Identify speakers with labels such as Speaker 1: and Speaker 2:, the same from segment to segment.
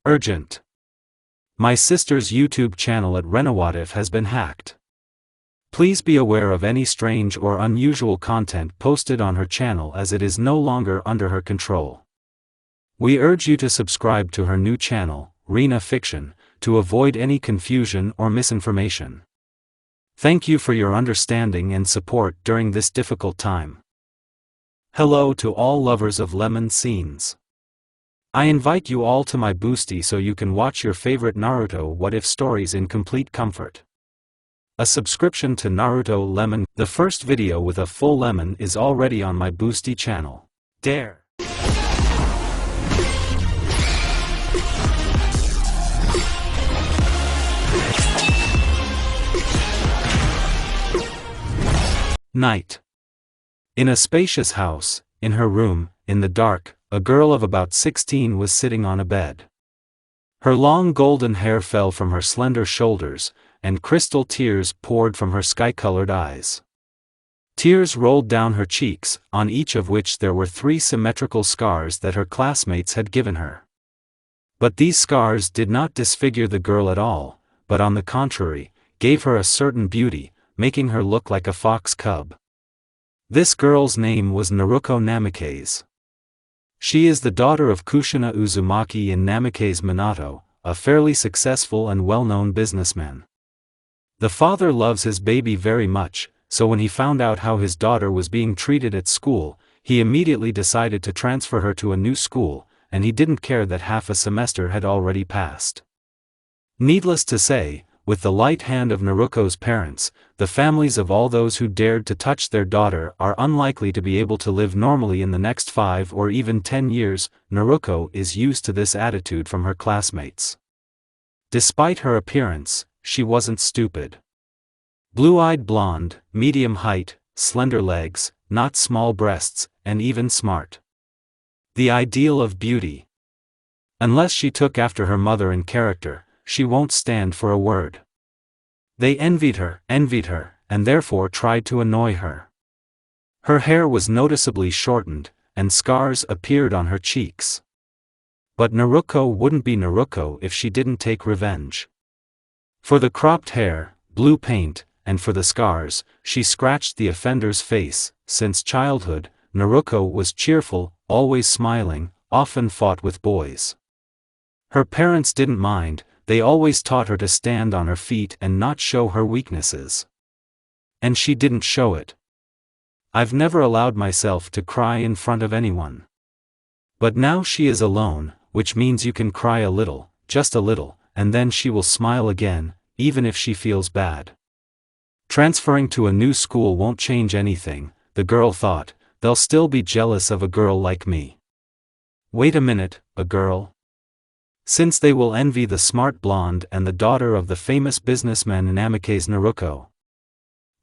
Speaker 1: Urgent. My sister's YouTube channel at Renovative has been hacked. Please be aware of any strange or unusual content posted on her channel as it is no longer under her control. We urge you to subscribe to her new channel, Rena Fiction, to avoid any confusion or misinformation. Thank you for your understanding and support during this difficult time. Hello to all lovers of lemon scenes. I invite you all to my boosty so you can watch your favorite Naruto What If stories in complete comfort. A subscription to Naruto Lemon, the first video with a full lemon, is already on my boosty channel. Dare! Night. In a spacious house, in her room, in the dark, a girl of about 16 was sitting on a bed. Her long golden hair fell from her slender shoulders, and crystal tears poured from her sky-colored eyes. Tears rolled down her cheeks, on each of which there were 3 symmetrical scars that her classmates had given her. But these scars did not disfigure the girl at all, but on the contrary, gave her a certain beauty, making her look like a fox cub. This girl's name was Naruko Namikaze. She is the daughter of Kushina Uzumaki and Namikaze Minato, a fairly successful and well-known businessman. The father loves his baby very much, so when he found out how his daughter was being treated at school, he immediately decided to transfer her to a new school, and he didn't care that half a semester had already passed. Needless to say, with the light hand of Naruko's parents, the families of all those who dared to touch their daughter are unlikely to be able to live normally in the next 5 or even 10 years. Naruko is used to this attitude from her classmates. Despite her appearance, she wasn't stupid. Blue-eyed blonde, medium height, slender legs, not small breasts, and even smart. The ideal of beauty. Unless she took after her mother in character, she won't stand for a word. They envied her, and therefore tried to annoy her. Her hair was noticeably shortened, and scars appeared on her cheeks. But Naruko wouldn't be Naruko if she didn't take revenge. For the cropped hair, blue paint, and for the scars, she scratched the offender's face. Since childhood, Naruko was cheerful, always smiling, often fought with boys. Her parents didn't mind. They always taught her to stand on her feet and not show her weaknesses. And she didn't show it. I've never allowed myself to cry in front of anyone. But now she is alone, which means you can cry a little, just a little, and then she will smile again, even if she feels bad. Transferring to a new school won't change anything, the girl thought. They'll still be jealous of a girl like me. Wait a minute, a girl? Since they will envy the smart blonde and the daughter of the famous businessman Namikaze Naruko.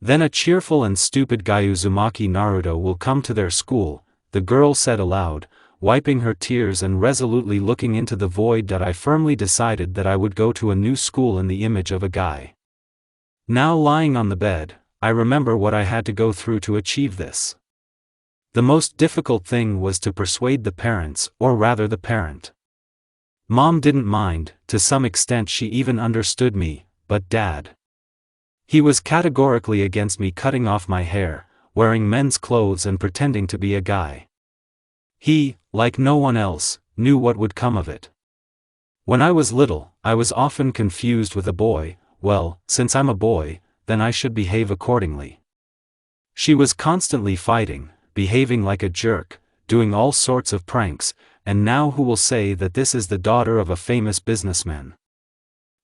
Speaker 1: Then a cheerful and stupid guy Uzumaki Naruto will come to their school, the girl said aloud, wiping her tears and resolutely looking into the void. That I firmly decided that I would go to a new school in the image of a guy. Now lying on the bed, I remember what I had to go through to achieve this. The most difficult thing was to persuade the parents, or rather the parent. Mom didn't mind, to some extent she even understood me, but Dad. He was categorically against me cutting off my hair, wearing men's clothes and pretending to be a guy. He, like no one else, knew what would come of it. When I was little, I was often confused with a boy. Well, since I'm a boy, then I should behave accordingly. She was constantly fighting, behaving like a jerk, doing all sorts of pranks, and now who will say that this is the daughter of a famous businessman?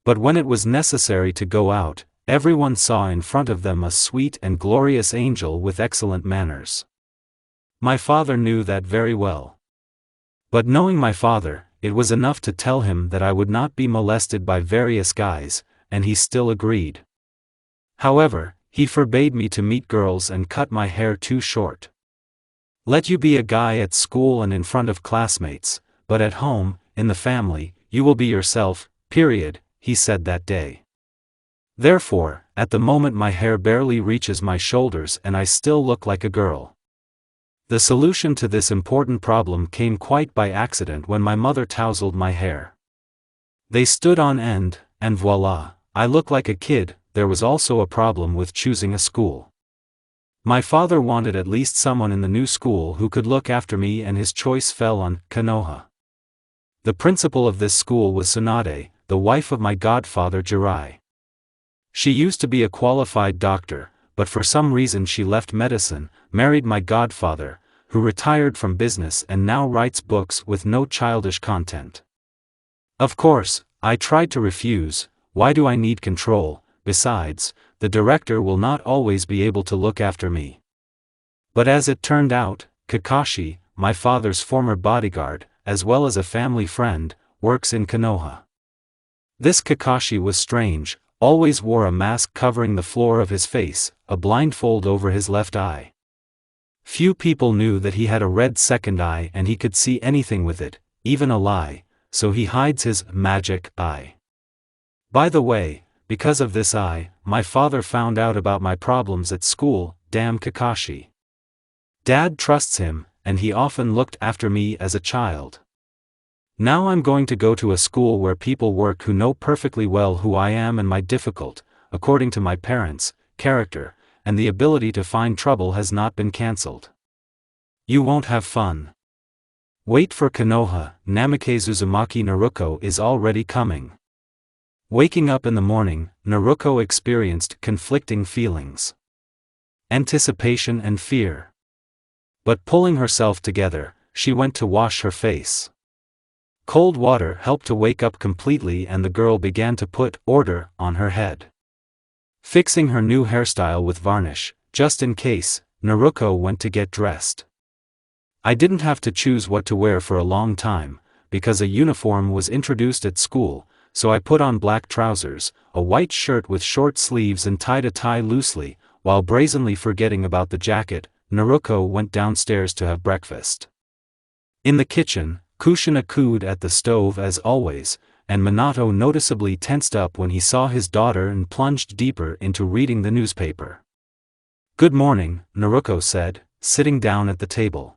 Speaker 1: But when it was necessary to go out, everyone saw in front of them a sweet and glorious angel with excellent manners. My father knew that very well. But knowing my father, it was enough to tell him that I would not be molested by various guys, and he still agreed. However, he forbade me to meet girls and cut my hair too short. Let you be a guy at school and in front of classmates, but at home, in the family, you will be yourself, period, he said that day. Therefore, at the moment my hair barely reaches my shoulders and I still look like a girl. The solution to this important problem came quite by accident when my mother tousled my hair. They stood on end, and voila, I look like a kid. There was also a problem with choosing a school. My father wanted at least someone in the new school who could look after me, and his choice fell on Konoha. The principal of this school was Tsunade, the wife of my godfather Jirai. She used to be a qualified doctor, but for some reason she left medicine, married my godfather, who retired from business and now writes books with no childish content. Of course, I tried to refuse. Why do I need control? Besides, the director will not always be able to look after me. But as it turned out, Kakashi, my father's former bodyguard, as well as a family friend, works in Konoha. This Kakashi was strange, always wore a mask covering the floor of his face, a blindfold over his left eye. Few people knew that he had a red second eye and he could see anything with it, even a lie, so he hides his magic eye. By the way, because of this eye, my father found out about my problems at school. Damn Kakashi. Dad trusts him, and he often looked after me as a child. Now I'm going to go to a school where people work who know perfectly well who I am and my difficult, according to my parents, character, and the ability to find trouble has not been cancelled. You won't have fun. Wait for Konoha. Namikaze Uzumaki Naruko is already coming. Waking up in the morning, Naruko experienced conflicting feelings. Anticipation and fear. But pulling herself together, she went to wash her face. Cold water helped to wake up completely, and the girl began to put order on her head. Fixing her new hairstyle with varnish, just in case, Naruko went to get dressed. I didn't have to choose what to wear for a long time, because a uniform was introduced at school, so I put on black trousers, a white shirt with short sleeves and tied a tie loosely. While brazenly forgetting about the jacket, Naruko went downstairs to have breakfast. In the kitchen, Kushina cooed at the stove as always, and Minato noticeably tensed up when he saw his daughter and plunged deeper into reading the newspaper. "Good morning," Naruko said, sitting down at the table.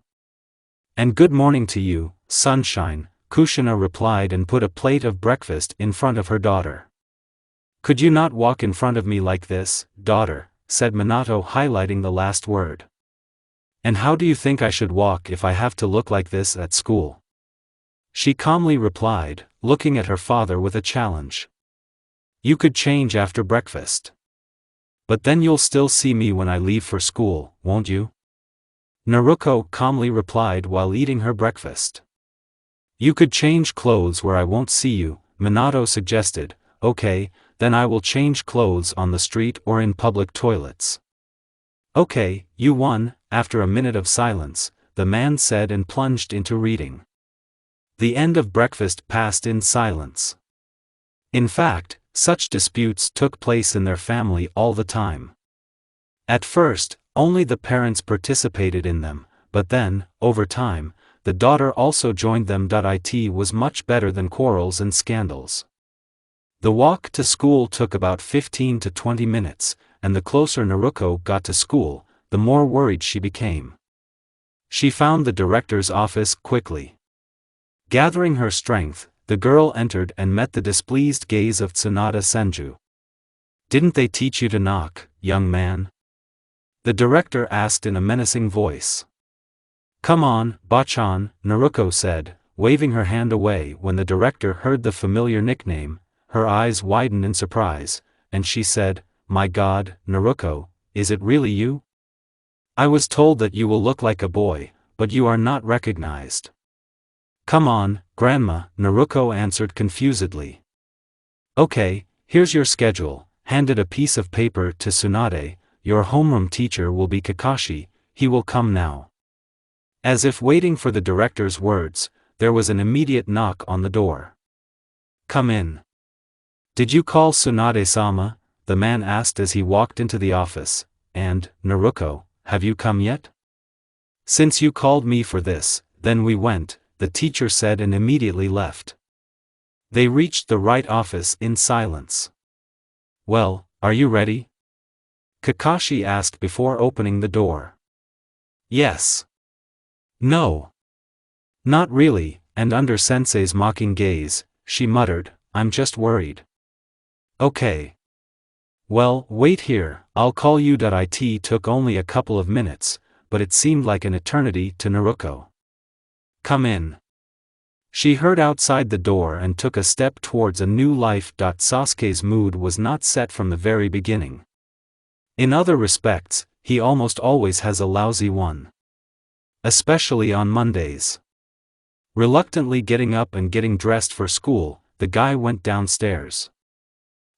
Speaker 1: "And good morning to you, sunshine," Kushina replied and put a plate of breakfast in front of her daughter. "Could you not walk in front of me like this, daughter?" said Minato, highlighting the last word. "And how do you think I should walk if I have to look like this at school?" She calmly replied, looking at her father with a challenge. "You could change after breakfast. But then you'll still see me when I leave for school, won't you?" Naruko calmly replied while eating her breakfast. "You could change clothes where I won't see you," Minato suggested. "Okay, then I will change clothes on the street or in public toilets." "Okay, you won." After a minute of silence, the man said and plunged into reading. The end of breakfast passed in silence. In fact, such disputes took place in their family all the time. At first, only the parents participated in them, but then, over time, the daughter also joined them. It was much better than quarrels and scandals. The walk to school took about 15 to 20 minutes, and the closer Naruko got to school, the more worried she became. She found the director's office quickly. Gathering her strength, the girl entered and met the displeased gaze of Tsunade Senju. "Didn't they teach you to knock, young man?" the director asked in a menacing voice. "Come on, Bachan," Naruko said, waving her hand away. When the director heard the familiar nickname, her eyes widened in surprise, and she said, "My God, Naruko, is it really you? I was told that you will look like a boy, but you are not recognized." "Come on, Grandma," Naruko answered confusedly. "Okay, here's your schedule," handed a piece of paper to Tsunade. "Your homeroom teacher will be Kakashi, he will come now." As if waiting for the director's words, there was an immediate knock on the door. "Come in." "Did you call Tsunade-sama?" the man asked as he walked into the office. "And, Naruko, have you come yet?" "Since you called me for this, then we went," the teacher said and immediately left. They reached the right office in silence. "Well, are you ready?" Kakashi asked before opening the door. "Yes." "No. Not really," and under Sensei's mocking gaze, she muttered, I'm just worried. Okay. Well, wait here, I'll call you. It took only a couple of minutes, but it seemed like an eternity to Naruko. Come in. She heard outside the door and took a step towards a new life. Sasuke's mood was not set from the very beginning. In other respects, he almost always has a lousy one. Especially on Mondays. Reluctantly getting up and getting dressed for school, the guy went downstairs.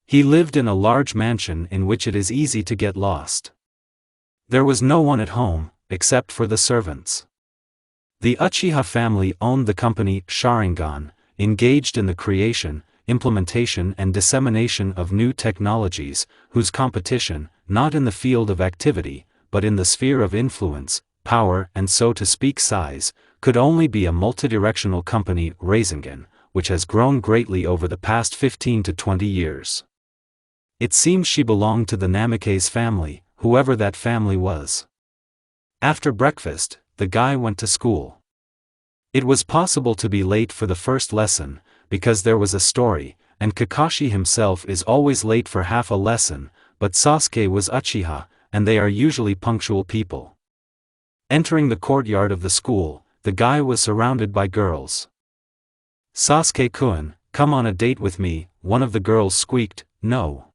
Speaker 1: He lived in a large mansion in which it is easy to get lost. There was no one at home, except for the servants. The Uchiha family owned the company Sharingan, engaged in the creation, implementation and dissemination of new technologies, whose competition, not in the field of activity, but in the sphere of influence, power and so to speak size, could only be a multidirectional company Rasengan, which has grown greatly over the past 15 to 20 years. It seems she belonged to the Namikaze family, whoever that family was. After breakfast, the guy went to school. It was possible to be late for the first lesson, because there was a story, and Kakashi himself is always late for half a lesson, but Sasuke was Uchiha, and they are usually punctual people. Entering the courtyard of the school, the guy was surrounded by girls. "Sasuke-kun, come on a date with me," one of the girls squeaked. "No.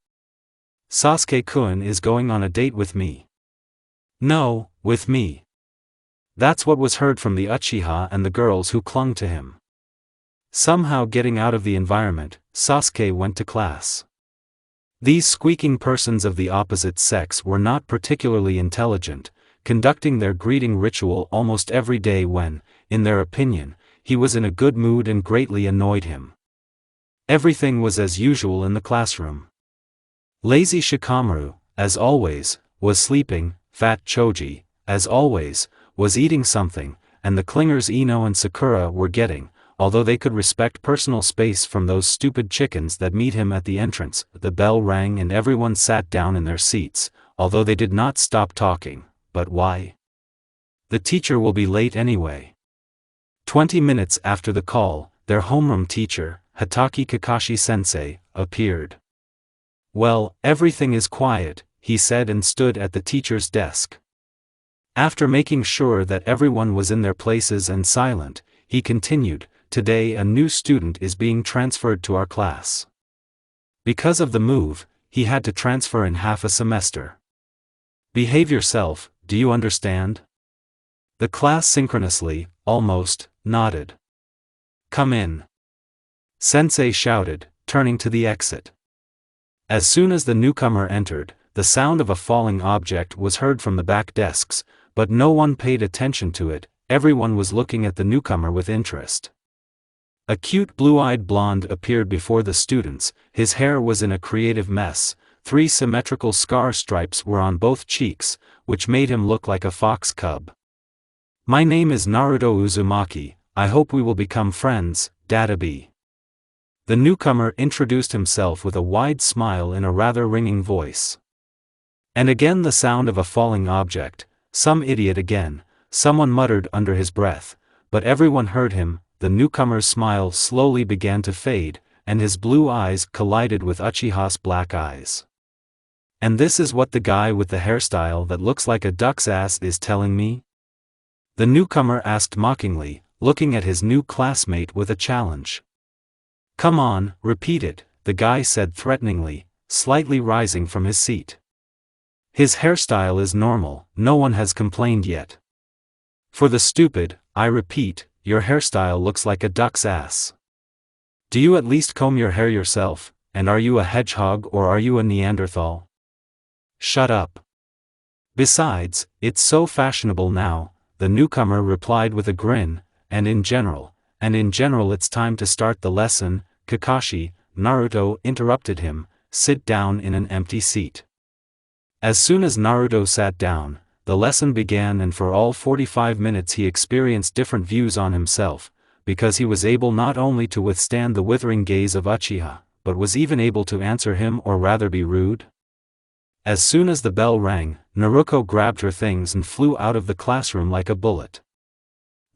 Speaker 1: Sasuke-kun is going on a date with me." "No, with me." That's what was heard from the Uchiha and the girls who clung to him. Somehow getting out of the environment, Sasuke went to class. These squeaking persons of the opposite sex were not particularly intelligent, conducting their greeting ritual almost every day when, in their opinion, he was in a good mood and greatly annoyed him. Everything was as usual in the classroom. Lazy Shikamaru, as always, was sleeping, Fat Choji, as always, was eating something, and the clingers Ino and Sakura were getting, although they could respect personal space from those stupid chickens that meet him at the entrance. The bell rang and everyone sat down in their seats, although they did not stop talking. But why? The teacher will be late anyway. 20 minutes after the call, their homeroom teacher, Hatake Kakashi-sensei, appeared. "Well, everything is quiet," he said and stood at the teacher's desk. After making sure that everyone was in their places and silent, he continued, "Today a new student is being transferred to our class. Because of the move, he had to transfer in half a semester. Behave yourself, do you understand?" The class synchronously, almost, nodded. "Come in," Sensei shouted, turning to the exit. As soon as the newcomer entered, the sound of a falling object was heard from the back desks, but no one paid attention to it. Everyone was looking at the newcomer with interest. A cute blue-eyed blonde appeared before the students. His hair was in a creative mess, 3 symmetrical scar stripes were on both cheeks, which made him look like a fox cub. "My name is Naruto Uzumaki, I hope we will become friends, Dadabi." The newcomer introduced himself with a wide smile in a rather ringing voice. And again the sound of a falling object. "Some idiot again," someone muttered under his breath, but everyone heard him. The newcomer's smile slowly began to fade, and his blue eyes collided with Uchiha's black eyes. "And this is what the guy with the hairstyle that looks like a duck's ass is telling me?" The newcomer asked mockingly, looking at his new classmate with a challenge. "Come on, repeat it," the guy said threateningly, slightly rising from his seat. "His hairstyle is normal, no one has complained yet. For the stupid, I repeat, your hairstyle looks like a duck's ass. Do you at least comb your hair yourself, and are you a hedgehog or are you a Neanderthal? Shut up. Besides, it's so fashionable now," the newcomer replied with a grin, and in general it's time to start the lesson." "Kakashi," Naruto interrupted him, "sit down in an empty seat." As soon as Naruto sat down, the lesson began, and for all 45 minutes he experienced different views on himself, because he was able not only to withstand the withering gaze of Uchiha, but was even able to answer him or rather be rude. As soon as the bell rang, Naruko grabbed her things and flew out of the classroom like a bullet.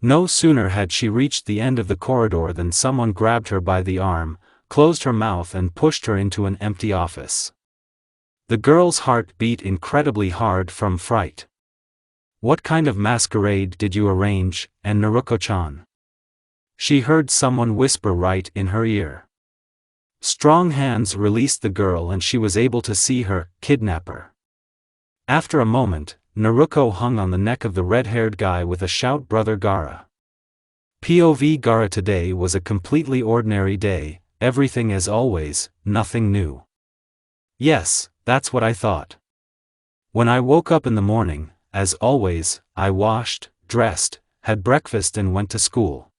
Speaker 1: No sooner had she reached the end of the corridor than someone grabbed her by the arm, closed her mouth and pushed her into an empty office. The girl's heart beat incredibly hard from fright. "What kind of masquerade did you arrange, and Naruko-chan?" She heard someone whisper right in her ear. Strong hands released the girl and she was able to see her kidnapper. After a moment, Naruko hung on the neck of the red-haired guy with a shout, "Brother Gaara." POV Gaara. Today was a completely ordinary day, everything as always, nothing new. Yes, that's what I thought. When I woke up in the morning, as always, I washed, dressed, had breakfast and went to school.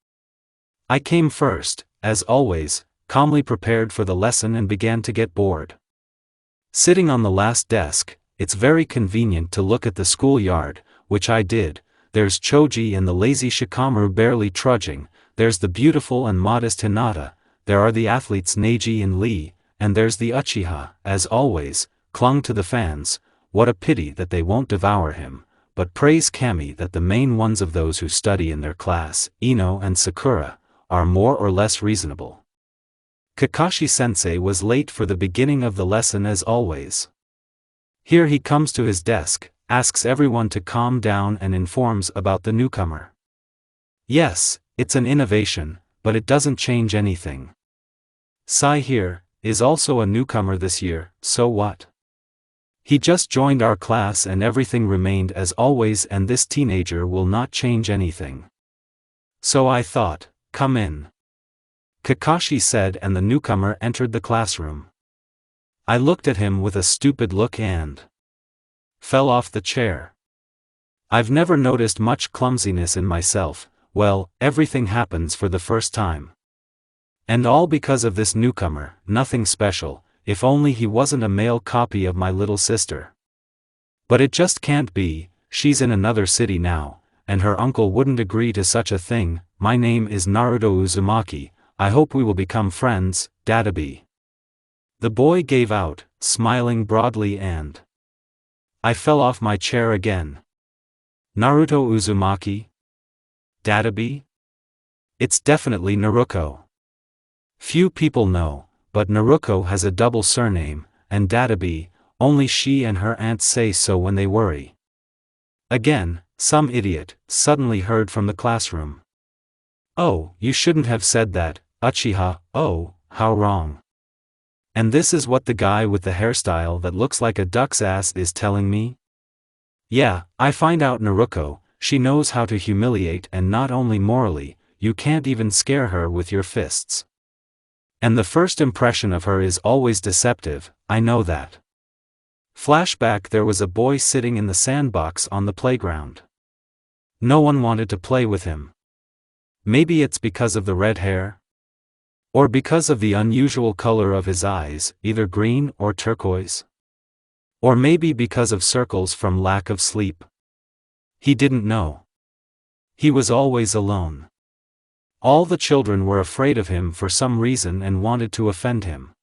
Speaker 1: I came first, as always, calmly prepared for the lesson and began to get bored. Sitting on the last desk, it's very convenient to look at the schoolyard, which I did. There's Choji and the lazy Shikamaru barely trudging, there's the beautiful and modest Hinata, there are the athletes Neji and Lee, and there's the Uchiha, as always, clung to the fans. What a pity that they won't devour him, but praise Kami that the main ones of those who study in their class, Ino and Sakura, are more or less reasonable. Kakashi-sensei was late for the beginning of the lesson as always. Here he comes to his desk, asks everyone to calm down and informs about the newcomer. Yes, it's an innovation, but it doesn't change anything. Sai here is also a newcomer this year, so what? He just joined our class and everything remained as always, and this teenager will not change anything. So I thought, come in. Kakashi said, and the newcomer entered the classroom. I looked at him with a stupid look and fell off the chair. I've never noticed much clumsiness in myself. Well, everything happens for the first time. And all because of this newcomer, nothing special, if only he wasn't a male copy of my little sister. But it just can't be, she's in another city now, and her uncle wouldn't agree to such a thing. My name is Naruto Uzumaki, I hope we will become friends, Dadabi. The boy gave out, smiling broadly, and I fell off my chair again. Naruto Uzumaki? Dadabi? It's definitely Naruko. Few people know, but Naruko has a double surname, and Dadabi, only she and her aunt say so when they worry. Again, some idiot suddenly heard from the classroom. Oh, you shouldn't have said that, Uchiha. Oh, how wrong. And this is what the guy with the hairstyle that looks like a duck's ass is telling me? Yeah, I find out Naruko, she knows how to humiliate, and not only morally, you can't even scare her with your fists. And the first impression of her is always deceptive, I know that. Flashback: there was a boy sitting in the sandbox on the playground. No one wanted to play with him. Maybe it's because of the red hair? Or because of the unusual color of his eyes, either green or turquoise? Or maybe because of circles from lack of sleep? He didn't know. He was always alone. All the children were afraid of him for some reason and wanted to offend him.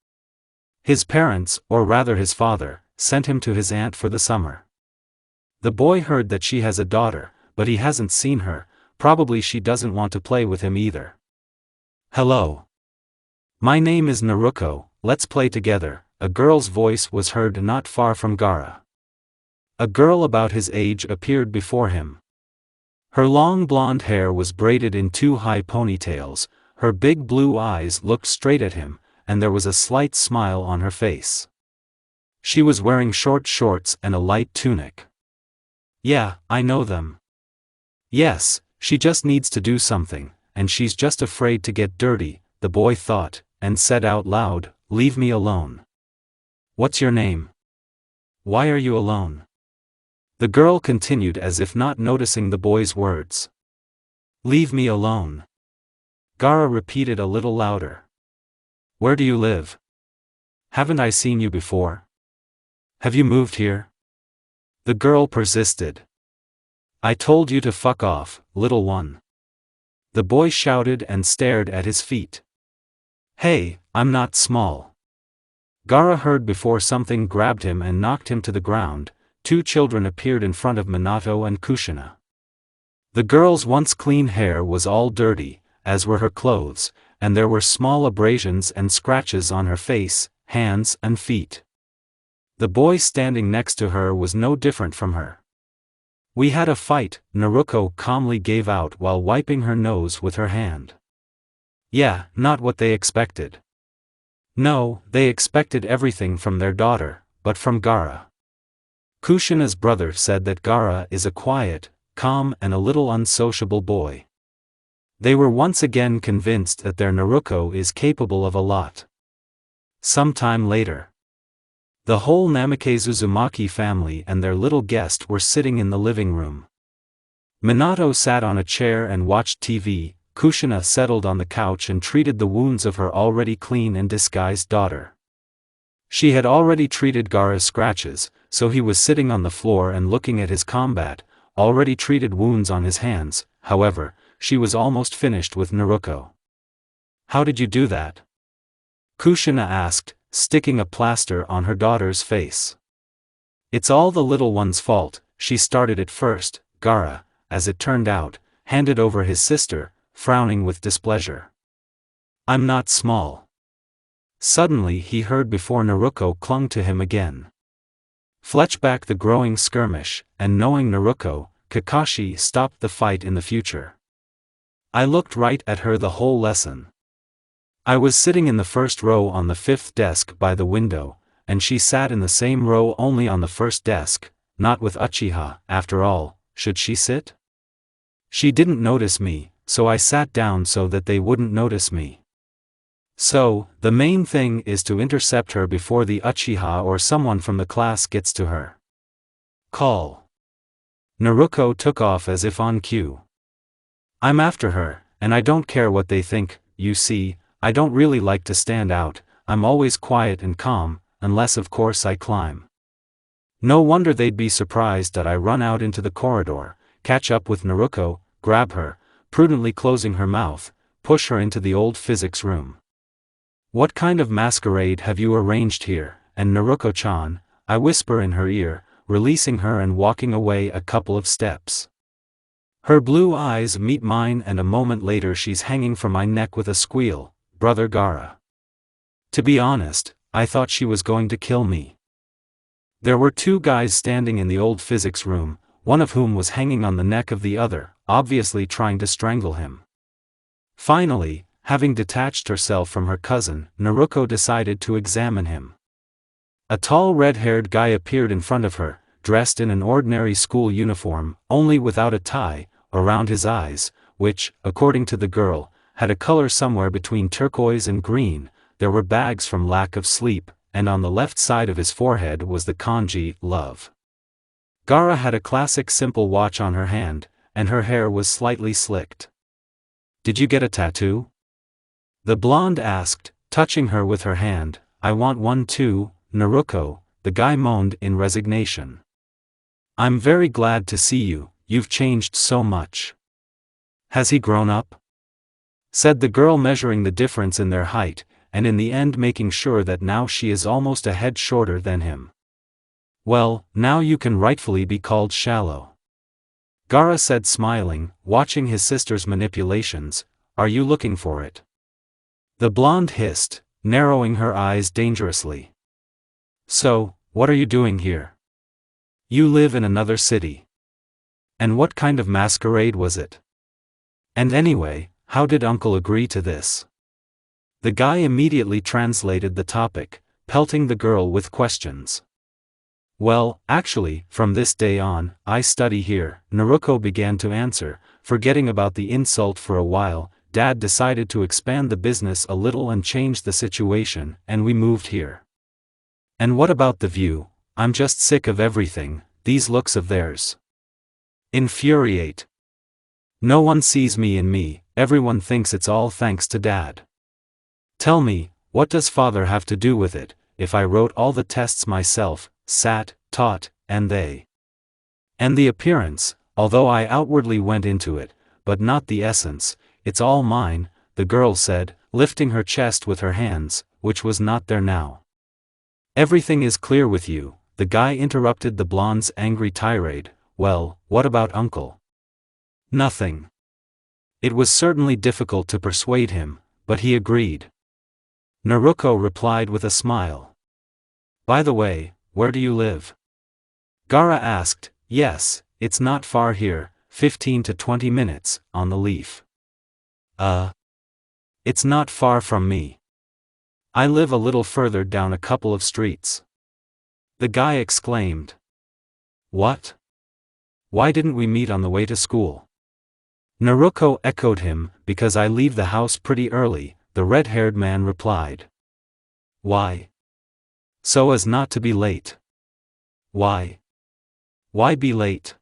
Speaker 1: His parents, or rather his father, sent him to his aunt for the summer. The boy heard that she has a daughter, but he hasn't seen her, probably she doesn't want to play with him either. Hello. My name is Naruko, let's play together, a girl's voice was heard not far from Gaara. A girl about his age appeared before him. Her long blonde hair was braided in two high ponytails, her big blue eyes looked straight at him, and there was a slight smile on her face. She was wearing short shorts and a light tunic. Yeah, I know them. Yes, she just needs to do something, and she's just afraid to get dirty, the boy thought, and said out loud, leave me alone. What's your name? Why are you alone? The girl continued as if not noticing the boy's words. Leave me alone. Gaara repeated a little louder. Where do you live? Haven't I seen you before? Have you moved here? The girl persisted. I told you to fuck off, little one. The boy shouted and stared at his feet. Hey, I'm not small. Gaara heard before something grabbed him and knocked him to the ground. Two children appeared in front of Minato and Kushina. The girl's once clean hair was all dirty, as were her clothes, and there were small abrasions and scratches on her face, hands and feet. The boy standing next to her was no different from her. "We had a fight," Naruko calmly gave out while wiping her nose with her hand. Yeah, not what they expected. No, they expected everything from their daughter, but from Gaara. Kushina's brother said that Gaara is a quiet, calm and a little unsociable boy. They were once again convinced that their Naruko is capable of a lot. Some time later, the whole Namikaze Uzumaki family and their little guest were sitting in the living room. Minato sat on a chair and watched TV, Kushina settled on the couch and treated the wounds of her already clean and disguised daughter. She had already treated Gaara's scratches, so he was sitting on the floor and looking at his combat, already treated wounds on his hands. However, she was almost finished with Naruko. "How did you do that?" Kushina asked, sticking a plaster on her daughter's face. "It's all the little one's fault. She started it first." Gaara, as it turned out, handed over his sister, frowning with displeasure. "I'm not small." Suddenly he heard before Naruko clung to him again. Fletch back the growing skirmish, and knowing Naruko, Kakashi stopped the fight in the future. I looked right at her the whole lesson. I was sitting in the first row on the 5th desk by the window, and she sat in the same row only on the first desk, not with Uchiha. After all, should she sit? She didn't notice me, so I sat down so that they wouldn't notice me. So, the main thing is to intercept her before the Uchiha or someone from the class gets to her. Call. Naruko took off as if on cue. I'm after her, and I don't care what they think. You see, I don't really like to stand out. I'm always quiet and calm, unless of course I climb. No wonder they'd be surprised that I run out into the corridor, catch up with Naruko, grab her, prudently closing her mouth, push her into the old physics room. What kind of masquerade have you arranged here? And Naruko-chan, I whisper in her ear, releasing her and walking away a couple of steps. Her blue eyes meet mine and a moment later she's hanging from my neck with a squeal, "Brother Gaara." To be honest, I thought she was going to kill me. There were two guys standing in the old physics room, one of whom was hanging on the neck of the other, obviously trying to strangle him. Finally, having detached herself from her cousin, Naruko decided to examine him. A tall red-haired guy appeared in front of her, dressed in an ordinary school uniform, only without a tie, around his eyes, which, according to the girl, had a color somewhere between turquoise and green. There were bags from lack of sleep, and on the left side of his forehead was the kanji, love. Gaara had a classic simple watch on her hand, and her hair was slightly slicked. "Did you get a tattoo?" the blonde asked, touching her with her hand. "I want one too, Naruko," the guy moaned in resignation. "I'm very glad to see you, you've changed so much." "Has he grown up?" said the girl, measuring the difference in their height, and in the end making sure that now she is almost a head shorter than him. "Well, now you can rightfully be called shallow," Gaara said, smiling, watching his sister's manipulations. "Are you looking for it?" the blonde hissed, narrowing her eyes dangerously. "So, what are you doing here? You live in another city. And what kind of masquerade was it? And anyway, how did Uncle agree to this?" The guy immediately translated the topic, pelting the girl with questions. "Well, actually, from this day on, I study here," Naruko began to answer, forgetting about the insult for a while. "Dad decided to expand the business a little and change the situation, and we moved here. And what about the view? I'm just sick of everything, these looks of theirs. Infuriate. No one sees me in me, everyone thinks it's all thanks to Dad. Tell me, what does father have to do with it, if I wrote all the tests myself, sat, taught, and they? And the appearance, although I outwardly went into it, but not the essence, it's all mine," the girl said, lifting her chest with her hands, which was not there now. "Everything is clear with you," the guy interrupted the blonde's angry tirade. "Well, what about Uncle?" "Nothing." It was certainly difficult to persuade him, but he agreed. Naruko replied with a smile. By the way, where do you live? Gaara asked. Yes, it's not far here, 15 to 20 minutes, on the leaf. It's not far from me. I live a little further down a couple of streets. The guy exclaimed. What? Why didn't we meet on the way to school? Naruko echoed him. Because I leave the house pretty early, the red-haired man replied. Why? So as not to be late. Why? Why be late?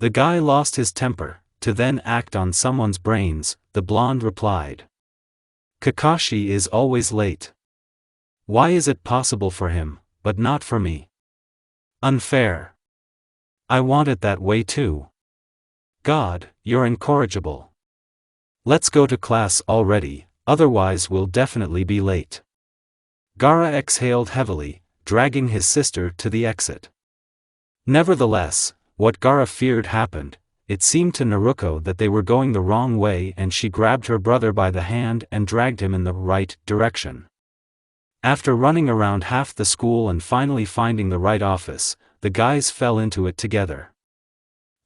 Speaker 1: The guy lost his temper. To then act on someone's brains, the blonde replied. Kakashi is always late. Why is it possible for him, but not for me? Unfair. I want it that way too. God, you're incorrigible. Let's go to class already, otherwise we'll definitely be late. Gaara exhaled heavily, dragging his sister to the exit. Nevertheless, what Gaara feared happened. It seemed to Naruko that they were going the wrong way and she grabbed her brother by the hand and dragged him in the right direction. After running around half the school and finally finding the right office, the guys fell into it together.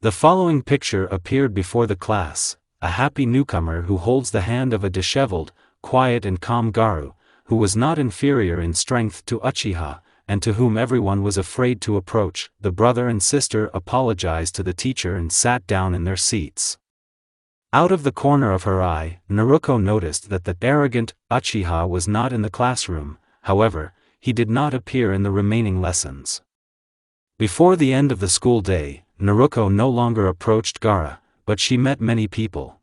Speaker 1: The following picture appeared before the class: a happy newcomer who holds the hand of a disheveled, quiet and calm Gaara, who was not inferior in strength to Uchiha, and to whom everyone was afraid to approach. The brother and sister apologized to the teacher and sat down in their seats. Out of the corner of her eye, Naruko noticed that the arrogant Uchiha was not in the classroom. However, he did not appear in the remaining lessons. Before the end of the school day, Naruko no longer approached Gaara, but she met many people.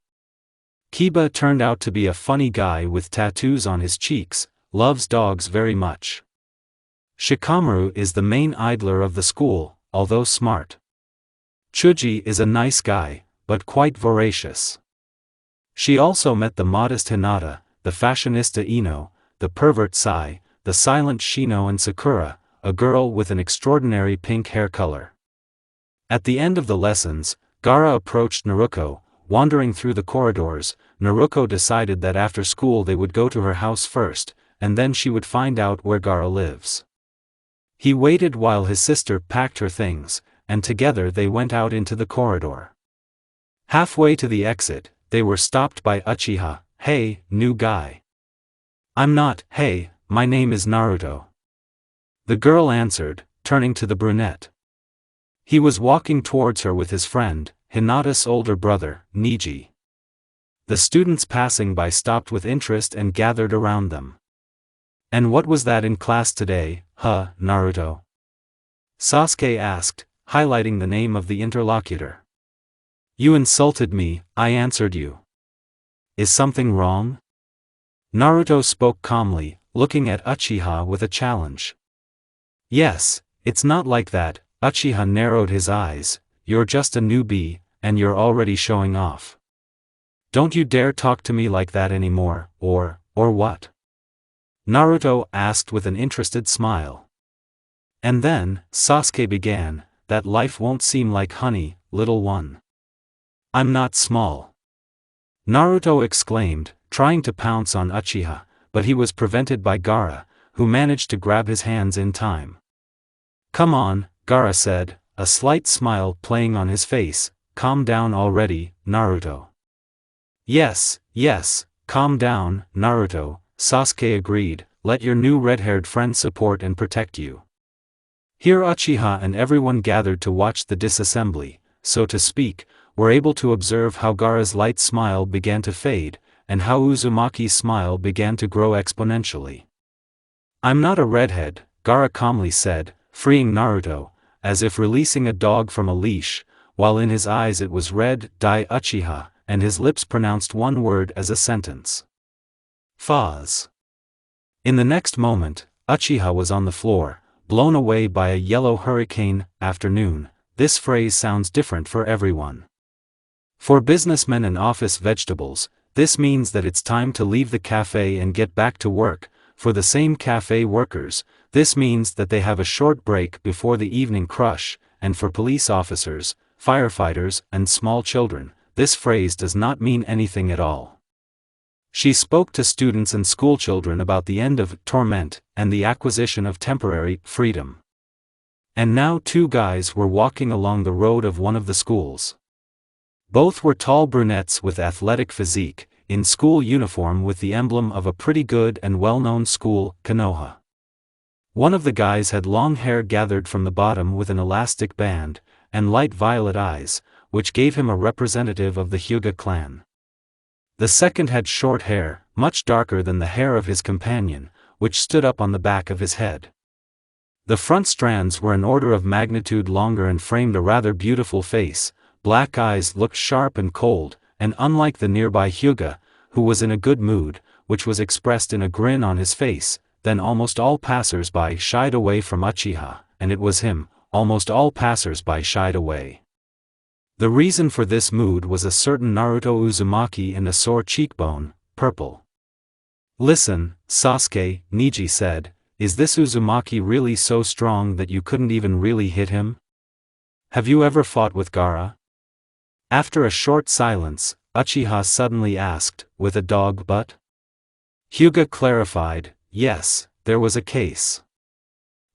Speaker 1: Kiba turned out to be a funny guy with tattoos on his cheeks, loves dogs very much. Shikamaru is the main idler of the school, although smart. Chuji is a nice guy, but quite voracious. She also met the modest Hinata, the fashionista Ino, the pervert Sai, the silent Shino and Sakura, a girl with an extraordinary pink hair color. At the end of the lessons, Gaara approached Naruko. Wandering through the corridors, Naruko decided that after school they would go to her house first, and then she would find out where Gaara lives. He waited while his sister packed her things, and together they went out into the corridor. Halfway to the exit, they were stopped by Uchiha. Hey, new guy. I'm not. Hey, my name is Naruto. The girl answered, turning to the brunette. He was walking towards her with his friend, Hinata's older brother, Niji. The students passing by stopped with interest and gathered around them. And what was that in class today, Naruto? Sasuke asked, highlighting the name of the interlocutor. You insulted me, I answered you. Is something wrong? Naruto spoke calmly, looking at Uchiha with a challenge. Yes, it's not like that. Uchiha narrowed his eyes. You're just a newbie, and you're already showing off. Don't you dare talk to me like that anymore, or what? Naruto asked with an interested smile. And then, Sasuke began, that life won't seem like honey, little one. I'm not small. Naruto exclaimed, trying to pounce on Uchiha, but he was prevented by Gaara, who managed to grab his hands in time. Come on, Gaara said, a slight smile playing on his face. Calm down already, Naruto. Yes, calm down, Naruto, Sasuke agreed. Let your new red-haired friend support and protect you. Here Uchiha and everyone gathered to watch the disassembly, so to speak, were able to observe how Gaara's light smile began to fade, and how Uzumaki's smile began to grow exponentially. I'm not a redhead, Gaara calmly said, freeing Naruto, as if releasing a dog from a leash, while in his eyes it was red dye Uchiha, and his lips pronounced one word as a sentence. Faz. In the next moment, Uchiha was on the floor, blown away by a yellow hurricane. Afternoon. This phrase sounds different for everyone. For businessmen and office vegetables, this means that it's time to leave the cafe and get back to work. For the same cafe workers, this means that they have a short break before the evening crush, and for police officers, firefighters, and small children, this phrase does not mean anything at all. She spoke to students and schoolchildren about the end of torment and the acquisition of temporary freedom. And now two guys were walking along the road of one of the schools. Both were tall brunettes with athletic physique, in school uniform with the emblem of a pretty good and well-known school, Konoha. One of the guys had long hair gathered from the bottom with an elastic band, and light violet eyes, which gave him a representative of the Hyuga clan. The second had short hair, much darker than the hair of his companion, which stood up on the back of his head. The front strands were an order of magnitude longer and framed a rather beautiful face. Black eyes looked sharp and cold, and unlike the nearby Hyuga, who was in a good mood, which was expressed in a grin on his face, then almost all passers-by shied away from Uchiha, and it was him, almost all passers-by shied away. The reason for this mood was a certain Naruto Uzumaki and a sore cheekbone, purple. "Listen, Sasuke," Niji said, "is this Uzumaki really so strong that you couldn't even really hit him? Have you ever fought with Gaara?" After a short silence, Uchiha suddenly asked, "With a dog butt?" Hyuga clarified, "Yes, there was a case.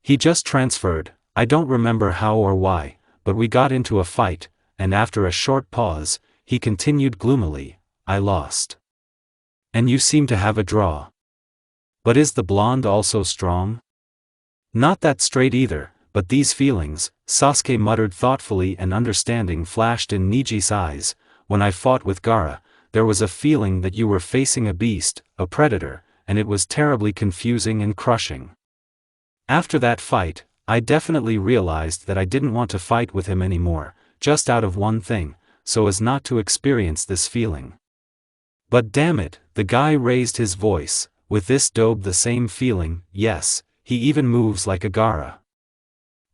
Speaker 1: He just transferred, I don't remember how or why, but we got into a fight, and after a short pause, he continued gloomily, I lost. And you seem to have a draw. But is the blonde also strong?" "Not that straight either, but these feelings," Sasuke muttered thoughtfully, and understanding flashed in Niji's eyes. "When I fought with Gaara, there was a feeling that you were facing a beast, a predator, and it was terribly confusing and crushing. After that fight, I definitely realized that I didn't want to fight with him anymore, just out of one thing, so as not to experience this feeling. But damn it," the guy raised his voice, "with this dobe the same feeling, yes, he even moves like a Gaara.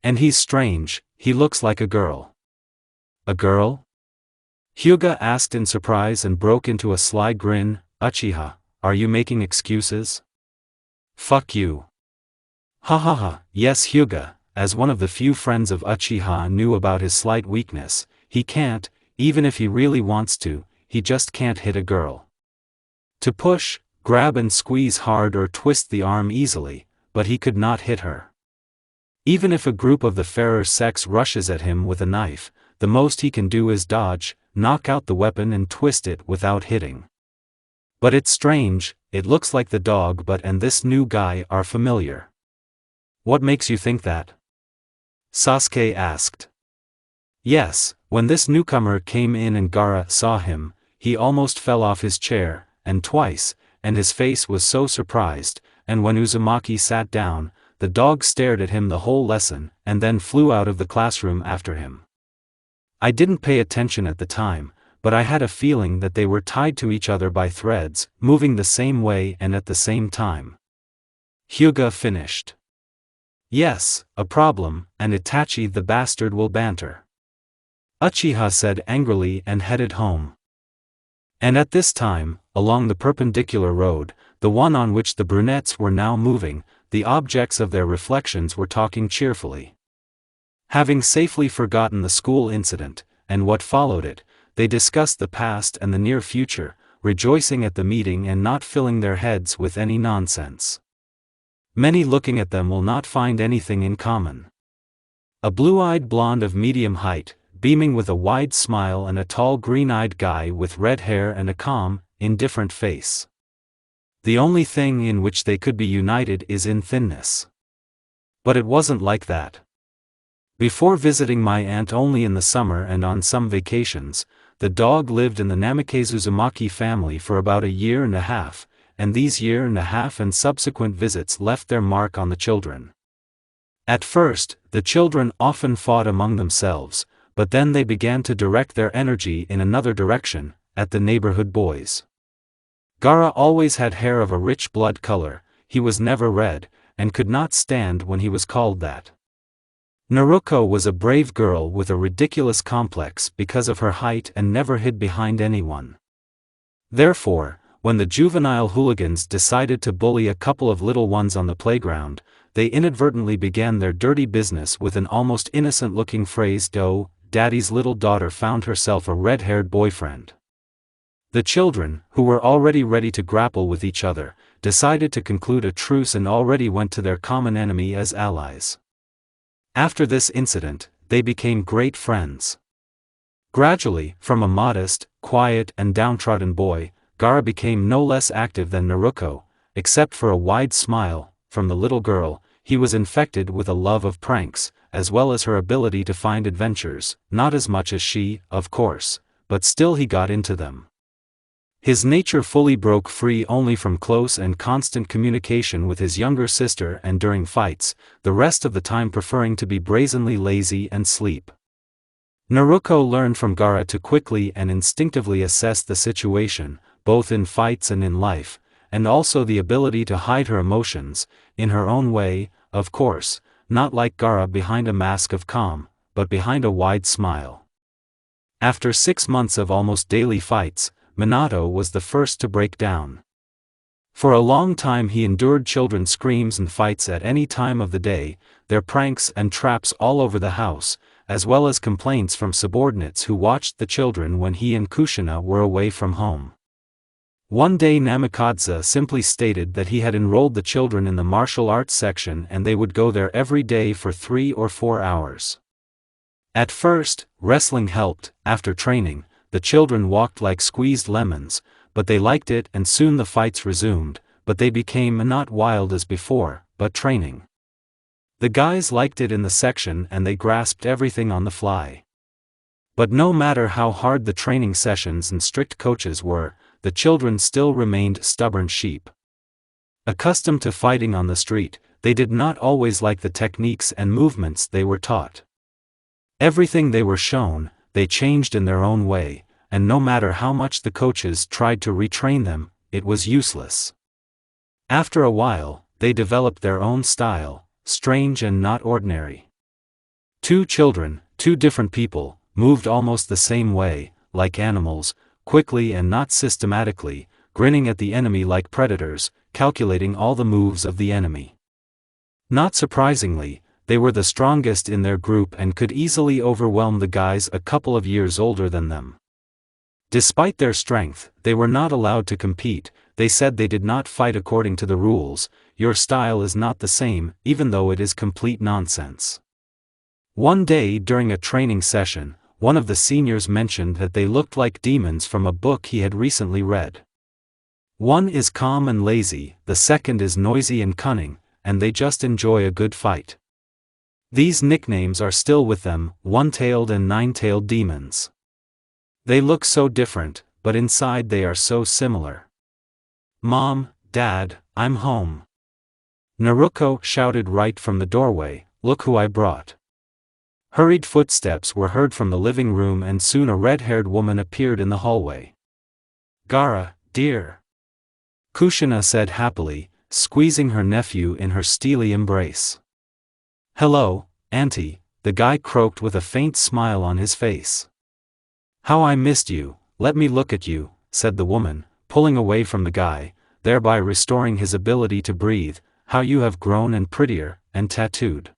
Speaker 1: And he's strange, he looks like a girl." "A girl?" Hyuga asked in surprise and broke into a sly grin. "Uchiha, are you making excuses?" "Fuck you." "Ha ha ha, yes Hyuga," as one of the few friends of Uchiha knew about his slight weakness, he can't, even if he really wants to, he just can't hit a girl. To push, grab and squeeze hard or twist the arm easily, but he could not hit her. Even if a group of the fairer sex rushes at him with a knife, the most he can do is dodge, knock out the weapon and twist it without hitting. But it's strange, it looks like the dog butt and this new guy are familiar. "What makes you think that?" Sasuke asked. "Yes, when this newcomer came in and Gaara saw him, he almost fell off his chair, and twice, and his face was so surprised, and when Uzumaki sat down, the dog stared at him the whole lesson, and then flew out of the classroom after him. I didn't pay attention at the time, but I had a feeling that they were tied to each other by threads, moving the same way and at the same time." Hyuga finished. "Yes, a problem, and Itachi the bastard will banter," Uchiha said angrily and headed home. And at this time, along the perpendicular road, the one on which the brunettes were now moving, the objects of their reflections were talking cheerfully. Having safely forgotten the school incident, and what followed it, they discussed the past and the near future, rejoicing at the meeting and not filling their heads with any nonsense. Many looking at them will not find anything in common. A blue-eyed blonde of medium height, beaming with a wide smile, and a tall green-eyed guy with red hair and a calm, indifferent face. The only thing in which they could be united is in thinness. But it wasn't like that. Before visiting my aunt only in the summer and on some vacations, the dog lived in the Namikaze Uzumaki family for about a year and a half, and these year and a half and subsequent visits left their mark on the children. At first, the children often fought among themselves, but then they began to direct their energy in another direction, at the neighborhood boys. Gaara always had hair of a rich blood color, he was never red, and could not stand when he was called that. Naruko was a brave girl with a ridiculous complex because of her height and never hid behind anyone. Therefore, when the juvenile hooligans decided to bully a couple of little ones on the playground, they inadvertently began their dirty business with an almost innocent-looking phrase, "Oh, Daddy's little daughter found herself a red-haired boyfriend." The children, who were already ready to grapple with each other, decided to conclude a truce and already went to their common enemy as allies. After this incident, they became great friends. Gradually, from a modest, quiet and downtrodden boy, Gaara became no less active than Naruko, except for a wide smile. From the little girl, he was infected with a love of pranks, as well as her ability to find adventures, not as much as she, of course, but still he got into them. His nature fully broke free only from close and constant communication with his younger sister and during fights, the rest of the time preferring to be brazenly lazy and sleep. Naruko learned from Gaara to quickly and instinctively assess the situation, both in fights and in life, and also the ability to hide her emotions, in her own way, of course, not like Gaara behind a mask of calm, but behind a wide smile. After 6 months of almost daily fights, Minato was the first to break down. For a long time he endured children's screams and fights at any time of the day, their pranks and traps all over the house, as well as complaints from subordinates who watched the children when he and Kushina were away from home. One day Namikaze simply stated that he had enrolled the children in the martial arts section and they would go there every day for 3 or 4 hours. At first, wrestling helped. After training, the children walked like squeezed lemons, but they liked it and soon the fights resumed, but they became not wild as before, but training. The guys liked it in the section and they grasped everything on the fly. But no matter how hard the training sessions and strict coaches were, the children still remained stubborn sheep. Accustomed to fighting on the street, they did not always like the techniques and movements they were taught. Everything they were shown, they changed in their own way, and no matter how much the coaches tried to retrain them, it was useless. After a while, they developed their own style, strange and not ordinary. 2 children, 2 different people, moved almost the same way, like animals, quickly and not systematically, grinning at the enemy like predators, calculating all the moves of the enemy. Not surprisingly, they were the strongest in their group and could easily overwhelm the guys a couple of years older than them. Despite their strength, they were not allowed to compete. They said they did not fight according to the rules. Your style is not the same, even though it is complete nonsense. One day during a training session, one of the seniors mentioned that they looked like demons from a book he had recently read. One is calm and lazy, the second is noisy and cunning, and they just enjoy a good fight. These nicknames are still with them, one-tailed and nine-tailed demons. They look so different, but inside they are so similar. Mom, Dad, I'm home. Naruko shouted right from the doorway, look who I brought. Hurried footsteps were heard from the living room and soon a red-haired woman appeared in the hallway. Gaara, dear. Kushina said happily, squeezing her nephew in her steely embrace. Hello, Auntie, the guy croaked with a faint smile on his face. How I missed you, let me look at you, said the woman, pulling away from the guy, thereby restoring his ability to breathe. How you have grown and prettier, and tattooed.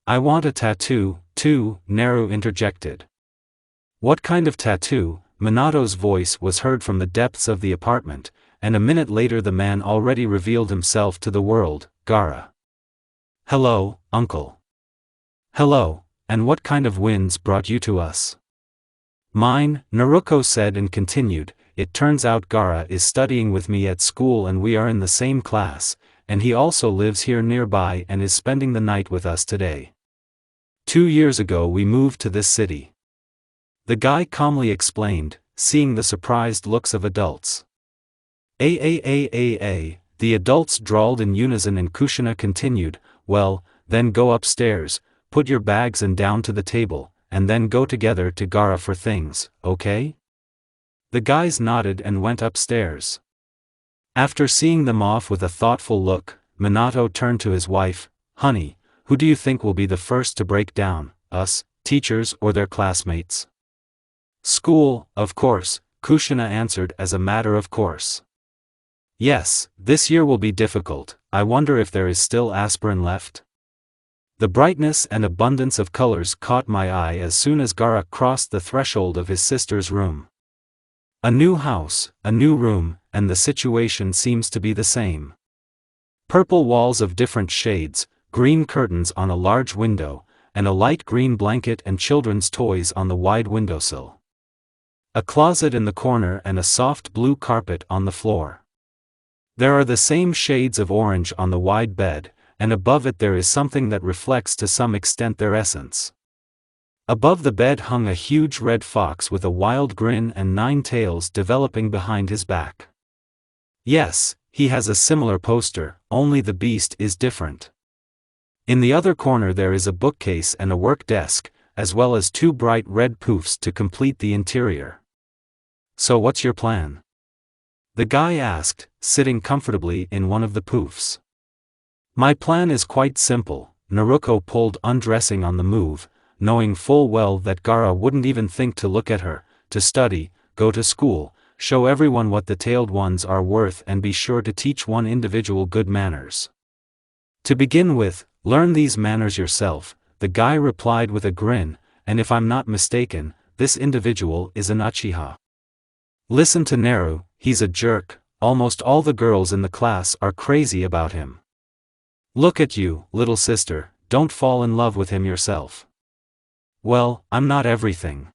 Speaker 1: I want a tattoo, too, Naru interjected. What kind of tattoo? Minato's voice was heard from the depths of the apartment, and a minute later the man already revealed himself to the world, Gaara. Hello, uncle. Hello, and what kind of winds brought you to us? Mine, Naruko said and continued, it turns out Gaara is studying with me at school and we are in the same class, and he also lives here nearby and is spending the night with us today. 2 years ago we moved to this city. The guy calmly explained, seeing the surprised looks of adults. The adults drawled in unison and Kushina continued, well, then go upstairs, put your bags and down to the table, and then go together to Gaara for things, okay? The guys nodded and went upstairs. After seeing them off with a thoughtful look, Minato turned to his wife, honey, who do you think will be the first to break down, us, teachers or their classmates? School, of course, Kushina answered as a matter of course. Yes, this year will be difficult, I wonder if there is still aspirin left? The brightness and abundance of colors caught my eye as soon as Gaara crossed the threshold of his sister's room. A new house, a new room, and the situation seems to be the same. Purple walls of different shades, green curtains on a large window, and a light green blanket and children's toys on the wide windowsill. A closet in the corner and a soft blue carpet on the floor. There are the same shades of orange on the wide bed, and above it there is something that reflects to some extent their essence. Above the bed hung a huge red fox with a wild grin and 9 tails developing behind his back. Yes, he has a similar poster, only the beast is different. In the other corner there is a bookcase and a work desk, as well as 2 bright red poofs to complete the interior. So what's your plan? The guy asked, sitting comfortably in one of the poofs. My plan is quite simple, Naruko pulled, undressing on the move, knowing full well that Gaara wouldn't even think to look at her, to study, go to school, show everyone what the tailed ones are worth and be sure to teach one individual good manners. To begin with, learn these manners yourself, the guy replied with a grin, and if I'm not mistaken, this individual is an Uchiha. Listen to Naru, he's a jerk, almost all the girls in the class are crazy about him. Look at you, little sister, don't fall in love with him yourself. Well, I'm not everything.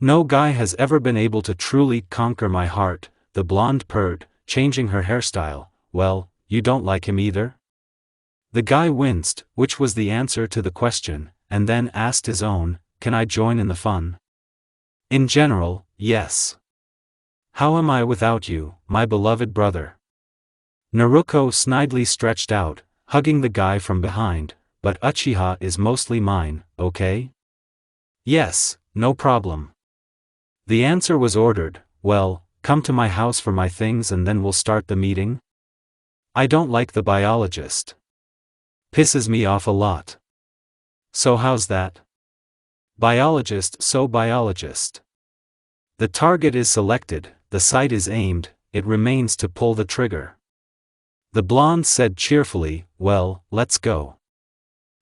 Speaker 1: No guy has ever been able to truly conquer my heart, the blonde purred, changing her hairstyle. Well, you don't like him either? The guy winced, which was the answer to the question, and then asked his own, can I join in the fun? In general, yes. How am I without you, my beloved brother? Naruko snidely stretched out, hugging the guy from behind, but Uchiha is mostly mine, okay? Yes, no problem. The answer was ordered. Well, come to my house for my things and then we'll start the meeting? I don't like the biologist. Pisses me off a lot. So how's that? Biologist, so biologist. The target is selected, the sight is aimed, it remains to pull the trigger. The blonde said cheerfully, well, let's go.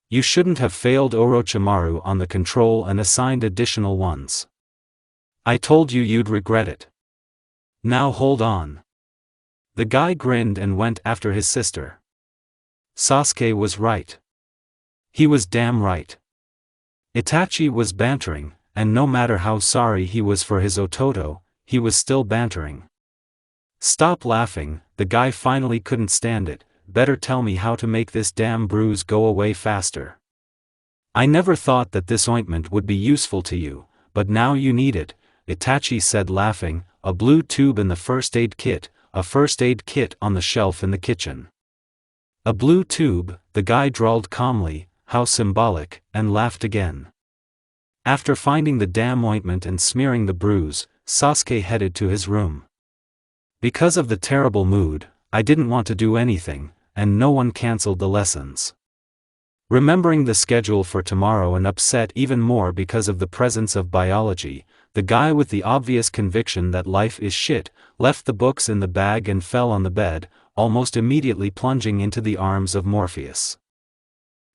Speaker 1: You shouldn't have failed Orochimaru on the control and assigned additional ones. I told you you'd regret it. Now hold on. The guy grinned and went after his sister. Sasuke was right. He was damn right. Itachi was bantering, and no matter how sorry he was for his Ototo, he was still bantering. Stop laughing, the guy finally couldn't stand it. Better tell me how to make this damn bruise go away faster. I never thought that this ointment would be useful to you, but now you need it, Itachi said laughing, a blue tube in the first aid kit, a first aid kit on the shelf in the kitchen. A blue tube, the guy drawled calmly, how symbolic, and laughed again. After finding the damn ointment and smearing the bruise, Sasuke headed to his room. Because of the terrible mood, I didn't want to do anything, and no one cancelled the lessons. Remembering the schedule for tomorrow and upset even more because of the presence of biology, the guy with the obvious conviction that life is shit, left the books in the bag and fell on the bed, almost immediately plunging into the arms of Morpheus.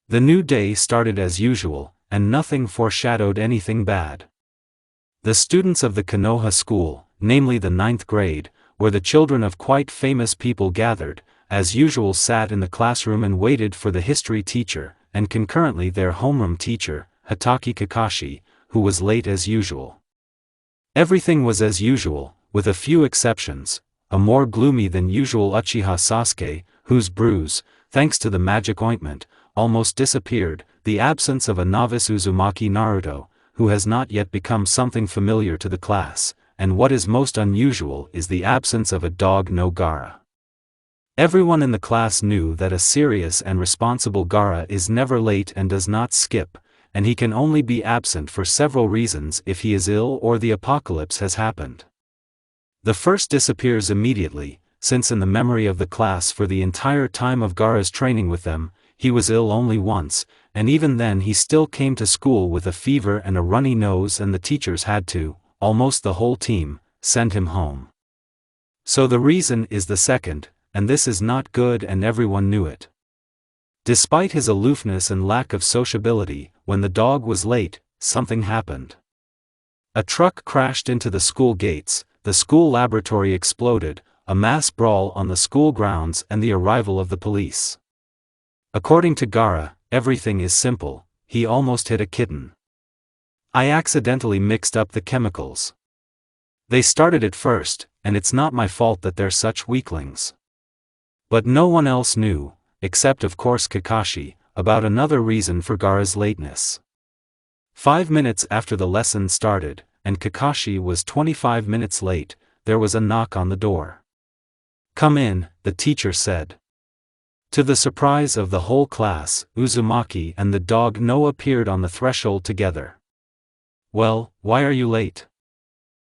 Speaker 1: The new day started as usual, and nothing foreshadowed anything bad. The students of the Konoha school, namely the 9th grade, where the children of quite famous people gathered, as usual sat in the classroom and waited for the history teacher, and concurrently their homeroom teacher, Hatake Kakashi, who was late as usual. Everything was as usual, with a few exceptions, a more gloomy than usual Uchiha Sasuke, whose bruise, thanks to the magic ointment, almost disappeared, the absence of a novice Uzumaki Naruto, who has not yet become something familiar to the class, and what is most unusual is the absence of a dog no Gaara. Everyone in the class knew that a serious and responsible Gaara is never late and does not skip, and he can only be absent for several reasons if he is ill or the apocalypse has happened. The first disappears immediately, since in the memory of the class for the entire time of Gaara's training with them, he was ill only once, and even then he still came to school with a fever and a runny nose and the teachers had to, almost the whole team, send him home. So the reason is the second, and this is not good and everyone knew it. Despite his aloofness and lack of sociability, when the dog was late, something happened. A truck crashed into the school gates, the school laboratory exploded, a mass brawl on the school grounds and the arrival of the police. According to Gaara, everything is simple, he almost hit a kitten. I accidentally mixed up the chemicals. They started it first, and it's not my fault that they're such weaklings. But no one else knew, except of course Kakashi, about another reason for Gaara's lateness. 5 minutes after the lesson started, and Kakashi was 25 minutes late, there was a knock on the door. "Come in," the teacher said. To the surprise of the whole class, Uzumaki and the dog No appeared on the threshold together. "Well, why are you late?"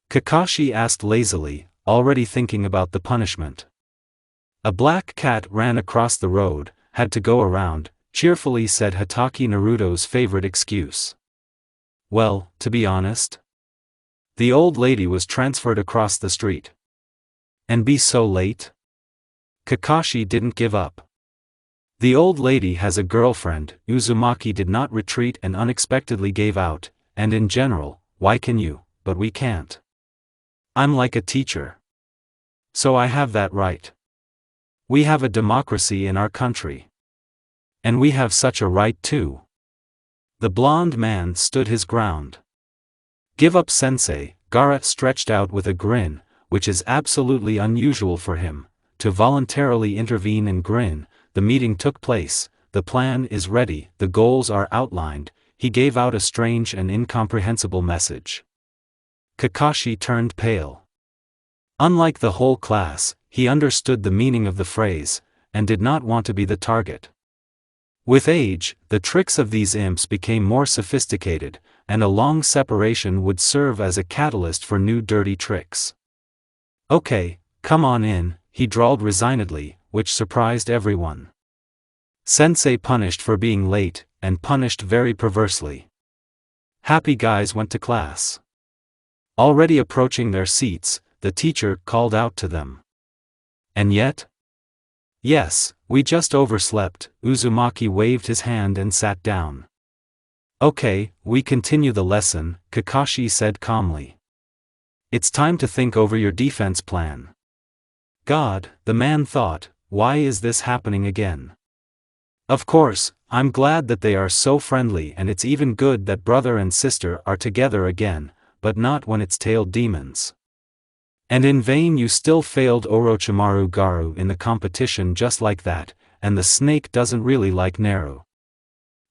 Speaker 1: Kakashi asked lazily, already thinking about the punishment. "A black cat ran across the road, had to go around," cheerfully said Hatake, Naruto's favorite excuse. "Well, to be honest, the old lady was transferred across the street. And be so late?" Kakashi didn't give up. "The old lady has a girlfriend," Uzumaki did not retreat and unexpectedly gave out, "and in general, why can you, but we can't? I'm like a teacher. So I have that right. We have a democracy in our country. And we have such a right too." The blonde man stood his ground. "Give up, sensei," Gaara stretched out with a grin, which is absolutely unusual for him, to voluntarily intervene and grin. "The meeting took place, the plan is ready, the goals are outlined." He gave out a strange and incomprehensible message. Kakashi turned pale. Unlike the whole class, he understood the meaning of the phrase, and did not want to be the target. With age, the tricks of these imps became more sophisticated, and a long separation would serve as a catalyst for new dirty tricks. "Okay, come on in," he drawled resignedly, which surprised everyone. Sensei punished for being late, and punished very perversely. Happy guys went to class. Already approaching their seats, the teacher called out to them. "And yet?" "Yes, we just overslept." Uzumaki waved his hand and sat down. "Okay, we continue the lesson," Kakashi said calmly. "It's time to think over your defense plan." God, the man thought, why is this happening again? Of course, I'm glad that they are so friendly, and it's even good that brother and sister are together again, but not when it's tailed demons. And in vain you still failed Orochimaru Garu in the competition just like that, and the snake doesn't really like Naru.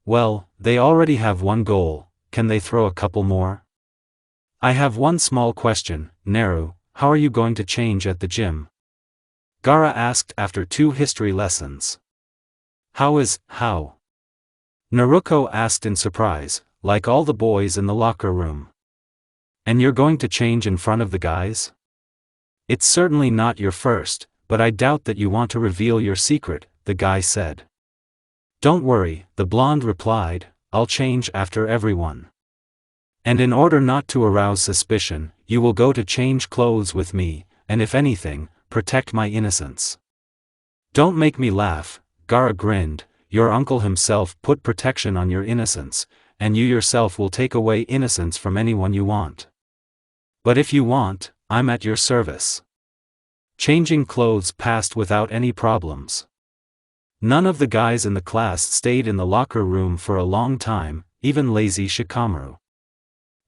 Speaker 1: Well, they already have one goal, can they throw a couple more? I have one small question, Naru, how are you going to change at the gym? Gaara asked after 2 history lessons. How? Naruko asked in surprise, like all the boys in the locker room. And you're going to change in front of the guys? It's certainly not your first, but I doubt that you want to reveal your secret, the guy said. Don't worry, the blonde replied, I'll change after everyone. And in order not to arouse suspicion, you will go to change clothes with me, and if anything, protect my innocence. Don't make me laugh, Gaara grinned, your uncle himself put protection on your innocence, and you yourself will take away innocence from anyone you want. But if you want, I'm at your service. Changing clothes passed without any problems. None of the guys in the class stayed in the locker room for a long time, even lazy Shikamaru.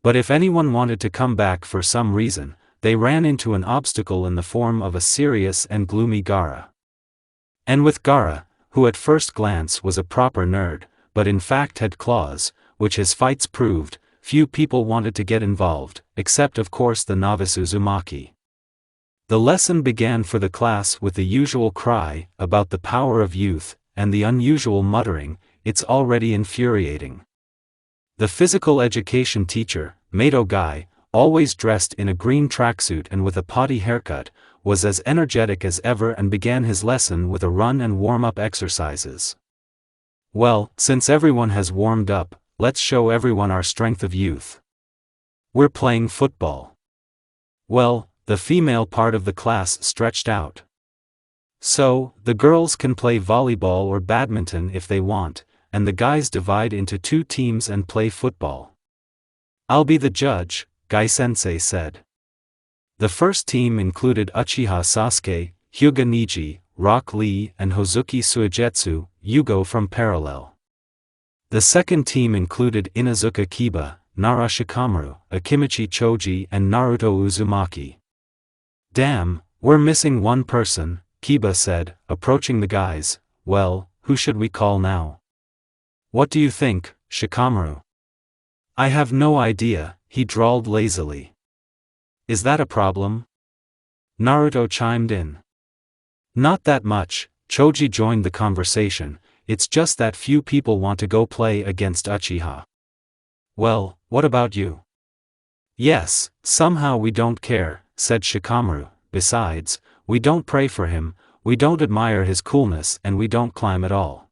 Speaker 1: But if anyone wanted to come back for some reason, they ran into an obstacle in the form of a serious and gloomy Gaara. And with Gaara, who at first glance was a proper nerd, but in fact had claws, which his fights proved, few people wanted to get involved, except of course the novice Uzumaki. The lesson began for the class with the usual cry about the power of youth, and the unusual muttering, it's already infuriating. The physical education teacher, Mato Guy, always dressed in a green tracksuit and with a potty haircut, was as energetic as ever and began his lesson with a run and warm-up exercises. Well, since everyone has warmed up, let's show everyone our strength of youth. We're playing football. Well, the female part of the class stretched out. So, the girls can play volleyball or badminton if they want, and the guys divide into 2 teams and play football. I'll be the judge, Guy Sensei said. The first team included Uchiha Sasuke, Hyuga Neji, Rock Lee and Hozuki Suigetsu, Yugo from Parallel. The second team included Inuzuka Kiba, Nara Shikamaru, Akimichi Choji and Naruto Uzumaki. Damn, we're missing one person, Kiba said, approaching the guys. Well, who should we call now? What do you think, Shikamaru? I have no idea, he drawled lazily. Is that a problem? Naruto chimed in. Not that much, Choji joined the conversation, it's just that few people want to go play against Uchiha. Well, what about you? Yes, somehow we don't care, said Shikamaru, besides, we don't pray for him, we don't admire his coolness and we don't climb at all.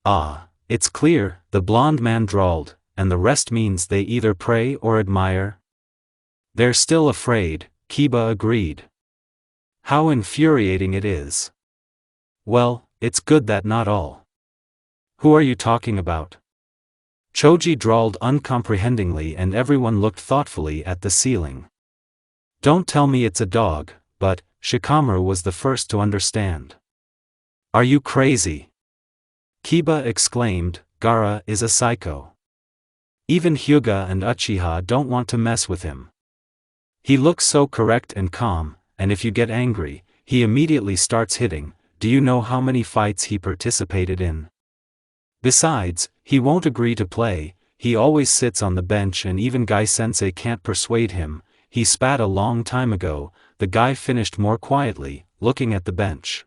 Speaker 1: Ah, it's clear, the blonde man drawled, and the rest means they either pray or admire? They're still afraid, Kiba agreed. How infuriating it is. Well, it's good that not all. Who are you talking about? Choji drawled uncomprehendingly and everyone looked thoughtfully at the ceiling. Don't tell me it's a dog, but, Shikamaru was the first to understand. Are you crazy? Kiba exclaimed, Gaara is a psycho. Even Hyuga and Uchiha don't want to mess with him. He looks so correct and calm, and if you get angry, he immediately starts hitting. Do you know how many fights he participated in? Besides, he won't agree to play, he always sits on the bench and even Guy-sensei can't persuade him. He spat a long time ago. The guy finished more quietly, looking at the bench.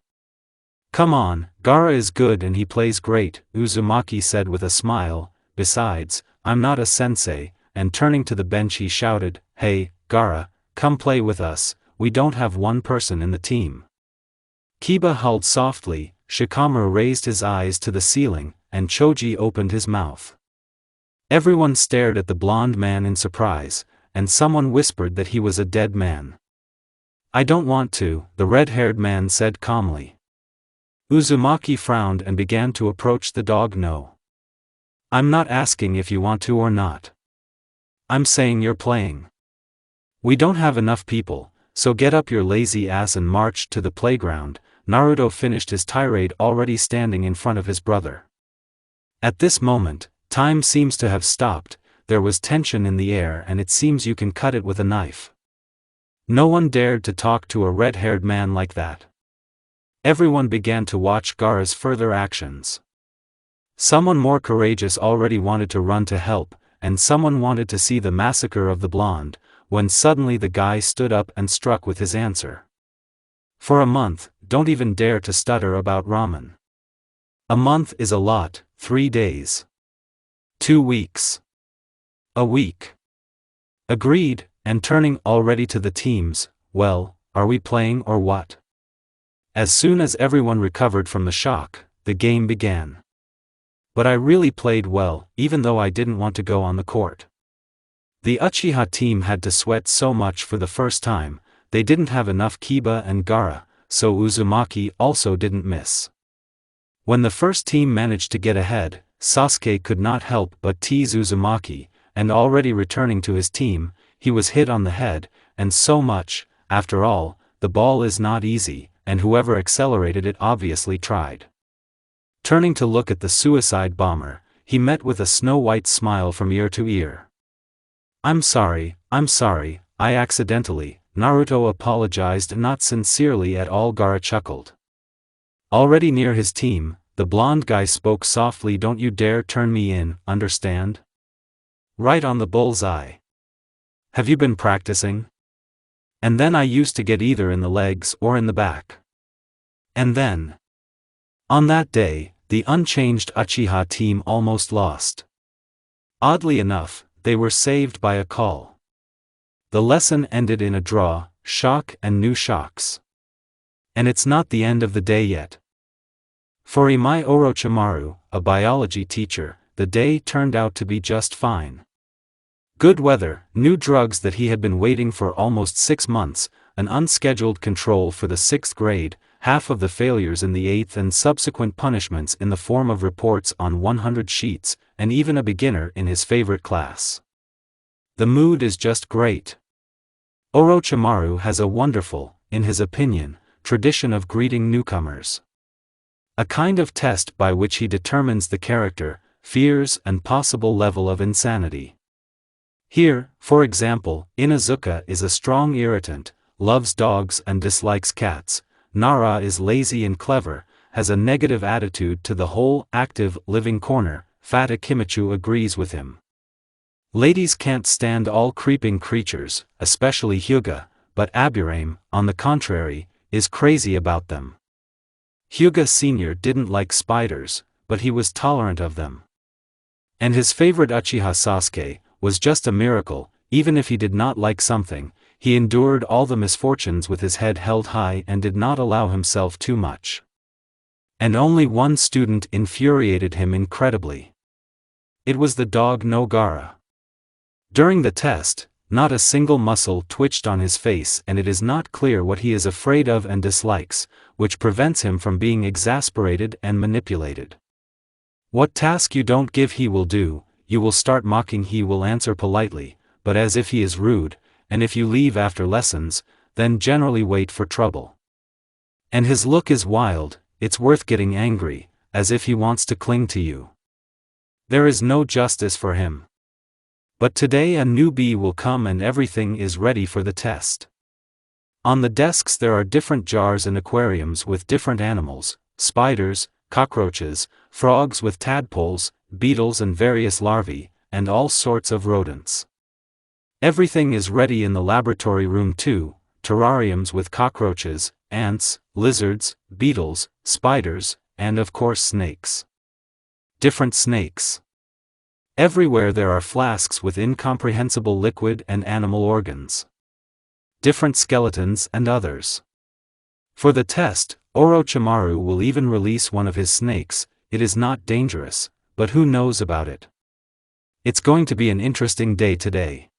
Speaker 1: Come on, Gaara is good and he plays great, Uzumaki said with a smile. Besides, I'm not a sensei, and turning to the bench he shouted, Hey, Gaara, come play with us, we don't have one person in the team. Kiba howled softly, Shikamaru raised his eyes to the ceiling, and Choji opened his mouth. Everyone stared at the blonde man in surprise, and someone whispered that he was a dead man. I don't want to, the red-haired man said calmly. Uzumaki frowned and began to approach the dog. No. I'm not asking if you want to or not. I'm saying you're playing. We don't have enough people, so get up your lazy ass and march to the playground. Naruto finished his tirade already standing in front of his brother. At this moment, time seems to have stopped, there was tension in the air and it seems you can cut it with a knife. No one dared to talk to a red-haired man like that. Everyone began to watch Gaara's further actions. Someone more courageous already wanted to run to help, and someone wanted to see the massacre of the blonde, when suddenly the guy stood up and struck with his answer. For a month, don't even dare to stutter about ramen. A month is a lot, 3 days. 2 weeks. A week. Agreed, and turning already to the teams, well, are we playing or what? As soon as everyone recovered from the shock, the game began. But I really played well, even though I didn't want to go on the court. The Uchiha team had to sweat so much for the first time, they didn't have enough Kiba and Gaara, so Uzumaki also didn't miss. When the first team managed to get ahead, Sasuke could not help but tease Uzumaki, and already returning to his team, he was hit on the head, and so much. After all, the ball is not easy, and whoever accelerated it obviously tried. Turning to look at the suicide bomber, he met with a snow-white smile from ear to ear. I'm sorry, I accidentally, Naruto apologized not sincerely at all. Gaara chuckled. Already near his team, the blonde guy spoke softly. Don't you dare turn me in, understand? Right on the bullseye. Have you been practicing? And then I used to get either in the legs or in the back. And then. On that day, the unchanged Uchiha team almost lost. Oddly enough, they were saved by a call. The lesson ended in a draw, shock and new shocks. And it's not the end of the day yet. For Imai Orochimaru, a biology teacher, the day turned out to be just fine. Good weather, new drugs that he had been waiting for almost 6 months, an unscheduled control for the 6th grade, half of the failures in the 8th and subsequent punishments in the form of reports on 100 sheets, and even a beginner in his favorite class. The mood is just great. Orochimaru has a wonderful, in his opinion, tradition of greeting newcomers. A kind of test by which he determines the character, fears and possible level of insanity. Here, for example, Inuzuka is a strong irritant, loves dogs and dislikes cats. Nara is lazy and clever, has a negative attitude to the whole active, living corner. Fat Akimichu agrees with him. Ladies can't stand all creeping creatures, especially Hyuga, but Aburame, on the contrary, is crazy about them. Hyuga Sr. didn't like spiders, but he was tolerant of them. And his favorite Uchiha Sasuke was just a miracle. Even if he did not like something, he endured all the misfortunes with his head held high and did not allow himself too much. And only one student infuriated him incredibly. It was the dog Nogara. During the test, not a single muscle twitched on his face, and it is not clear what he is afraid of and dislikes, which prevents him from being exasperated and manipulated. What task you don't give he will do. You will start mocking, he will answer politely, but as if he is rude, and if you leave after lessons, then generally wait for trouble. And his look is wild, it's worth getting angry, as if he wants to cling to you. There is no justice for him. But today a newbie will come and everything is ready for the test. On the desks there are different jars and aquariums with different animals, spiders, cockroaches, frogs with tadpoles, beetles and various larvae, and all sorts of rodents. Everything is ready in the laboratory room too, terrariums with cockroaches, ants, lizards, beetles, spiders, and of course snakes. Different snakes. Everywhere there are flasks with incomprehensible liquid and animal organs. Different skeletons and others. For the test, Orochimaru will even release one of his snakes. It is not dangerous, but who knows about it? It's going to be an interesting day today.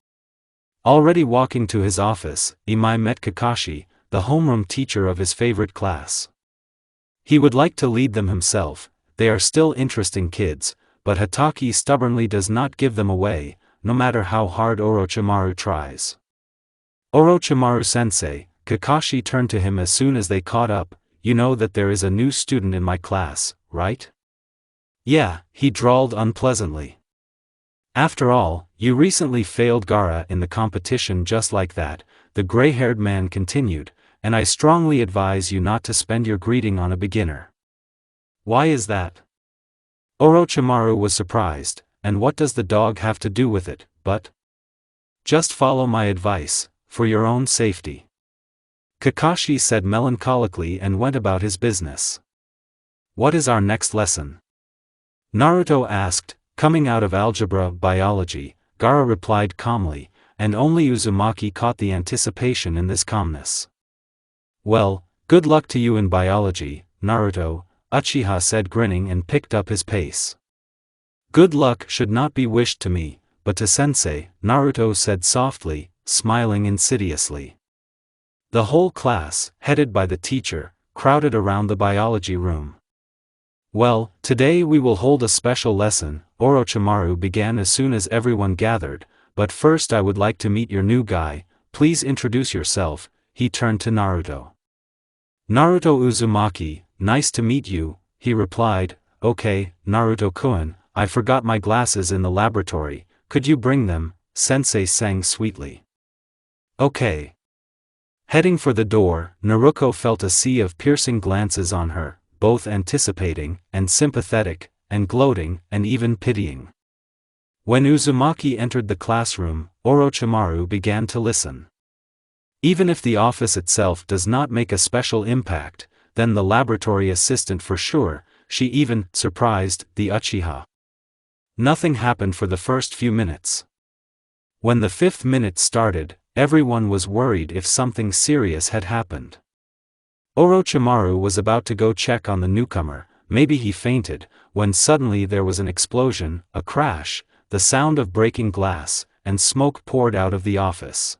Speaker 1: Already walking to his office, Imai met Kakashi, the homeroom teacher of his favorite class. He would like to lead them himself. They are still interesting kids, but Hatake stubbornly does not give them away, no matter how hard Orochimaru tries. Orochimaru-sensei, Kakashi turned to him as soon as they caught up. You know that there is a new student in my class, right? Yeah, he drawled unpleasantly. After all, you recently failed Gaara in the competition just like that, the gray-haired man continued, and I strongly advise you not to spend your greeting on a beginner. Why is that? Orochimaru was surprised, and what does the dog have to do with it, but? Just follow my advice, for your own safety. Kakashi said melancholically and went about his business. What is our next lesson? Naruto asked, coming out of algebra biology. Gaara replied calmly, and only Uzumaki caught the anticipation in this calmness. Well, good luck to you in biology, Naruto, Uchiha said grinning and picked up his pace. Good luck should not be wished to me, but to sensei, Naruto said softly, smiling insidiously. The whole class, headed by the teacher, crowded around the biology room. Well, today we will hold a special lesson, Orochimaru began as soon as everyone gathered, but first I would like to meet your new guy. Please introduce yourself. He turned to Naruto. Naruto Uzumaki, nice to meet you, he replied. Okay, Naruto-kun, I forgot my glasses in the laboratory, could you bring them? Sensei sang sweetly. Okay. Heading for the door, Naruko felt a sea of piercing glances on her, both anticipating, and sympathetic, and gloating, and even pitying. When Uzumaki entered the classroom, Orochimaru began to listen. Even if the office itself does not make a special impact, then the laboratory assistant for sure. She even surprised the Uchiha. Nothing happened for the first few minutes. When the 5th minute started, everyone was worried if something serious had happened. Orochimaru was about to go check on the newcomer, maybe he fainted, when suddenly there was an explosion, a crash, the sound of breaking glass, and smoke poured out of the office.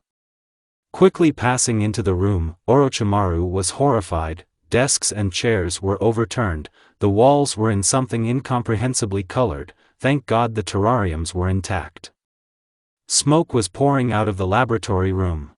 Speaker 1: Quickly passing into the room, Orochimaru was horrified. Desks and chairs were overturned, the walls were in something incomprehensibly colored. Thank God the terrariums were intact. Smoke was pouring out of the laboratory room.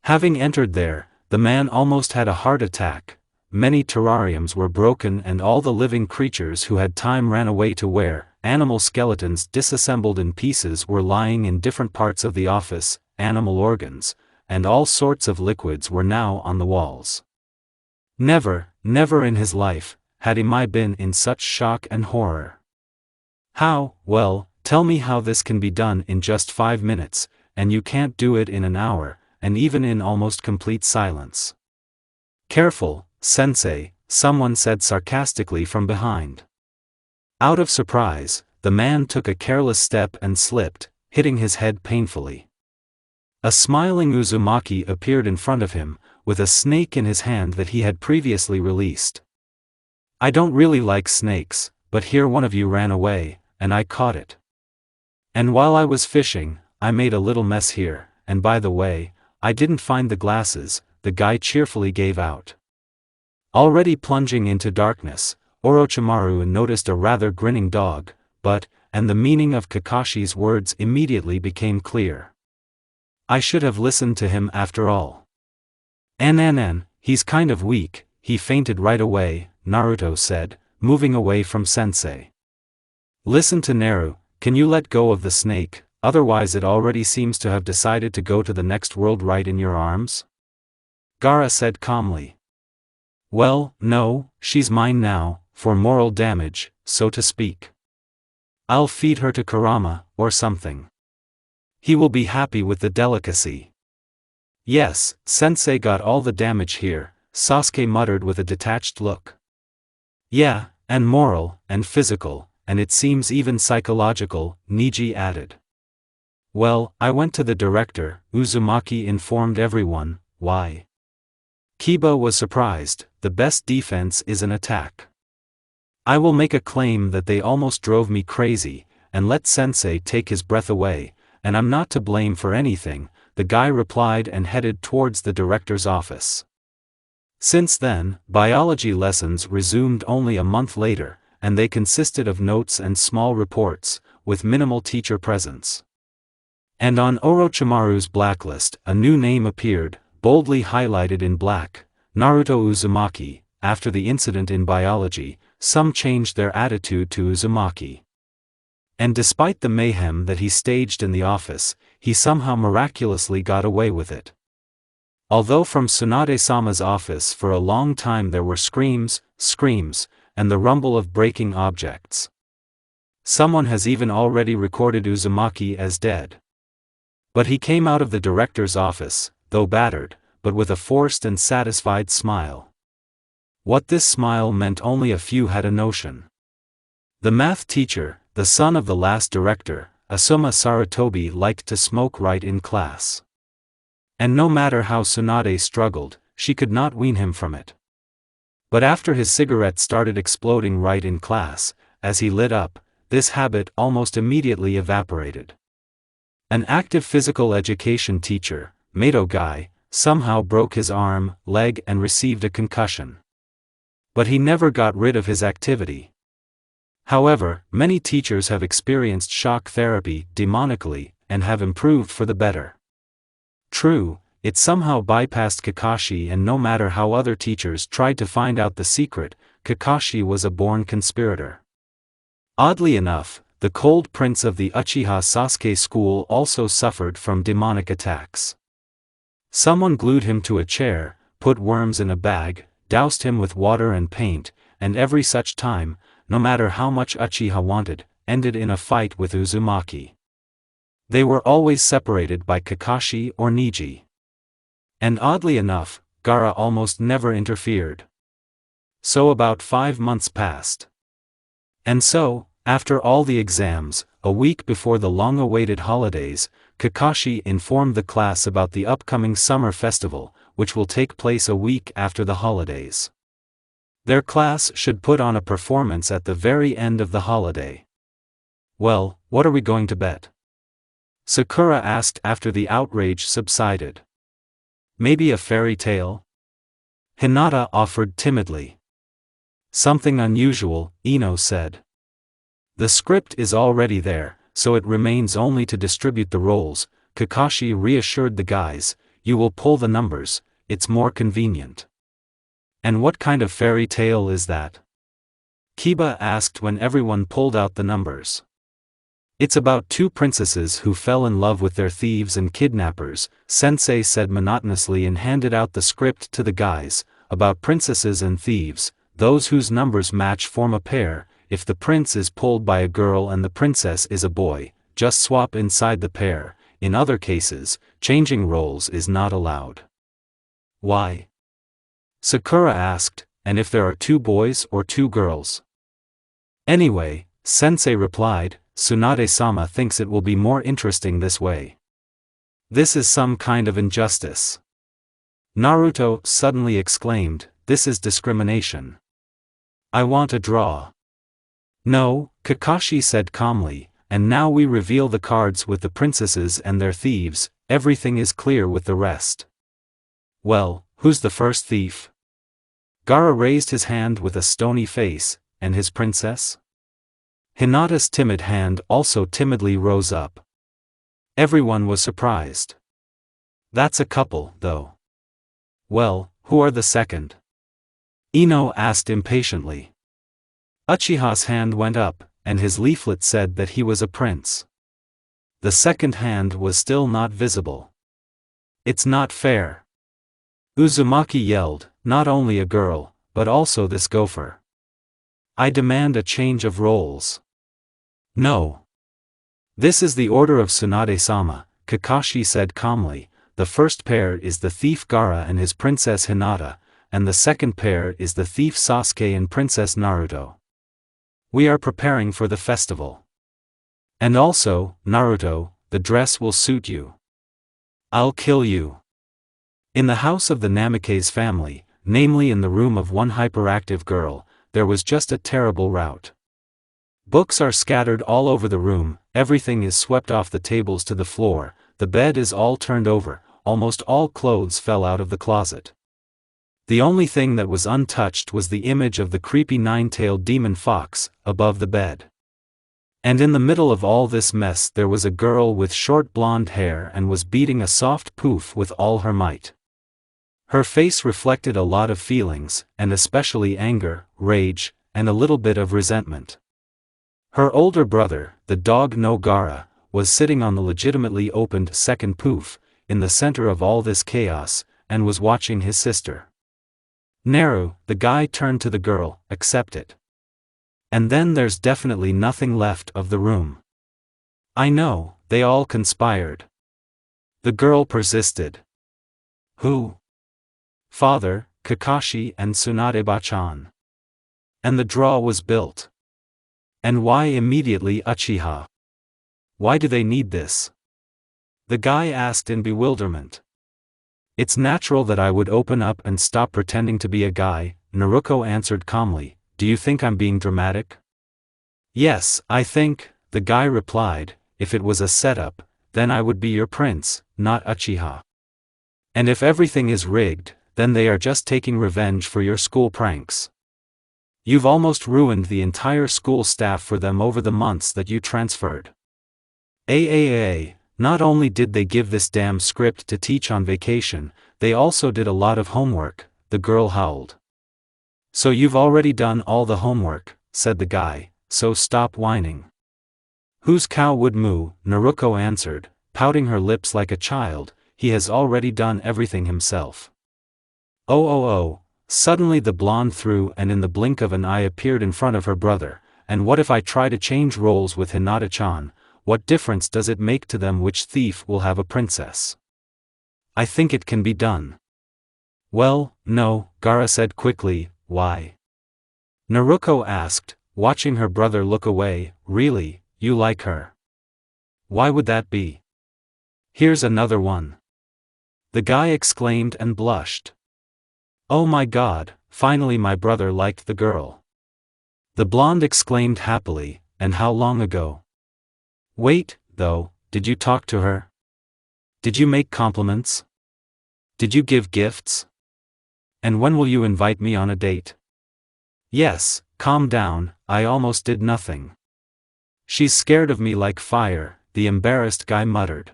Speaker 1: Having entered there, the man almost had a heart attack. Many terrariums were broken and all the living creatures who had time ran away to where animal skeletons disassembled in pieces were lying in different parts of the office, animal organs, and all sorts of liquids were now on the walls. Never in his life, had Imai been in such shock and horror. How? Well, tell me how this can be done in just 5 minutes, and you can't do it in an hour, and even in almost complete silence. Careful, sensei, someone said sarcastically from behind. Out of surprise, the man took a careless step and slipped, hitting his head painfully. A smiling Uzumaki appeared in front of him, with a snake in his hand that he had previously released. I don't really like snakes, but here one of you ran away, and I caught it. And while I was fishing, I made a little mess here, and by the way, I didn't find the glasses, the guy cheerfully gave out. Already plunging into darkness, Orochimaru noticed a rather grinning dog, and the meaning of Kakashi's words immediately became clear. I should have listened to him after all. He's kind of weak, he fainted right away, Naruto said, moving away from sensei. Listen to Naru, can you let go of the snake, otherwise it already seems to have decided to go to the next world right in your arms? Gaara said calmly. Well, no, she's mine now, for moral damage, so to speak. I'll feed her to Kurama, or something. He will be happy with the delicacy. Yes, sensei got all the damage here, Sasuke muttered with a detached look. Yeah, and moral, and physical, and it seems even psychological, Niji added. Well, I went to the director, Uzumaki informed everyone. Why? Kiba was surprised, the best defense is an attack. I will make a claim that they almost drove me crazy, and let sensei take his breath away, and I'm not to blame for anything, the guy replied and headed towards the director's office. Since then, biology lessons resumed only a month later, and they consisted of notes and small reports, with minimal teacher presence. And on Orochimaru's blacklist, a new name appeared, boldly highlighted in black, Naruto Uzumaki. After the incident in biology, some changed their attitude to Uzumaki. And despite the mayhem that he staged in the office, he somehow miraculously got away with it. Although from Tsunade-sama's office for a long time there were screams, and the rumble of breaking objects. Someone has even already recorded Uzumaki as dead. But he came out of the director's office, though battered, but with a forced and satisfied smile. What this smile meant only a few had a notion. The math teacher, the son of the last director, Asuma Sarutobi, liked to smoke right in class. And no matter how Tsunade struggled, she could not wean him from it. But after his cigarette started exploding right in class, as he lit up, this habit almost immediately evaporated. An active physical education teacher, Mato Guy, somehow broke his arm, leg and received a concussion. But he never got rid of his activity. However, many teachers have experienced shock therapy demonically, and have improved for the better. True, it somehow bypassed Kakashi, and no matter how other teachers tried to find out the secret, Kakashi was a born conspirator. Oddly enough, the cold prince of the Uchiha Sasuke school also suffered from demonic attacks. Someone glued him to a chair, put worms in a bag, doused him with water and paint, and every such time, no matter how much Uchiha wanted, ended in a fight with Uzumaki. They were always separated by Kakashi or Niji. And oddly enough, Gaara almost never interfered. So about 5 months passed. And so, after all the exams, a week before the long-awaited holidays, Kakashi informed the class about the upcoming summer festival, which will take place a week after the holidays. Their class should put on a performance at the very end of the holiday. Well, what are we going to bet? Sakura asked after the outrage subsided. Maybe a fairy tale? Hinata offered timidly. Something unusual, Ino said. The script is already there, so it remains only to distribute the roles, Kakashi reassured the guys. you will pull the numbers, it's more convenient. And what kind of fairy tale is that? Kiba asked when everyone pulled out the numbers. It's about two princesses who fell in love with their thieves and kidnappers, Sensei said monotonously and handed out the script to the guys, about princesses and thieves, those whose numbers match form a pair, if the prince is pulled by a girl and the princess is a boy, just swap inside the pair, in other cases, changing roles is not allowed. Why? Sakura asked, and if there are two boys or two girls? Anyway, Sensei replied, Tsunade-sama thinks it will be more interesting this way. This is some kind of injustice. Naruto suddenly exclaimed, this is discrimination. I want a draw. No, Kakashi said calmly, and now we reveal the cards with the princesses and their thieves, everything is clear with the rest. Well, who's the first thief? Gaara raised his hand with a stony face, and his princess? Hinata's timid hand also timidly rose up. Everyone was surprised. That's a couple, though. Well, who are the second? Ino asked impatiently. Uchiha's hand went up, and his leaflet said that he was a prince. The second hand was still not visible. It's not fair. Uzumaki yelled, not only a girl, but also this gopher. I demand a change of roles. No. This is the order of Tsunade-sama, Kakashi said calmly. The first pair is the thief Gaara and his princess Hinata, and the second pair is the thief Sasuke and princess Naruto. We are preparing for the festival. And also, Naruto, the dress will suit you. I'll kill you. In the house of the Namikaze family, namely in the room of one hyperactive girl, there was just a terrible rout. Books are scattered all over the room, everything is swept off the tables to the floor, the bed is all turned over, almost all clothes fell out of the closet. The only thing that was untouched was the image of the creepy nine-tailed demon fox, above the bed. And in the middle of all this mess there was a girl with short blonde hair and was beating a soft poof with all her might. Her face reflected a lot of feelings, and especially anger, rage, and a little bit of resentment. Her older brother, the dog no Gaara, was sitting on the legitimately opened second poof, in the center of all this chaos, and was watching his sister. Naru, the guy turned to the girl, accept it. And then there's definitely nothing left of the room. I know, they all conspired. The girl persisted. Who? Father, Kakashi and Tsunade-bachan. And the draw was built. And why immediately Uchiha? Why do they need this? The guy asked in bewilderment. It's natural that I would open up and stop pretending to be a guy, Naruko answered calmly. Do you think I'm being dramatic? Yes, I think, the guy replied, if it was a setup, then I would be your prince, not Uchiha. And if everything is rigged, then they are just taking revenge for your school pranks. You've almost ruined the entire school staff for them over the months that you transferred. Not only did they give this damn script to teach on vacation, they also did a lot of homework, the girl howled. So you've already done all the homework, said the guy, so stop whining. Whose cow would moo, Naruko answered, pouting her lips like a child, he has already done everything himself. Oh, suddenly the blonde threw and in the blink of an eye appeared in front of her brother, and what if I try to change roles with Hinata-chan? What difference does it make to them which thief will have a princess? I think it can be done. Well, no, Gaara said quickly, why? Naruko asked, watching her brother look away, really, you like her? Why would that be? Here's another one. The guy exclaimed and blushed. Oh my god, finally my brother liked the girl. The blonde exclaimed happily, and how long ago? Wait, though, did you talk to her? Did you make compliments? Did you give gifts? And when will you invite me on a date? Yes, calm down, I almost did nothing. She's scared of me like fire, the embarrassed guy muttered.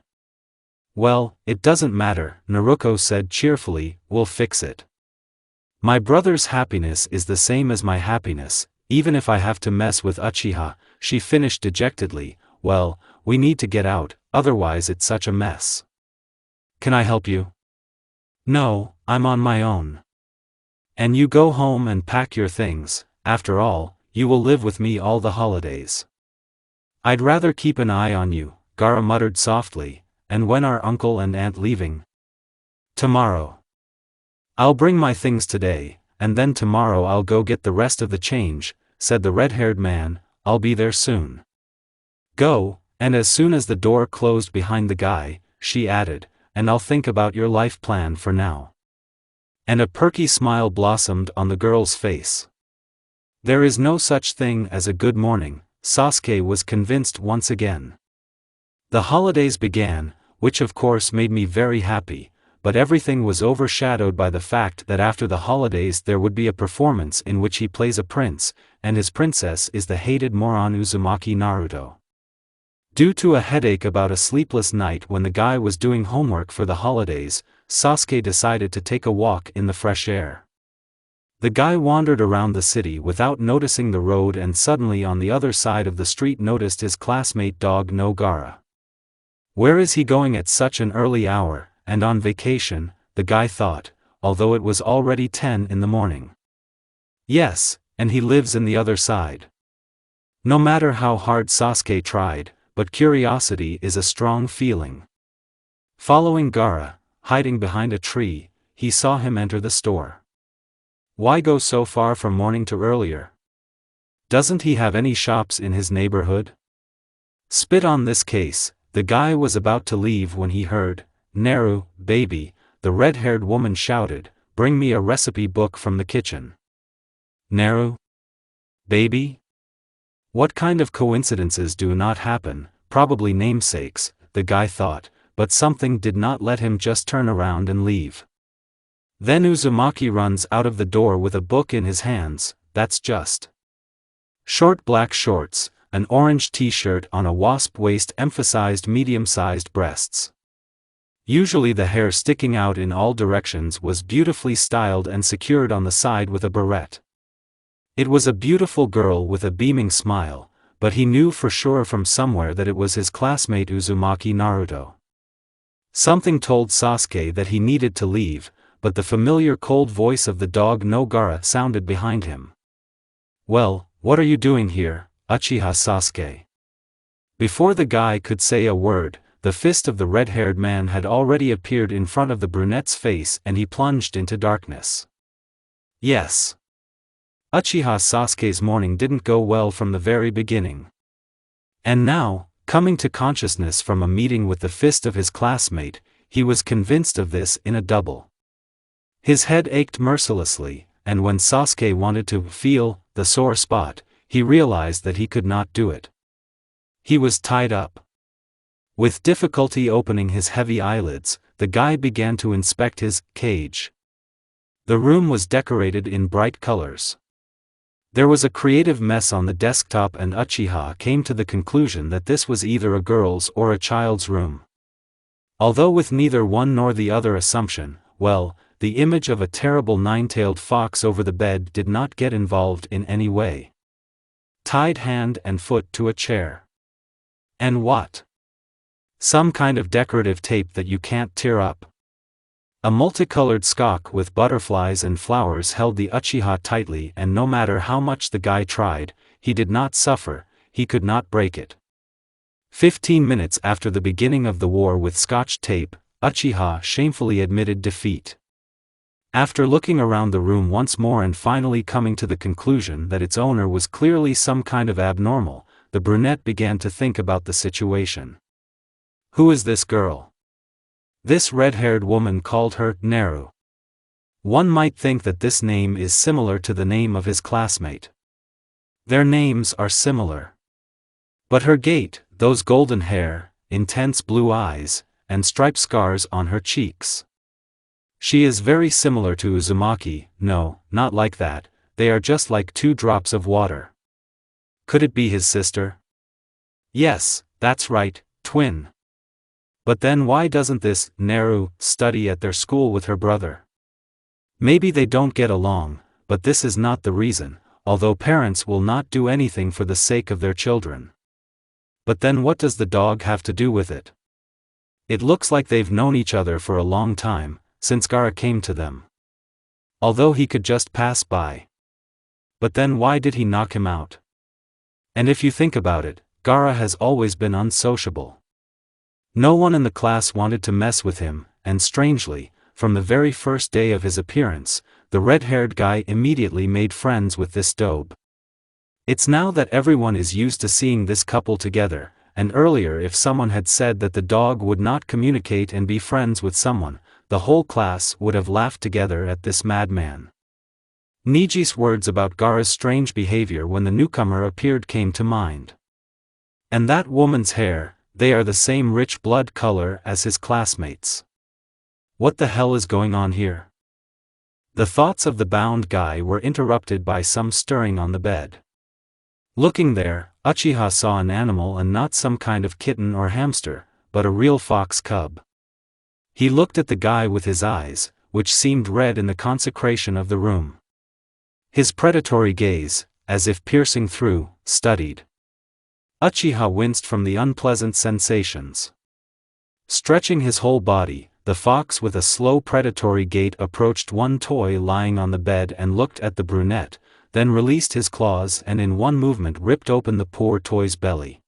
Speaker 1: Well, it doesn't matter, Naruko said cheerfully, we'll fix it. My brother's happiness is the same as my happiness, even if I have to mess with Uchiha, she finished dejectedly. Well, we need to get out, otherwise it's such a mess. Can I help you? No, I'm on my own. And you go home and pack your things, after all, you will live with me all the holidays. I'd rather keep an eye on you, Gaara muttered softly, and when are uncle and aunt leaving? Tomorrow. I'll bring my things today, and then tomorrow I'll go get the rest of the change, said the red-haired man, I'll be there soon. Go, and as soon as the door closed behind the guy, she added, and I'll think about your life plan for now. And a perky smile blossomed on the girl's face. There is no such thing as a good morning, Sasuke was convinced once again. The holidays began, which of course made me very happy, but everything was overshadowed by the fact that after the holidays there would be a performance in which he plays a prince, and his princess is the hated moron Uzumaki Naruto. Due to a headache about a sleepless night when the guy was doing homework for the holidays, Sasuke decided to take a walk in the fresh air. The guy wandered around the city without noticing the road and suddenly on the other side of the street noticed his classmate dog no Gaara. Where is he going at such an early hour, and on vacation, the guy thought, although it was already 10 in the morning. Yes, and he lives in the other side. No matter how hard Sasuke tried, but curiosity is a strong feeling. Following Gaara, hiding behind a tree, he saw him enter the store. Why go so far from morning to earlier? Doesn't he have any shops in his neighborhood? Spit on this case, the guy was about to leave when he heard, Naru, baby, the red-haired woman shouted, bring me a recipe book from the kitchen. Naru? Baby? What kind of coincidences do not happen, probably namesakes, the guy thought, but something did not let him just turn around and leave. Then Uzumaki runs out of the door with a book in his hands, that's just. Short black shorts, an orange t-shirt on a wasp waist emphasized medium-sized breasts. Usually the hair sticking out in all directions was beautifully styled and secured on the side with a barrette. It was a beautiful girl with a beaming smile, but he knew for sure from somewhere that it was his classmate Uzumaki Naruto. Something told Sasuke that he needed to leave, but the familiar cold voice of the dog no Gaara sounded behind him. Well, what are you doing here, Uchiha Sasuke? Before the guy could say a word, the fist of the red-haired man had already appeared in front of the brunette's face and he plunged into darkness. Yes. Uchiha Sasuke's morning didn't go well from the very beginning. And now, coming to consciousness from a meeting with the fist of his classmate, he was convinced of this in a double. His head ached mercilessly, and when Sasuke wanted to feel the sore spot, he realized that he could not do it. He was tied up. With difficulty opening his heavy eyelids, the guy began to inspect his cage. The room was decorated in bright colors. There was a creative mess on the desktop and Uchiha came to the conclusion that this was either a girl's or a child's room. Although with neither one nor the other assumption, well, the image of a terrible nine-tailed fox over the bed did not get involved in any way. Tied hand and foot to a chair. And what? Some kind of decorative tape that you can't tear up. A multicolored skak with butterflies and flowers held the Uchiha tightly and no matter how much the guy tried, he did not suffer, he could not break it. 15 minutes after the beginning of the war with Scotch tape, Uchiha shamefully admitted defeat. After looking around the room once more and finally coming to the conclusion that its owner was clearly some kind of abnormal, the brunette began to think about the situation. Who is this girl? This red-haired woman called her Naru. One might think that this name is similar to the name of his classmate. Their names are similar. But her gait, those golden hair, intense blue eyes, and striped scars on her cheeks. She is very similar to Uzumaki. No, not like that, they are just like two drops of water. Could it be his sister? Yes, that's right, twin. But then why doesn't this Naru study at their school with her brother? Maybe they don't get along, but this is not the reason, although parents will not do anything for the sake of their children. But then what does the dog have to do with it? It looks like they've known each other for a long time, since Gaara came to them. Although he could just pass by. But then why did he knock him out? And if you think about it, Gaara has always been unsociable. No one in the class wanted to mess with him, and strangely, from the very first day of his appearance, the red-haired guy immediately made friends with this dobe. It's now that everyone is used to seeing this couple together, and earlier if someone had said that the dog would not communicate and be friends with someone, the whole class would have laughed together at this madman. Niji's words about Gaara's strange behavior when the newcomer appeared came to mind. And that woman's hair, they are the same rich blood color as his classmates. What the hell is going on here? The thoughts of the bound guy were interrupted by some stirring on the bed. Looking there, Uchiha saw an animal and not some kind of kitten or hamster, but a real fox cub. He looked at the guy with his eyes, which seemed red in the consecration of the room. His predatory gaze, as if piercing through, studied. Uchiha winced from the unpleasant sensations. Stretching his whole body, the fox with a slow predatory gait approached one toy lying on the bed and looked at the brunette, then released his claws and in one movement ripped open the poor toy's belly.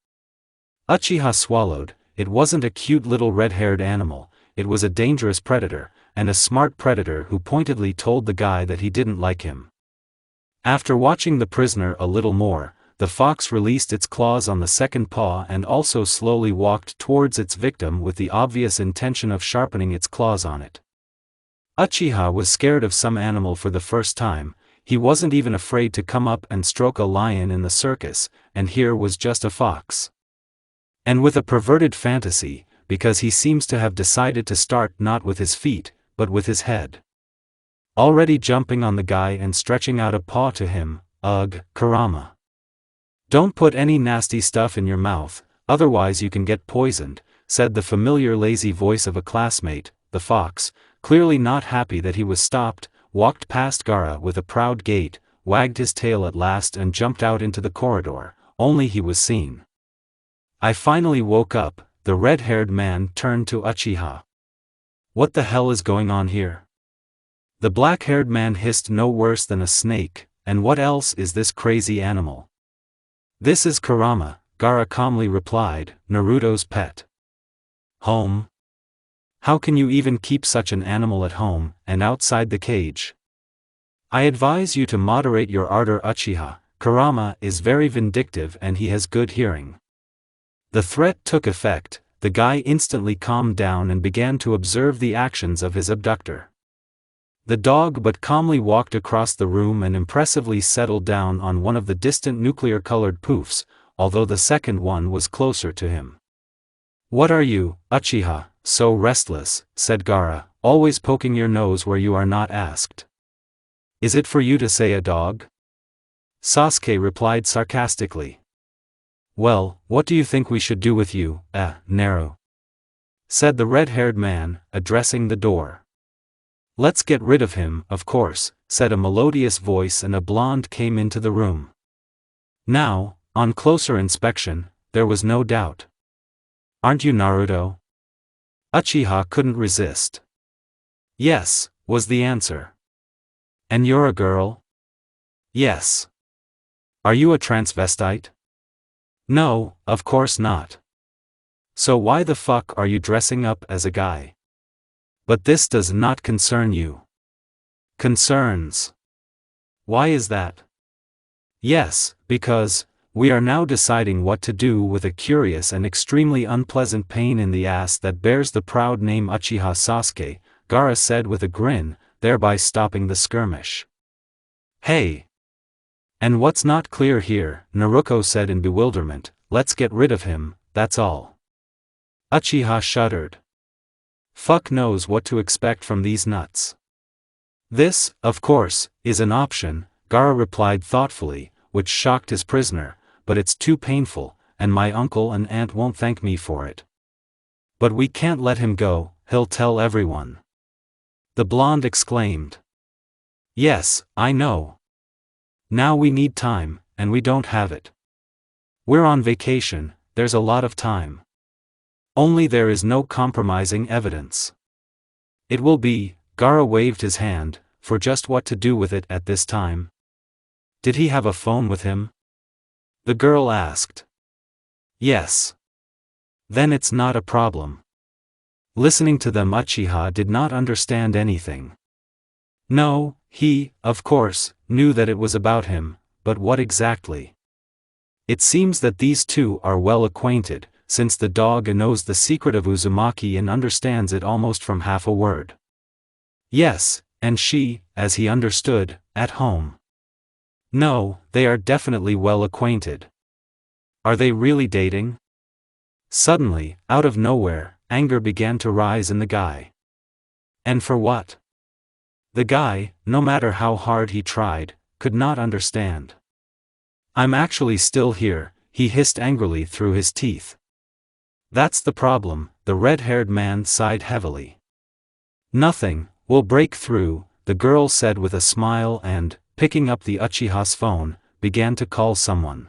Speaker 1: Uchiha swallowed. It wasn't a cute little red-haired animal, it was a dangerous predator, and a smart predator who pointedly told the guy that he didn't like him. After watching the prisoner a little more, the fox released its claws on the second paw and also slowly walked towards its victim with the obvious intention of sharpening its claws on it. Uchiha was scared of some animal for the first time. He wasn't even afraid to come up and stroke a lion in the circus, and here was just a fox. And with a perverted fantasy, because he seems to have decided to start not with his feet, but with his head. Already jumping on the guy and stretching out a paw to him. Ugh, kurama. Don't put any nasty stuff in your mouth, otherwise you can get poisoned, said the familiar lazy voice of a classmate. The fox, clearly not happy that he was stopped, walked past Gaara with a proud gait, wagged his tail at last and jumped out into the corridor, only he was seen. I finally woke up, the red-haired man turned to Uchiha. What the hell is going on here? The black-haired man hissed no worse than a snake, and what else is this crazy animal? This is Kurama, Gaara calmly replied, Naruto's pet. Home? How can you even keep such an animal at home, and outside the cage? I advise you to moderate your ardor, Uchiha. Kurama is very vindictive and he has good hearing. The threat took effect, the guy instantly calmed down and began to observe the actions of his abductor. The dog but calmly walked across the room and impressively settled down on one of the distant nuclear-colored poofs, although the second one was closer to him. What are you, Uchiha, so restless, said Gaara, always poking your nose where you are not asked. Is it for you to say a dog? Sasuke replied sarcastically. Well, what do you think we should do with you, Naru? Said the red-haired man, addressing the door. Let's get rid of him, of course, said a melodious voice and a blonde came into the room. Now, on closer inspection, there was no doubt. Aren't you Naruto? Uchiha couldn't resist. Yes, was the answer. And you're a girl? Yes. Are you a transvestite? No, of course not. So why the fuck are you dressing up as a guy? But this does not concern you. Concerns. Why is that? Yes, because, we are now deciding what to do with a curious and extremely unpleasant pain in the ass that bears the proud name Uchiha Sasuke, Gaara said with a grin, thereby stopping the skirmish. Hey! And what's not clear here, Naruko said in bewilderment, let's get rid of him, that's all. Uchiha shuddered. Fuck knows what to expect from these nuts. This, of course, is an option, Gaara replied thoughtfully, which shocked his prisoner, but it's too painful, and my uncle and aunt won't thank me for it. But we can't let him go, he'll tell everyone. The blonde exclaimed. Yes, I know. Now we need time, and we don't have it. We're on vacation, there's a lot of time. Only there is no compromising evidence. It will be, Gaara waved his hand, for just what to do with it at this time. Did he have a phone with him? The girl asked. Yes. Then it's not a problem. Listening to them, Uchiha did not understand anything. No, he, of course, knew that it was about him, but what exactly? It seems that these two are well acquainted, since the dog knows the secret of Uzumaki and understands it almost from half a word. Yes, and she, as he understood, at home. No, they are definitely well acquainted. Are they really dating? Suddenly, out of nowhere, anger began to rise in the guy. And for what? The guy, no matter how hard he tried, could not understand. I'm actually still here, he hissed angrily through his teeth. That's the problem, the red-haired man sighed heavily. Nothing, we'll break through, the girl said with a smile and, picking up the Uchiha's phone, began to call someone.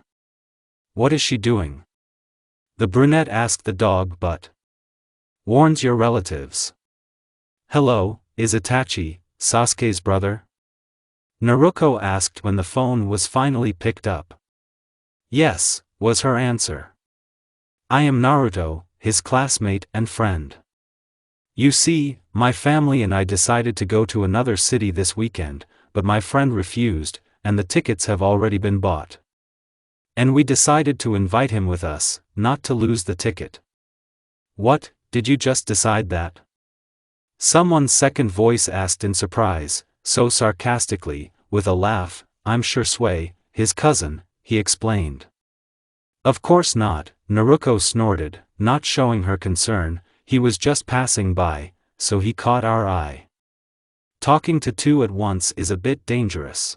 Speaker 1: What is she doing? The brunette asked the dog, but warns your relatives. Hello, is Itachi, Sasuke's brother? Naruko asked when the phone was finally picked up. Yes, was her answer. I am Naruto, his classmate and friend. You see, my family and I decided to go to another city this weekend, but my friend refused, and the tickets have already been bought. And we decided to invite him with us, not to lose the ticket. What, did you just decide that? Someone's second voice asked in surprise, so sarcastically, with a laugh. I'm Sasuke, his cousin, he explained. Of course not, Naruko snorted, not showing her concern. He was just passing by, so he caught our eye. Talking to two at once is a bit dangerous.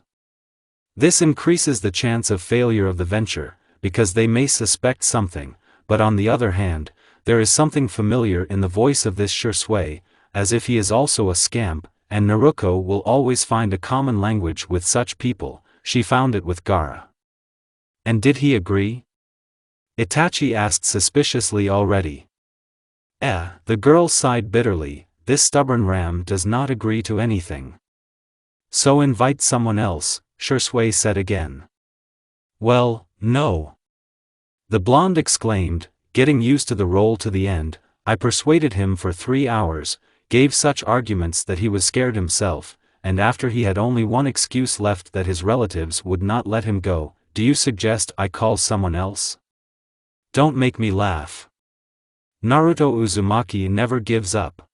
Speaker 1: This increases the chance of failure of the venture, because they may suspect something, but on the other hand, there is something familiar in the voice of this Sasuke, as if he is also a scamp, and Naruko will always find a common language with such people. She found it with Gaara. And did he agree? Itachi asked suspiciously already. The girl sighed bitterly, this stubborn ram does not agree to anything. So invite someone else, Sasuke said again. Well, no. The blonde exclaimed, getting used to the role to the end. I persuaded him for 3 hours, gave such arguments that he was scared himself, and after he had only one excuse left that his relatives would not let him go, do you suggest I call someone else? Don't make me laugh. Naruto Uzumaki never gives up.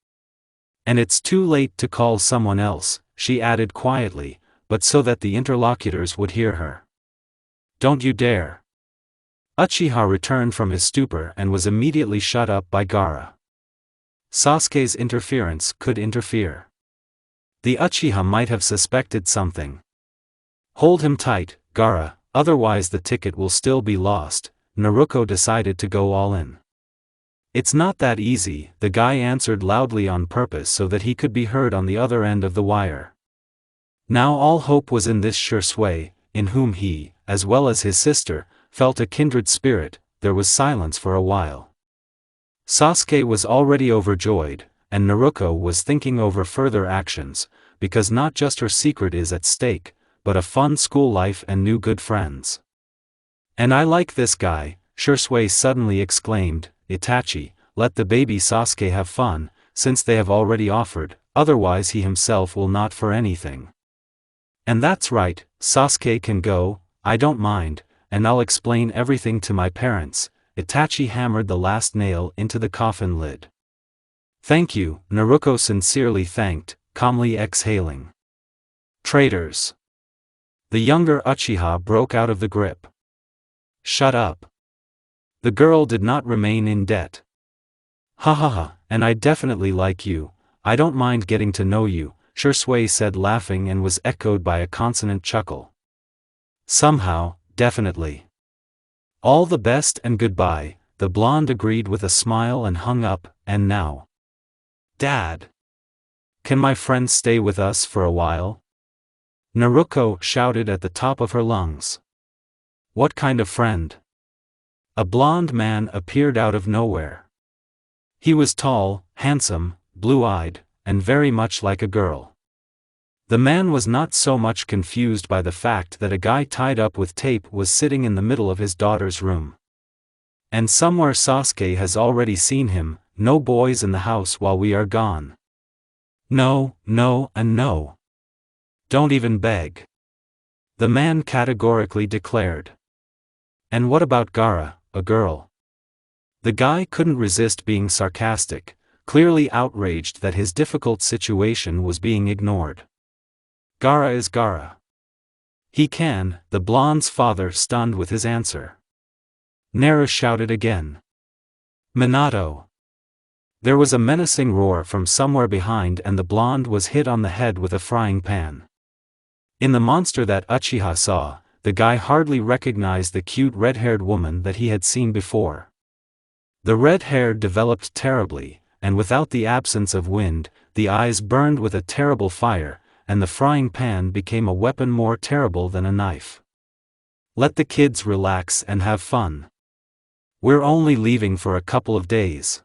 Speaker 1: And it's too late to call someone else, she added quietly, but so that the interlocutors would hear her. Don't you dare. Uchiha returned from his stupor and was immediately shut up by Gaara. Sasuke's interference could interfere. The Uchiha might have suspected something. Hold him tight, Gaara, otherwise the ticket will still be lost. Naruko decided to go all in. It's not that easy, the guy answered loudly on purpose so that he could be heard on the other end of the wire. Now all hope was in this Sasuke, in whom he, as well as his sister, felt a kindred spirit. There was silence for a while. Sasuke was already overjoyed, and Naruko was thinking over further actions, because not just her secret is at stake, but a fun school life and new good friends. And I like this guy, Sasuke suddenly exclaimed. Itachi, let the baby Sasuke have fun, since they have already offered, otherwise he himself will not for anything. And that's right, Sasuke can go, I don't mind, and I'll explain everything to my parents. Itachi hammered the last nail into the coffin lid. Thank you, Naruko sincerely thanked, calmly exhaling. Traitors. The younger Uchiha broke out of the grip. Shut up. The girl did not remain in debt. Ha ha ha, and I definitely like you, I don't mind getting to know you, Sasuke said laughing and was echoed by a consonant chuckle. Somehow, definitely. All the best and goodbye, the blonde agreed with a smile and hung up. and now. Dad! Can my friend stay with us for a while? Naruko shouted at the top of her lungs. What kind of friend? A blonde man appeared out of nowhere. He was tall, handsome, blue-eyed, and very much like a girl. The man was not so much confused by the fact that a guy tied up with tape was sitting in the middle of his daughter's room. And somewhere Sasuke has already seen him. No boys in the house while we are gone. No, no, and no. Don't even beg. The man categorically declared. And what about Gaara, a girl? The guy couldn't resist being sarcastic, clearly outraged that his difficult situation was being ignored. Gaara is Gaara. He can, the blonde's father stunned with his answer. Naruto shouted again. Minato. There was a menacing roar from somewhere behind and the blonde was hit on the head with a frying pan. In the monster that Uchiha saw, the guy hardly recognized the cute red-haired woman that he had seen before. The red hair developed terribly, and without the absence of wind, the eyes burned with a terrible fire, and the frying pan became a weapon more terrible than a knife. Let the kids relax and have fun. We're only leaving for a couple of days.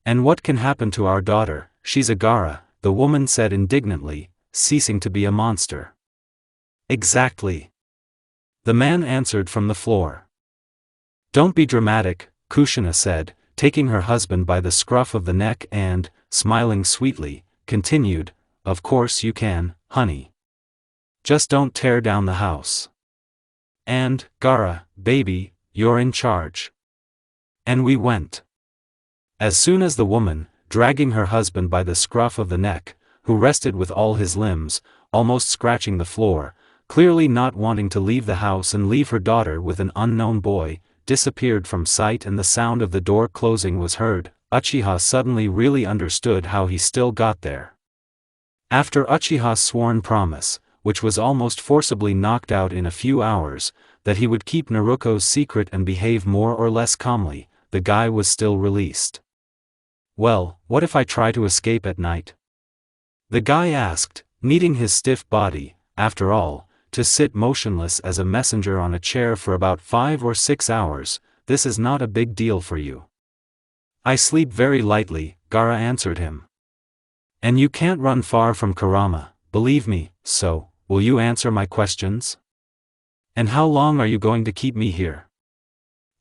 Speaker 1: And what can happen to our daughter? She's a Gaara, the woman said indignantly, ceasing to be a monster. Exactly. The man answered from the floor. Don't be dramatic, Kushina said, taking her husband by the scruff of the neck and, smiling sweetly, continued, of course you can, honey. Just don't tear down the house. And, Gaara, baby, you're in charge. And we went. As soon as the woman, dragging her husband by the scruff of the neck, who rested with all his limbs, almost scratching the floor, clearly not wanting to leave the house and leave her daughter with an unknown boy, disappeared from sight and the sound of the door closing was heard, Uchiha suddenly really understood how he still got there. After Uchiha's sworn promise, which was almost forcibly knocked out in a few hours, that he would keep Naruko's secret and behave more or less calmly, the guy was still released. Well, what if I try to escape at night? The guy asked, kneading his stiff body, after all, to sit motionless as a messenger on a chair for about 5 or 6 hours, this is not a big deal for you. I sleep very lightly, Gaara answered him. And you can't run far from Kurama, believe me, so, will you answer my questions? And how long are you going to keep me here?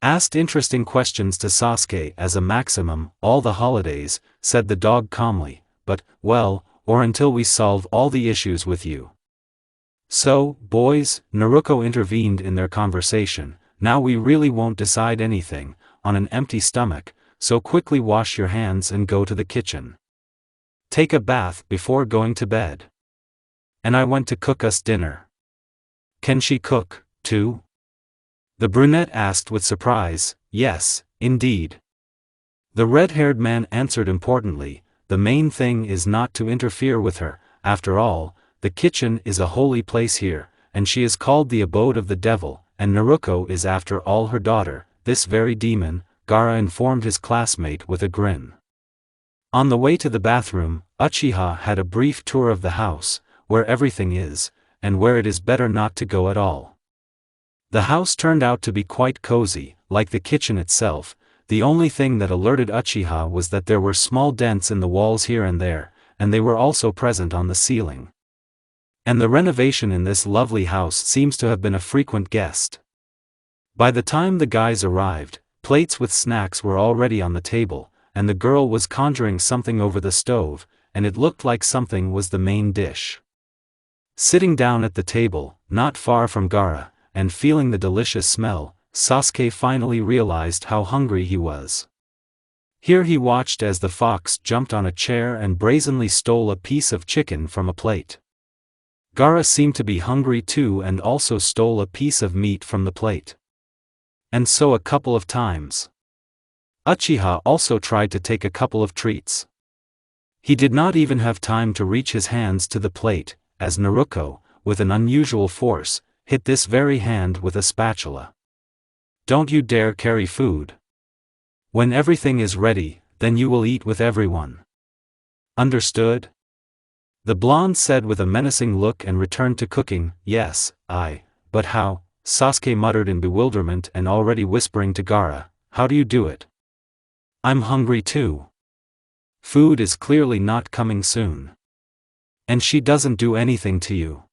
Speaker 1: Asked interesting questions to Sasuke as a maximum, all the holidays, said the dog calmly, but, well, or until we solve all the issues with you. So, boys, Naruko intervened in their conversation, now we really won't decide anything, on an empty stomach, so quickly wash your hands and go to the kitchen. Take a bath before going to bed. And I went to cook us dinner. Can she cook, too? The brunette asked with surprise. Yes, indeed. The red-haired man answered importantly, the main thing is not to interfere with her, after all, the kitchen is a holy place here, and she is called the abode of the devil, and Naruko is after all her daughter, this very demon, Gaara informed his classmate with a grin. On the way to the bathroom, Uchiha had a brief tour of the house, where everything is, and where it is better not to go at all. The house turned out to be quite cozy, like the kitchen itself. The only thing that alerted Uchiha was that there were small dents in the walls here and there, and they were also present on the ceiling. And the renovation in this lovely house seems to have been a frequent guest. By the time the guys arrived, plates with snacks were already on the table, and the girl was conjuring something over the stove, and it looked like something was the main dish. Sitting down at the table, not far from Gaara, and feeling the delicious smell, Sasuke finally realized how hungry he was. Here he watched as the fox jumped on a chair and brazenly stole a piece of chicken from a plate. Gaara seemed to be hungry too and also stole a piece of meat from the plate. And so a couple of times. Uchiha also tried to take a couple of treats. He did not even have time to reach his hands to the plate, as Naruko, with an unusual force, hit this very hand with a spatula. Don't you dare carry food. When everything is ready, then you will eat with everyone. Understood? The blonde said with a menacing look and returned to cooking. Yes, but how? Sasuke muttered in bewilderment and already whispering to Gaara, how do you do it? I'm hungry too. Food is clearly not coming soon. And she doesn't do anything to you.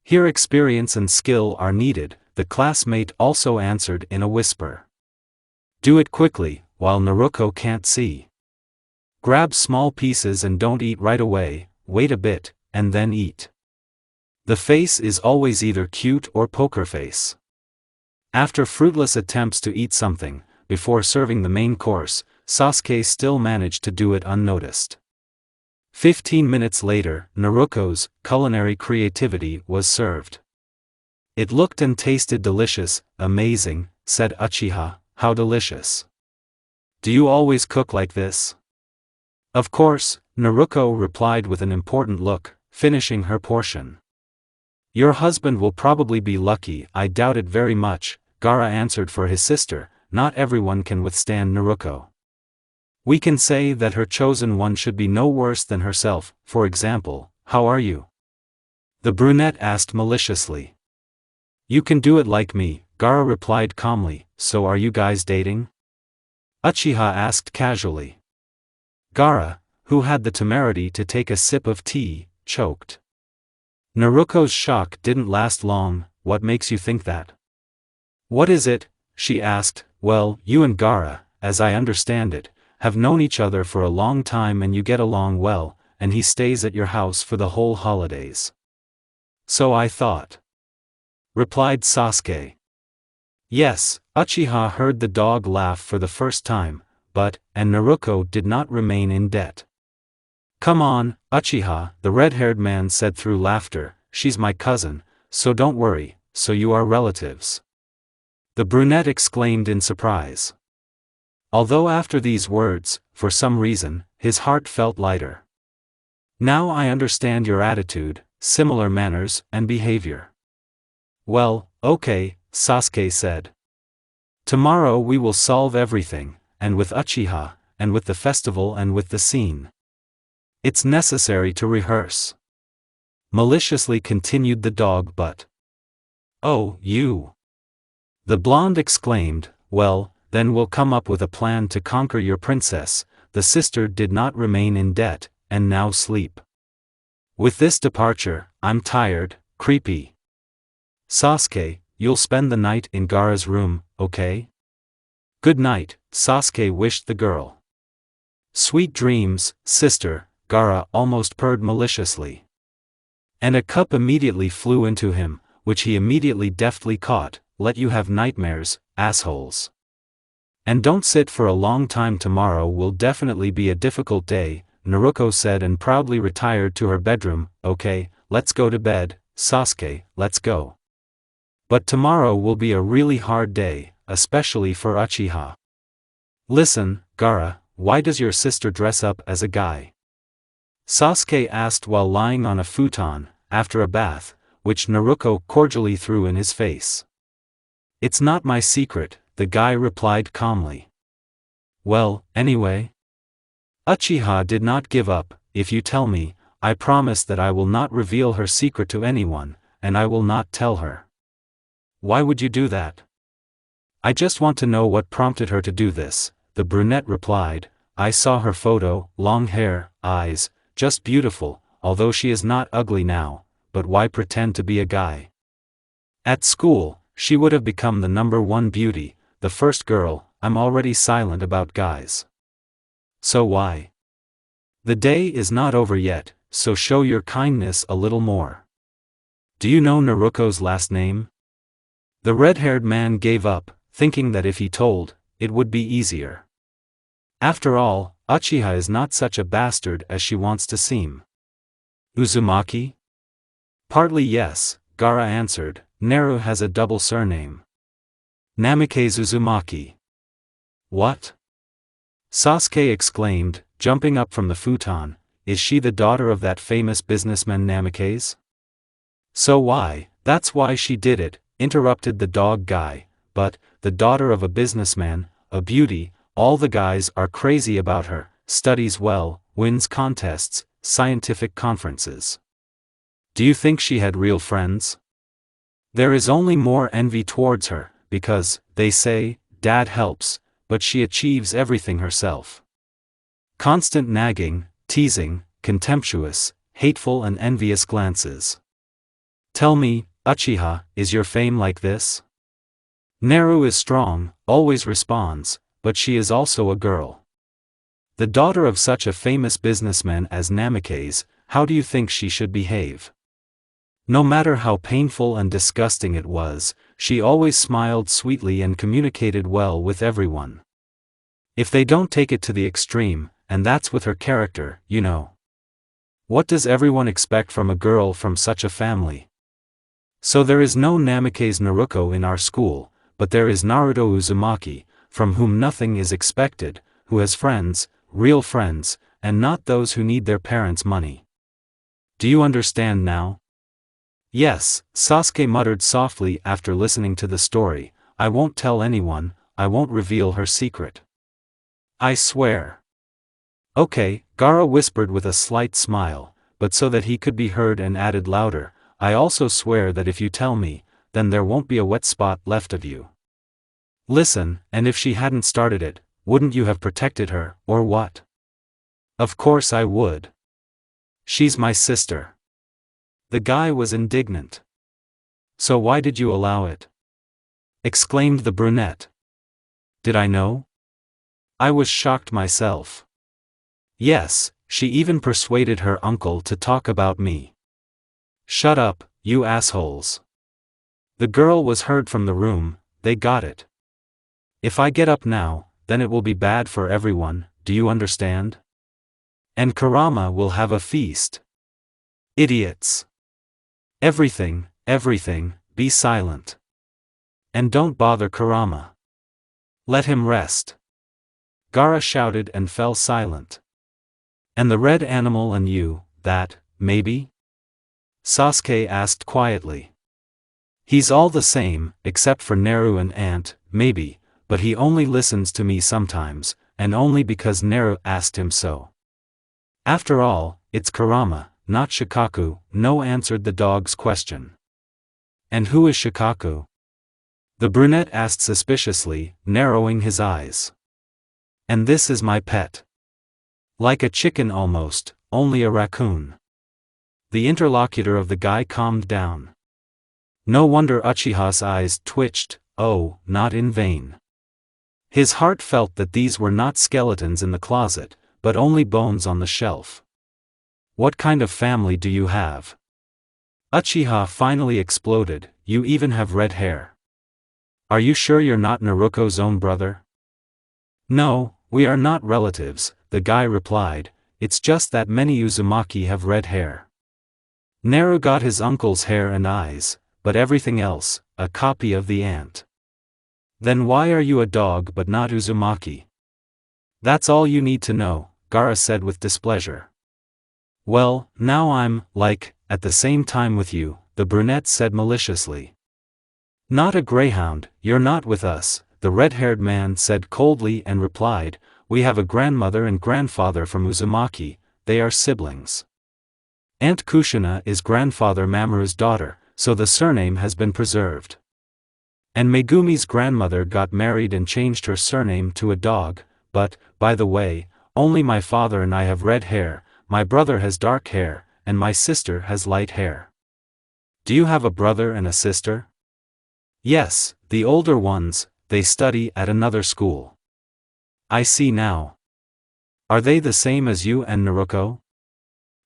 Speaker 1: Here experience and skill are needed, the classmate also answered in a whisper. Do it quickly, while Naruko can't see. Grab small pieces and don't eat right away, wait a bit, and then eat. The face is always either cute or poker face. After fruitless attempts to eat something, before serving the main course, Sasuke still managed to do it unnoticed. 15 minutes later, Naruko's culinary creativity was served. It looked and tasted delicious. Amazing, said Uchiha, how delicious. Do you always cook like this? Of course, Naruko replied with an important look, finishing her portion. Your husband will probably be lucky. I doubt it very much, Gaara answered for his sister. Not everyone can withstand Naruko. We can say that her chosen one should be no worse than herself. For example, how are you? The brunette asked maliciously. You can do it like me, Gaara replied calmly. So are you guys dating? Uchiha asked casually. Gaara, who had the temerity to take a sip of tea, choked. Naruko's shock didn't last long. What makes you think that? What is it? She asked. Well, you and Gaara, as I understand it, have known each other for a long time and you get along well, and he stays at your house for the whole holidays. So I thought, replied Sasuke. Yes, Uchiha heard the dog laugh for the first time, and Naruko did not remain in debt. Come on, Uchiha, the red-haired man said through laughter, she's my cousin, so don't worry, so you are relatives. The brunette exclaimed in surprise. Although after these words, for some reason, his heart felt lighter. Now I understand your attitude, similar manners, and behavior. Well, okay, Sasuke said. Tomorrow we will solve everything, and with Uchiha, and with the festival and with the scene. It's necessary to rehearse. Maliciously continued the dog but. Oh, you. The blonde exclaimed, well, then we'll come up with a plan to conquer your princess. The sister did not remain in debt, and now sleep. With this departure, I'm tired, creepy. Sasuke, you'll spend the night in Gaara's room, okay? Good night, Sasuke wished the girl. Sweet dreams, sister, Gaara almost purred maliciously. And a cup immediately flew into him, which he immediately deftly caught. Let you have nightmares, assholes. And don't sit for a long time. Tomorrow will definitely be a difficult day, Naruko said and proudly retired to her bedroom. Okay, let's go to bed, Sasuke, let's go. But tomorrow will be a really hard day, especially for Uchiha. Listen, Gaara, why does your sister dress up as a guy? Sasuke asked while lying on a futon, after a bath, which Naruko cordially threw in his face. It's not my secret, the guy replied calmly. Well, anyway? Uchiha did not give up. If you tell me, I promise that I will not reveal her secret to anyone, and I will not tell her. Why would you do that? I just want to know what prompted her to do this, the brunette replied. I saw her photo, long hair, eyes, just beautiful, although she is not ugly now, but why pretend to be a guy? At school, she would have become the #1 beauty, the first girl. I'm already silent about guys. So why? The day is not over yet, so show your kindness a little more. Do you know Naruko's last name? The red-haired man gave up, thinking that if he told, it would be easier. After all, Uchiha is not such a bastard as she wants to seem. Uzumaki? Partly yes, Gaara answered. Naru has a double surname. Namikaze Uzumaki. What? Sasuke exclaimed, jumping up from the futon. Is she the daughter of that famous businessman Namikaze? So why, that's why she did it, interrupted the dog guy. But, the daughter of a businessman, a beauty, all the guys are crazy about her, studies well, wins contests, scientific conferences. Do you think she had real friends? There is only more envy towards her, because, they say, dad helps, but she achieves everything herself. Constant nagging, teasing, contemptuous, hateful and envious glances. Tell me, Uchiha, is your fame like this? Naru is strong, always responds, but she is also a girl. The daughter of such a famous businessman as Namikaze, how do you think she should behave? No matter how painful and disgusting it was, she always smiled sweetly and communicated well with everyone. If they don't take it to the extreme, and that's with her character, you know. What does everyone expect from a girl from such a family? So there is no Namikaze Naruko in our school, but there is Naruto Uzumaki, from whom nothing is expected, who has friends, real friends, and not those who need their parents' money. Do you understand now? Yes, Sasuke muttered softly after listening to the story. I won't tell anyone, I won't reveal her secret. I swear. Okay, Gaara whispered with a slight smile, but so that he could be heard and added louder, I also swear that if you tell me, then there won't be a wet spot left of you. Listen, and if she hadn't started it, wouldn't you have protected her, or what? Of course I would. She's my sister. The guy was indignant. So why did you allow it? Exclaimed the brunette. Did I know? I was shocked myself. Yes, she even persuaded her uncle to talk about me. Shut up, you assholes. The girl was heard from the room, they got it. If I get up now, then it will be bad for everyone, do you understand? And Kurama will have a feast. Idiots. Everything, be silent. And don't bother Kurama. Let him rest. Gaara shouted and fell silent. And the red animal and you, that, maybe? Sasuke asked quietly. He's all the same, except for Naru and Ant, maybe, but he only listens to me sometimes, and only because Naru asked him so. After all, it's Kurama, not Shikaku. No, answered the dog's question. And who is Shikaku? The brunette asked suspiciously, narrowing his eyes. And this is my pet. Like a chicken almost, only a raccoon. The interlocutor of the guy calmed down. No wonder Uchiha's eyes twitched, oh, not in vain. His heart felt that these were not skeletons in the closet, but only bones on the shelf. What kind of family do you have? Uchiha finally exploded, you even have red hair. Are you sure you're not Naruko's own brother? No, we are not relatives, the guy replied, it's just that many Uzumaki have red hair. Naru got his uncle's hair and eyes, but everything else, a copy of the ant. Then why are you a dog but not Uzumaki? That's all you need to know, Gaara said with displeasure. Well, now I'm, like, at the same time with you, the brunette said maliciously. Not a greyhound, you're not with us, the red-haired man said coldly and replied, we have a grandmother and grandfather from Uzumaki, they are siblings. Aunt Kushina is grandfather Mamoru's daughter, so the surname has been preserved. And Megumi's grandmother got married and changed her surname to a dog, but, by the way, only my father and I have red hair, my brother has dark hair, and my sister has light hair. Do you have a brother and a sister? Yes, the older ones, they study at another school. I see now. Are they the same as you and Naruko?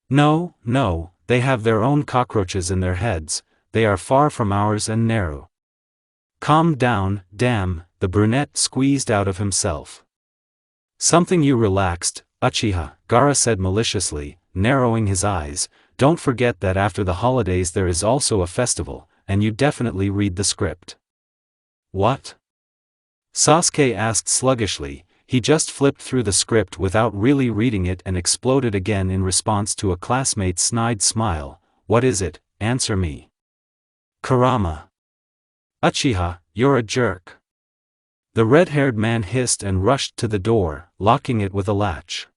Speaker 1: No, they have their own cockroaches in their heads, they are far from ours and Naru. Calm down, damn, the brunette squeezed out of himself. Something you relaxed, Uchiha, Gaara said maliciously, narrowing his eyes, don't forget that after the holidays there is also a festival, and you definitely read the script. What? Sasuke asked sluggishly, he just flipped through the script without really reading it and exploded again in response to a classmate's snide smile, what is it, answer me. Kurama. Uchiha, you're a jerk. The red-haired man hissed and rushed to the door, locking it with a latch.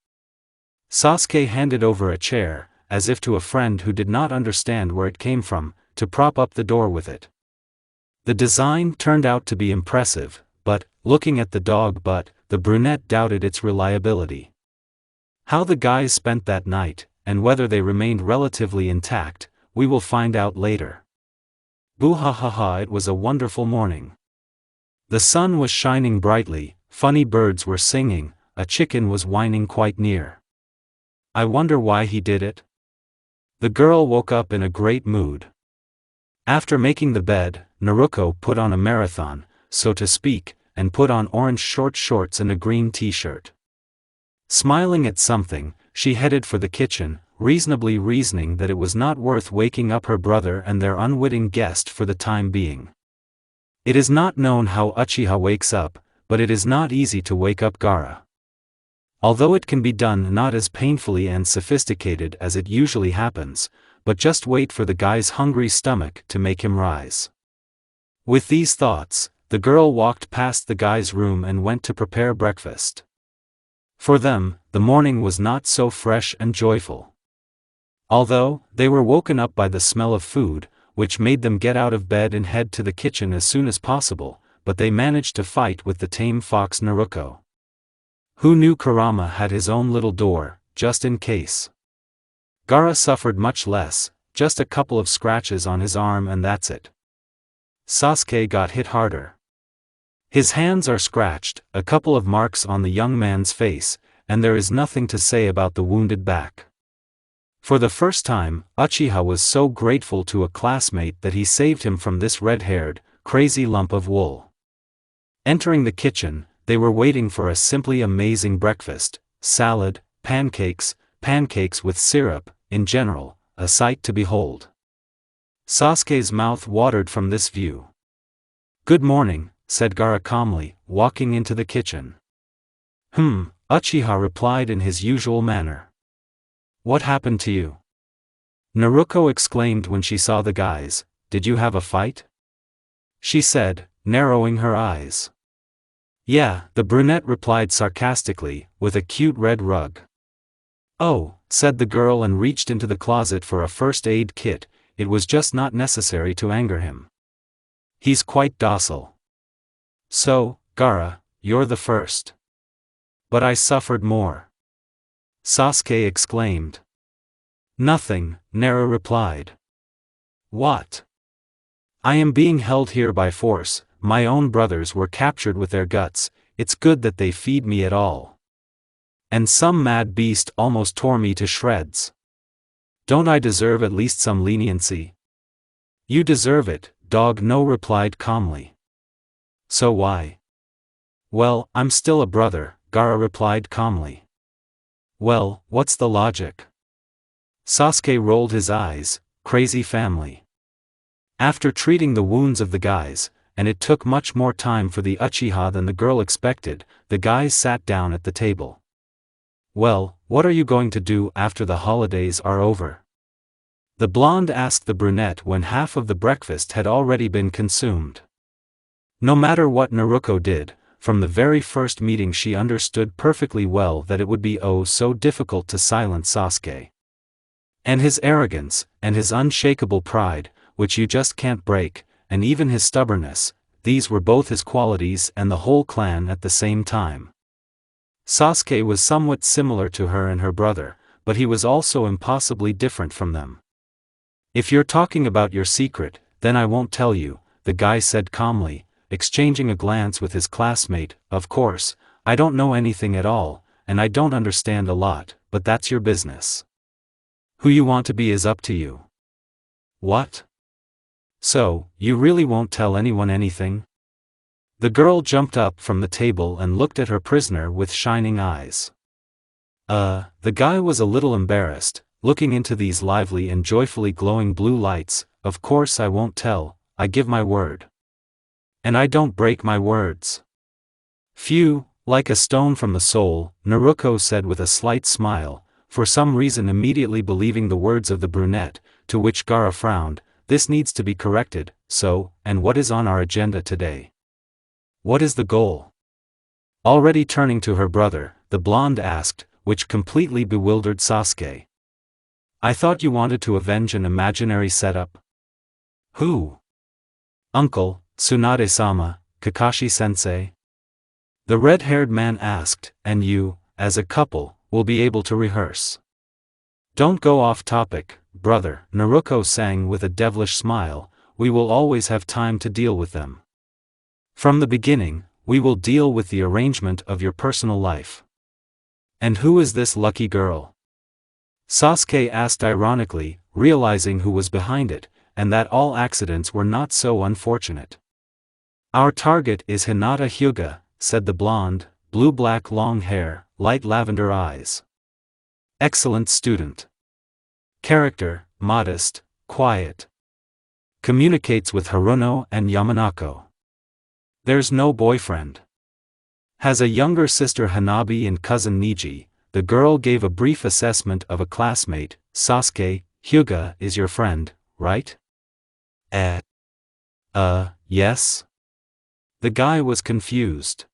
Speaker 1: Sasuke handed over a chair, as if to a friend who did not understand where it came from, to prop up the door with it. The design turned out to be impressive, but, looking at the dog butt, the brunette doubted its reliability. How the guys spent that night, and whether they remained relatively intact, we will find out later. Boo-ha-ha-ha, it was a wonderful morning. The sun was shining brightly, funny birds were singing, a chicken was whining quite near. I wonder why he did it? The girl woke up in a great mood. After making the bed, Naruko put on a marathon, so to speak, and put on orange short shorts and a green t-shirt. Smiling at something, she headed for the kitchen, reasonably reasoning that it was not worth waking up her brother and their unwitting guest for the time being. It is not known how Uchiha wakes up, but it is not easy to wake up Gaara. Although it can be done not as painfully and sophisticated as it usually happens, but just wait for the guy's hungry stomach to make him rise. With these thoughts, the girl walked past the guy's room and went to prepare breakfast. For them, the morning was not so fresh and joyful. Although, they were woken up by the smell of food, which made them get out of bed and head to the kitchen as soon as possible, but they managed to fight with the tame fox Naruko. Who knew Kurama had his own little door, just in case? Gaara suffered much less, just a couple of scratches on his arm and that's it. Sasuke got hit harder. His hands are scratched, a couple of marks on the young man's face, and there is nothing to say about the wounded back. For the first time, Uchiha was so grateful to a classmate that he saved him from this red-haired, crazy lump of wool. Entering the kitchen, they were waiting for a simply amazing breakfast: salad, pancakes with syrup, in general, a sight to behold. Sasuke's mouth watered from this view. "Good morning," said Gaara calmly, walking into the kitchen. Uchiha replied in his usual manner. "What happened to you?" Naruko exclaimed when she saw the guys. "Did you have a fight?" she said, narrowing her eyes. "Yeah," the brunette replied sarcastically, with a cute red rug. "Oh," said the girl and reached into the closet for a first aid kit. It was just not necessary to anger him. He's quite docile. "So, Gaara, you're the first." "But I suffered more," Sasuke exclaimed. "Nothing," Naru replied. "What?" "I am being held here by force. My own brothers were captured with their guts. It's good that they feed me at all. And some mad beast almost tore me to shreds. Don't I deserve at least some leniency?" "You deserve it," Dog No replied calmly. "So why?" "Well, I'm still a brother," Gaara replied calmly. "Well, what's the logic?" Sasuke rolled his eyes. Crazy family. After treating the wounds of the guys, and it took much more time for the Uchiha than the girl expected, the guys sat down at the table. "Well, what are you going to do after the holidays are over?" the blonde asked the brunette when half of the breakfast had already been consumed. No matter what Naruko did, from the very first meeting she understood perfectly well that it would be oh so difficult to silence Sasuke. And his arrogance, and his unshakable pride, which you just can't break, and even his stubbornness, these were both his qualities and the whole clan at the same time. Sasuke was somewhat similar to her and her brother, but he was also impossibly different from them. "If you're talking about your secret, then I won't tell you," the guy said calmly, exchanging a glance with his classmate. "Of course, I don't know anything at all, and I don't understand a lot, but that's your business. Who you want to be is up to you." "What? So, you really won't tell anyone anything?" The girl jumped up from the table and looked at her prisoner with shining eyes. The guy was a little embarrassed, looking into these lively and joyfully glowing blue lights. "Of course I won't tell, I give my word. And I don't break my words." "Phew, like a stone from the soul," Naruko said with a slight smile, for some reason immediately believing the words of the brunette, to which Gaara frowned. "This needs to be corrected, so, and what is on our agenda today?" What is the goal? Already turning to her brother, the blonde asked, which completely bewildered Sasuke. I thought you wanted to avenge an imaginary setup. Who? Uncle, Tsunade-sama, Kakashi-sensei? The red-haired man asked, and you, as a couple, will be able to rehearse. Don't go off topic, brother, Naruko sang with a devilish smile, we will always have time to deal with them. From the beginning, we will deal with the arrangement of your personal life. And who is this lucky girl? Sasuke asked ironically, realizing who was behind it, and that all accidents were not so unfortunate. Our target is Hinata Hyuga, said the blonde, blue-black long hair, light lavender eyes. Excellent student. Character, modest, quiet. Communicates with Haruno and Yamanako. There's no boyfriend. Has a younger sister Hanabi and cousin Niji. The girl gave a brief assessment of a classmate. Sasuke, Hyuga is your friend, right? Yes? The guy was confused.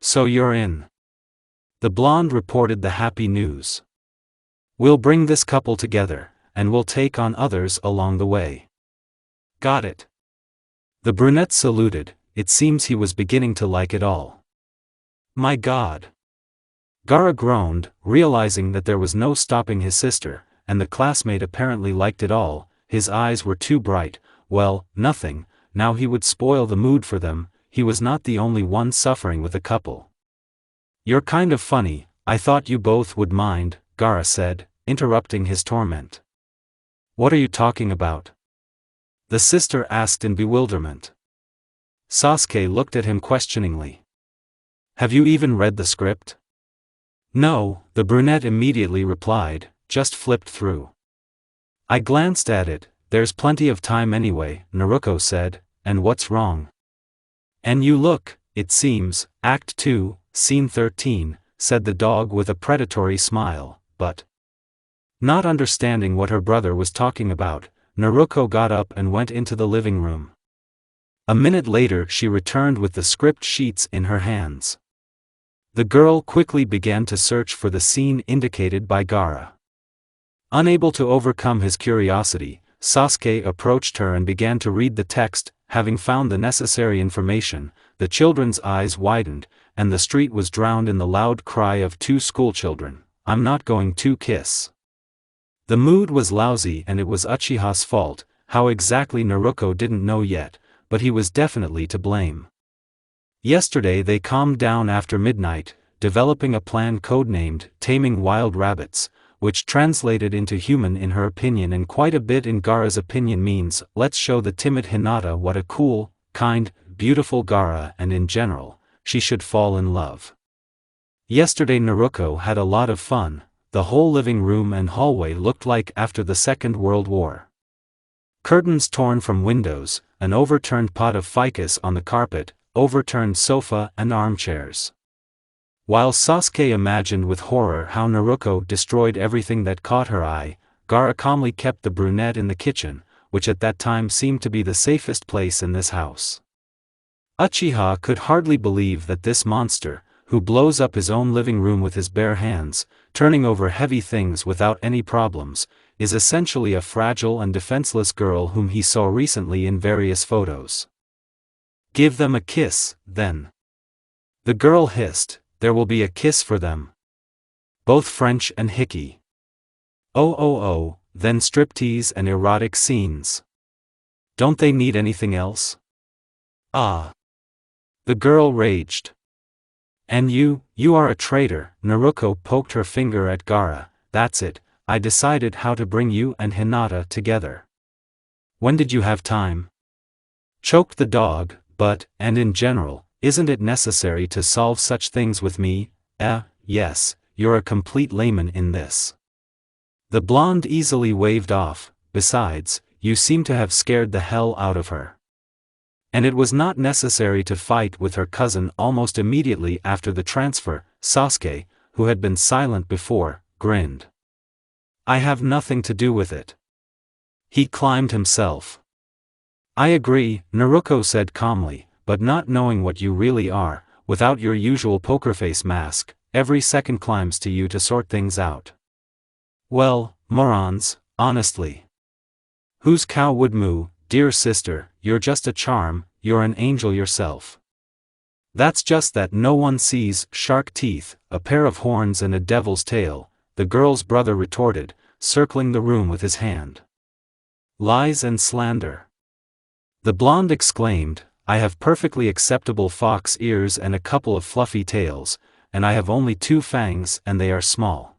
Speaker 1: So you're in. The blonde reported the happy news. We'll bring this couple together, and we'll take on others along the way. Got it. The brunette saluted. It seems he was beginning to like it all. My God. Gaara groaned, realizing that there was no stopping his sister, and the classmate apparently liked it all. His eyes were too bright. Well, nothing, now he would spoil the mood for them. He was not the only one suffering with the couple. You're kind of funny, I thought you both would mind, Gaara said, interrupting his torment. What are you talking about? The sister asked in bewilderment. Sasuke looked at him questioningly. Have you even read the script? No, the brunette immediately replied, just flipped through. I glanced at it, there's plenty of time anyway, Naruko said, and what's wrong? And you look, it seems, Act 2, Scene 13, said the dog with a predatory smile, but. Not understanding what her brother was talking about, Naruko got up and went into the living room. A minute later she returned with the script sheets in her hands. The girl quickly began to search for the scene indicated by Gaara. Unable to overcome his curiosity, Sasuke approached her and began to read the text. Having found the necessary information, the children's eyes widened, and the street was drowned in the loud cry of two schoolchildren, I'm not going to kiss. The mood was lousy and it was Uchiha's fault. How exactly Naruko didn't know yet, but he was definitely to blame. Yesterday they calmed down after midnight, developing a plan codenamed Taming Wild Rabbits, which translated into human in her opinion and quite a bit in Gaara's opinion means, let's show the timid Hinata what a cool, kind, beautiful Gaara and in general, she should fall in love. Yesterday Naruko had a lot of fun. The whole living room and hallway looked like after the Second World War. Curtains torn from windows, an overturned pot of ficus on the carpet, overturned sofa and armchairs. While Sasuke imagined with horror how Naruko destroyed everything that caught her eye, Gaara calmly kept the brunette in the kitchen, which at that time seemed to be the safest place in this house. Uchiha could hardly believe that this monster, who blows up his own living room with his bare hands, turning over heavy things without any problems, is essentially a fragile and defenseless girl whom he saw recently in various photos. Give them a kiss, then. The girl hissed, there will be a kiss for them. Both French and hickey. Oh, then striptease and erotic scenes. Don't they need anything else? Ah. The girl raged. And you are a traitor, Naruko poked her finger at Gaara, that's it, I decided how to bring you and Hinata together. When did you have time? Choked the dog, but, and in general, isn't it necessary to solve such things with me? Yes, you're a complete layman in this. The blonde easily waved off, besides, you seem to have scared the hell out of her. And it was not necessary to fight with her cousin almost immediately after the transfer. Sasuke, who had been silent before, grinned. I have nothing to do with it. He climbed himself. I agree, Naruko said calmly, but not knowing what you really are, without your usual poker face mask, every second climbs to you to sort things out. Well, morons, honestly. Whose cow would moo, dear sister, you're just a charm, you're an angel yourself. That's just that no one sees shark teeth, a pair of horns and a devil's tail, the girl's brother retorted, circling the room with his hand. Lies and slander. The blonde exclaimed, I have perfectly acceptable fox ears and a couple of fluffy tails, and I have only 2 fangs and they are small.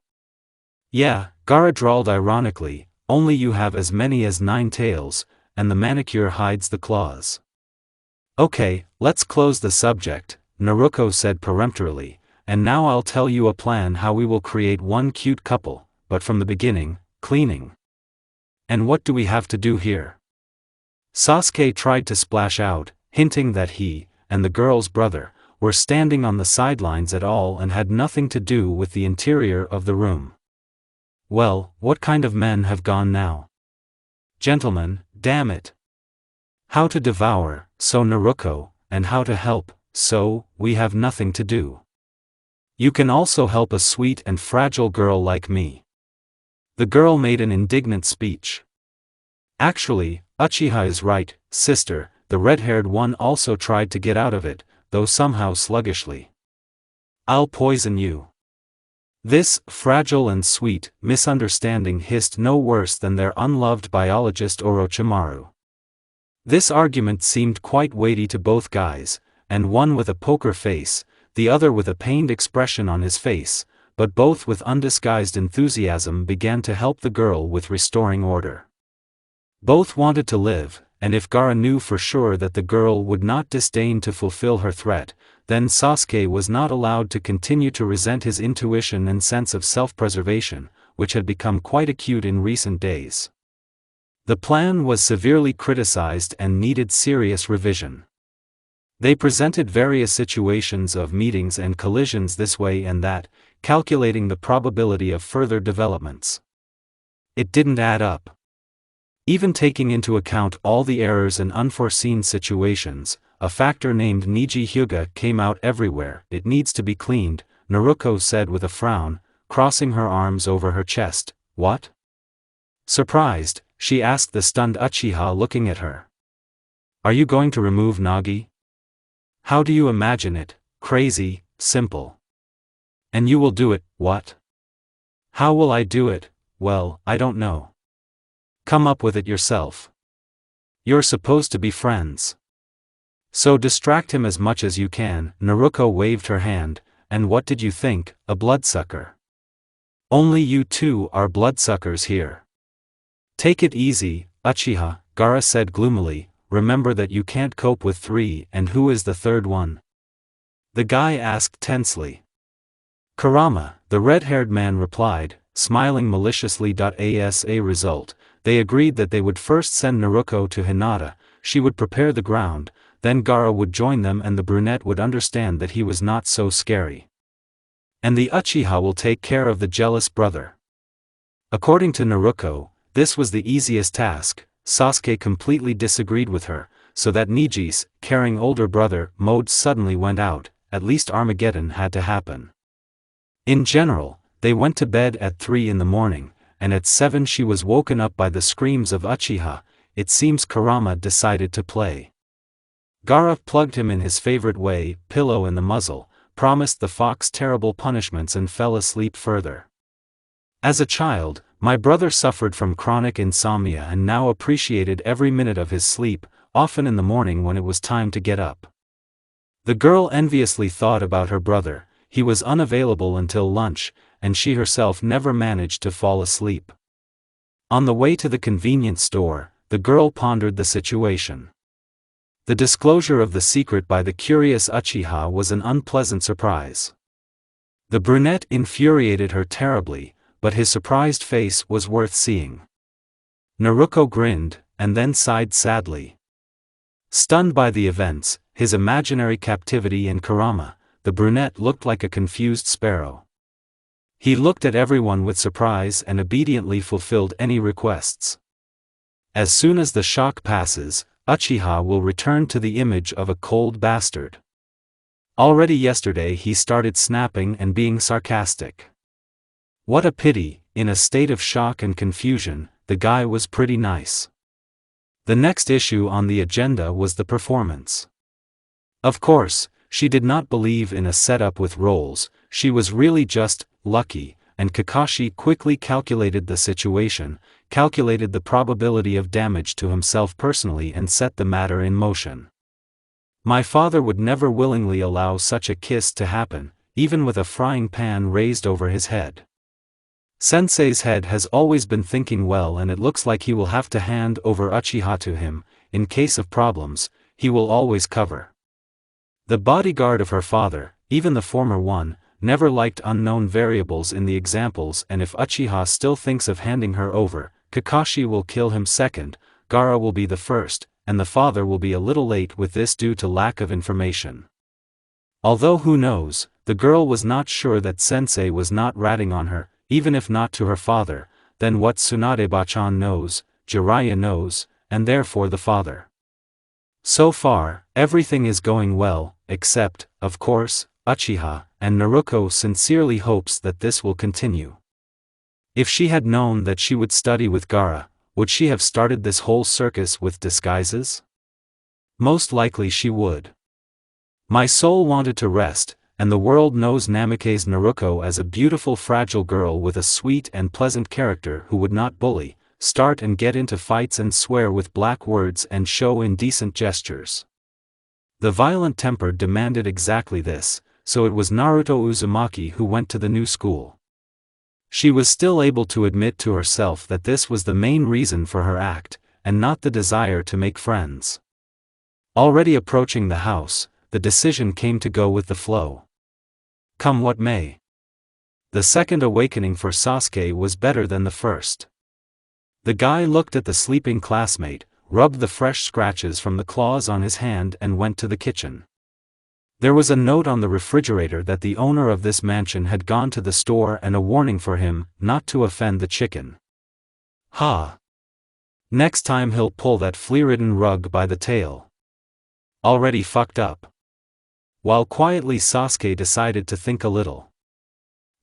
Speaker 1: Yeah, Gaara drawled ironically, only you have as many as 9 tails, and the manicure hides the claws. Okay, let's close the subject, Naruko said peremptorily, and now I'll tell you a plan how we will create one cute couple, but from the beginning, cleaning. And what do we have to do here? Sasuke tried to splash out, hinting that he, and the girl's brother, were standing on the sidelines at all and had nothing to do with the interior of the room. Well, what kind of men have gone now? Gentlemen, damn it. How to devour, so Naruko, and how to help, so, we have nothing to do. You can also help a sweet and fragile girl like me. The girl made an indignant speech. Actually, Uchiha is right, sister, the red-haired one also tried to get out of it, though somehow sluggishly. I'll poison you. This fragile and sweet misunderstanding hissed no worse than their unloved biologist Orochimaru. This argument seemed quite weighty to both guys, and one with a poker face, the other with a pained expression on his face, but both with undisguised enthusiasm began to help the girl with restoring order. Both wanted to live, and if Gaara knew for sure that the girl would not disdain to fulfill her threat, then Sasuke was not allowed to continue to resent his intuition and sense of self-preservation, which had become quite acute in recent days. The plan was severely criticized and needed serious revision. They presented various situations of meetings and collisions this way and that, calculating the probability of further developments. It didn't add up. Even taking into account all the errors and unforeseen situations, a factor named Niji Hyuga came out everywhere. It needs to be cleaned, Naruko said with a frown, crossing her arms over her chest. What? Surprised, she asked the stunned Uchiha looking at her. Are you going to remove Nagi? How do you imagine it? Crazy, simple. And you will do it, what? How will I do it? Well, I don't know. Come up with it yourself. You're supposed to be friends. So distract him as much as you can. Naruko waved her hand, and what did you think, a bloodsucker? Only you two are bloodsuckers here. Take it easy, Uchiha, Gaara said gloomily, remember that you can't cope with 3 and who is the third one? The guy asked tensely. Kurama, the red-haired man replied, smiling maliciously. As a result, they agreed that they would first send Naruko to Hinata, she would prepare the ground, then Gaara would join them and the brunette would understand that he was not so scary. And the Uchiha will take care of the jealous brother. According to Naruko, this was the easiest task. Sasuke completely disagreed with her, so that Niji's caring older brother mode suddenly went out. At least Armageddon had to happen. In general, they went to bed at 3 in the morning, and at 7 she was woken up by the screams of Uchiha. It seems Kurama decided to play. Gaara plugged him in his favorite way, pillow in the muzzle, promised the fox terrible punishments and fell asleep further. As a child, my brother suffered from chronic insomnia and now appreciated every minute of his sleep, often in the morning when it was time to get up. The girl enviously thought about her brother. He was unavailable until lunch, and she herself never managed to fall asleep. On the way to the convenience store, the girl pondered the situation. The disclosure of the secret by the curious Uchiha was an unpleasant surprise. The brunette infuriated her terribly, but his surprised face was worth seeing. Naruko grinned, and then sighed sadly. Stunned by the events, his imaginary captivity in Kurama, the brunette looked like a confused sparrow. He looked at everyone with surprise and obediently fulfilled any requests. As soon as the shock passes, Uchiha will return to the image of a cold bastard. Already yesterday he started snapping and being sarcastic. What a pity, in a state of shock and confusion, the guy was pretty nice. The next issue on the agenda was the performance. Of course, she did not believe in a setup with roles, she was really just lucky, and Kakashi quickly calculated the situation, calculated the probability of damage to himself personally and set the matter in motion. My father would never willingly allow such a kiss to happen, even with a frying pan raised over his head. Sensei's head has always been thinking well, and it looks like he will have to hand over Uchiha to him. In case of problems, he will always cover. The bodyguard of her father, even the former one, never liked unknown variables in the examples, and if Uchiha still thinks of handing her over, Kakashi will kill him second, Gaara will be the first, and the father will be a little late with this due to lack of information. Although who knows, the girl was not sure that Sensei was not ratting on her, even if not to her father, then what Tsunade-bachan knows, Jiraiya knows, and therefore the father. So far, everything is going well, except, of course, Uchiha, and Naruko sincerely hopes that this will continue. If she had known that she would study with Gaara, would she have started this whole circus with disguises? Most likely she would. My soul wanted to rest, and the world knows Namikaze Naruko as a beautiful fragile girl with a sweet and pleasant character who would not bully, start and get into fights and swear with black words and show indecent gestures. The violent temper demanded exactly this, so it was Naruto Uzumaki who went to the new school. She was still able to admit to herself that this was the main reason for her act, and not the desire to make friends. Already approaching the house, the decision came to go with the flow. Come what may. The second awakening for Sasuke was better than the first. The guy looked at the sleeping classmate, rubbed the fresh scratches from the claws on his hand and went to the kitchen. There was a note on the refrigerator that the owner of this mansion had gone to the store and a warning for him not to offend the chicken. Ha! Next time he'll pull that flea-ridden rug by the tail. Already fucked up. While quietly Sasuke decided to think a little.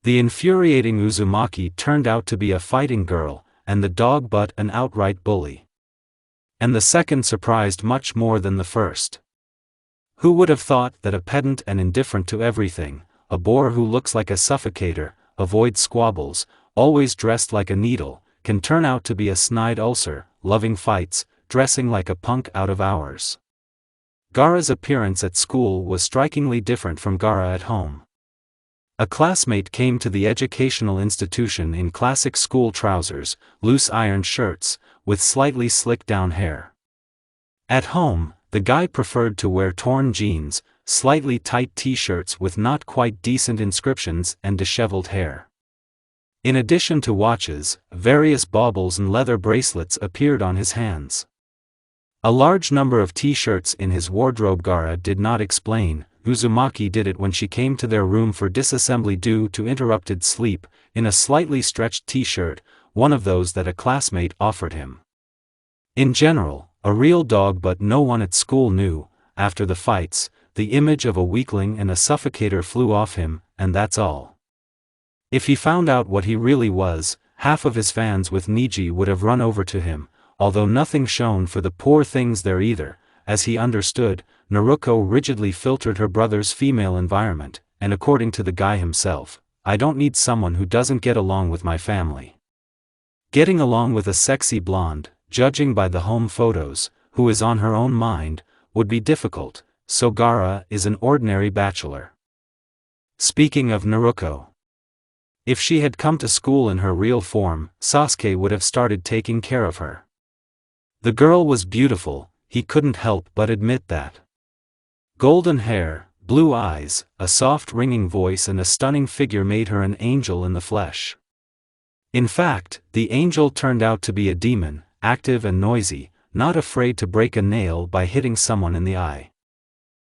Speaker 1: The infuriating Uzumaki turned out to be a fighting girl, and the dog butt an outright bully. And the second surprised much more than the first. Who would have thought that a pedant and indifferent to everything, a bore who looks like a suffocator, avoids squabbles, always dressed like a needle, can turn out to be a snide ulcer, loving fights, dressing like a punk out of hours. Gaara's appearance at school was strikingly different from Gaara at home. A classmate came to the educational institution in classic school trousers, loose iron shirts, with slightly slicked down hair. At home, the guy preferred to wear torn jeans, slightly tight t-shirts with not quite decent inscriptions and disheveled hair. In addition to watches, various baubles and leather bracelets appeared on his hands. A large number of t-shirts in his wardrobe. Gaara did not explain. Uzumaki did it when she came to their room for disassembly due to interrupted sleep, in a slightly stretched t-shirt, one of those that a classmate offered him. In general, a real dog, but no one at school knew. After the fights, the image of a weakling and a suffocator flew off him, and that's all. If he found out what he really was, half of his fans with Niji would have run over to him, although nothing shone for the poor things there either. As he understood, Naruko rigidly filtered her brother's female environment, and according to the guy himself, I don't need someone who doesn't get along with my family. Getting along with a sexy blonde, judging by the home photos, who is on her own mind, would be difficult, so Gaara is an ordinary bachelor. Speaking of Naruko. If she had come to school in her real form, Sasuke would have started taking care of her. The girl was beautiful, he couldn't help but admit that. Golden hair, blue eyes, a soft ringing voice and a stunning figure made her an angel in the flesh. In fact, the angel turned out to be a demon, active and noisy, not afraid to break a nail by hitting someone in the eye.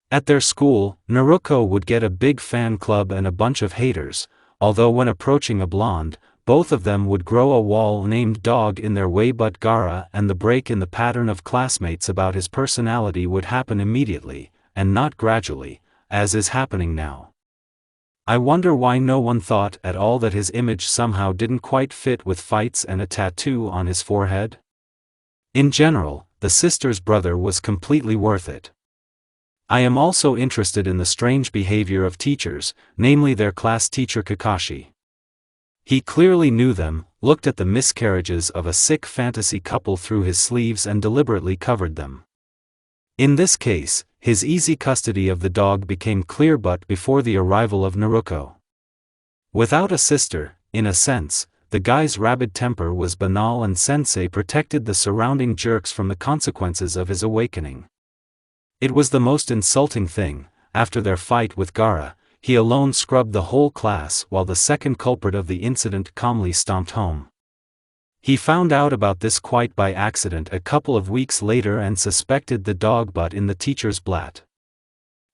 Speaker 1: At their school, Naruko would get a big fan club and a bunch of haters, although when approaching a blonde, both of them would grow a wall named dog in their way, but Gaara and the break in the pattern of classmates about his personality would happen immediately, and not gradually, as is happening now. I wonder why no one thought at all that his image somehow didn't quite fit with fights and a tattoo on his forehead? In general, the sister's brother was completely worth it. I am also interested in the strange behavior of teachers, namely their class teacher Kakashi. He clearly knew them, looked at the miscarriages of a sick fantasy couple through his sleeves and deliberately covered them. In this case, his easy custody of the dog became clear but before the arrival of Naruko. Without a sister, in a sense, the guy's rabid temper was banal and Sensei protected the surrounding jerks from the consequences of his awakening. It was the most insulting thing. After their fight with Gaara, he alone scrubbed the whole class while the second culprit of the incident calmly stomped home. He found out about this quite by accident a couple of weeks later and suspected the dog butt in the teacher's blat.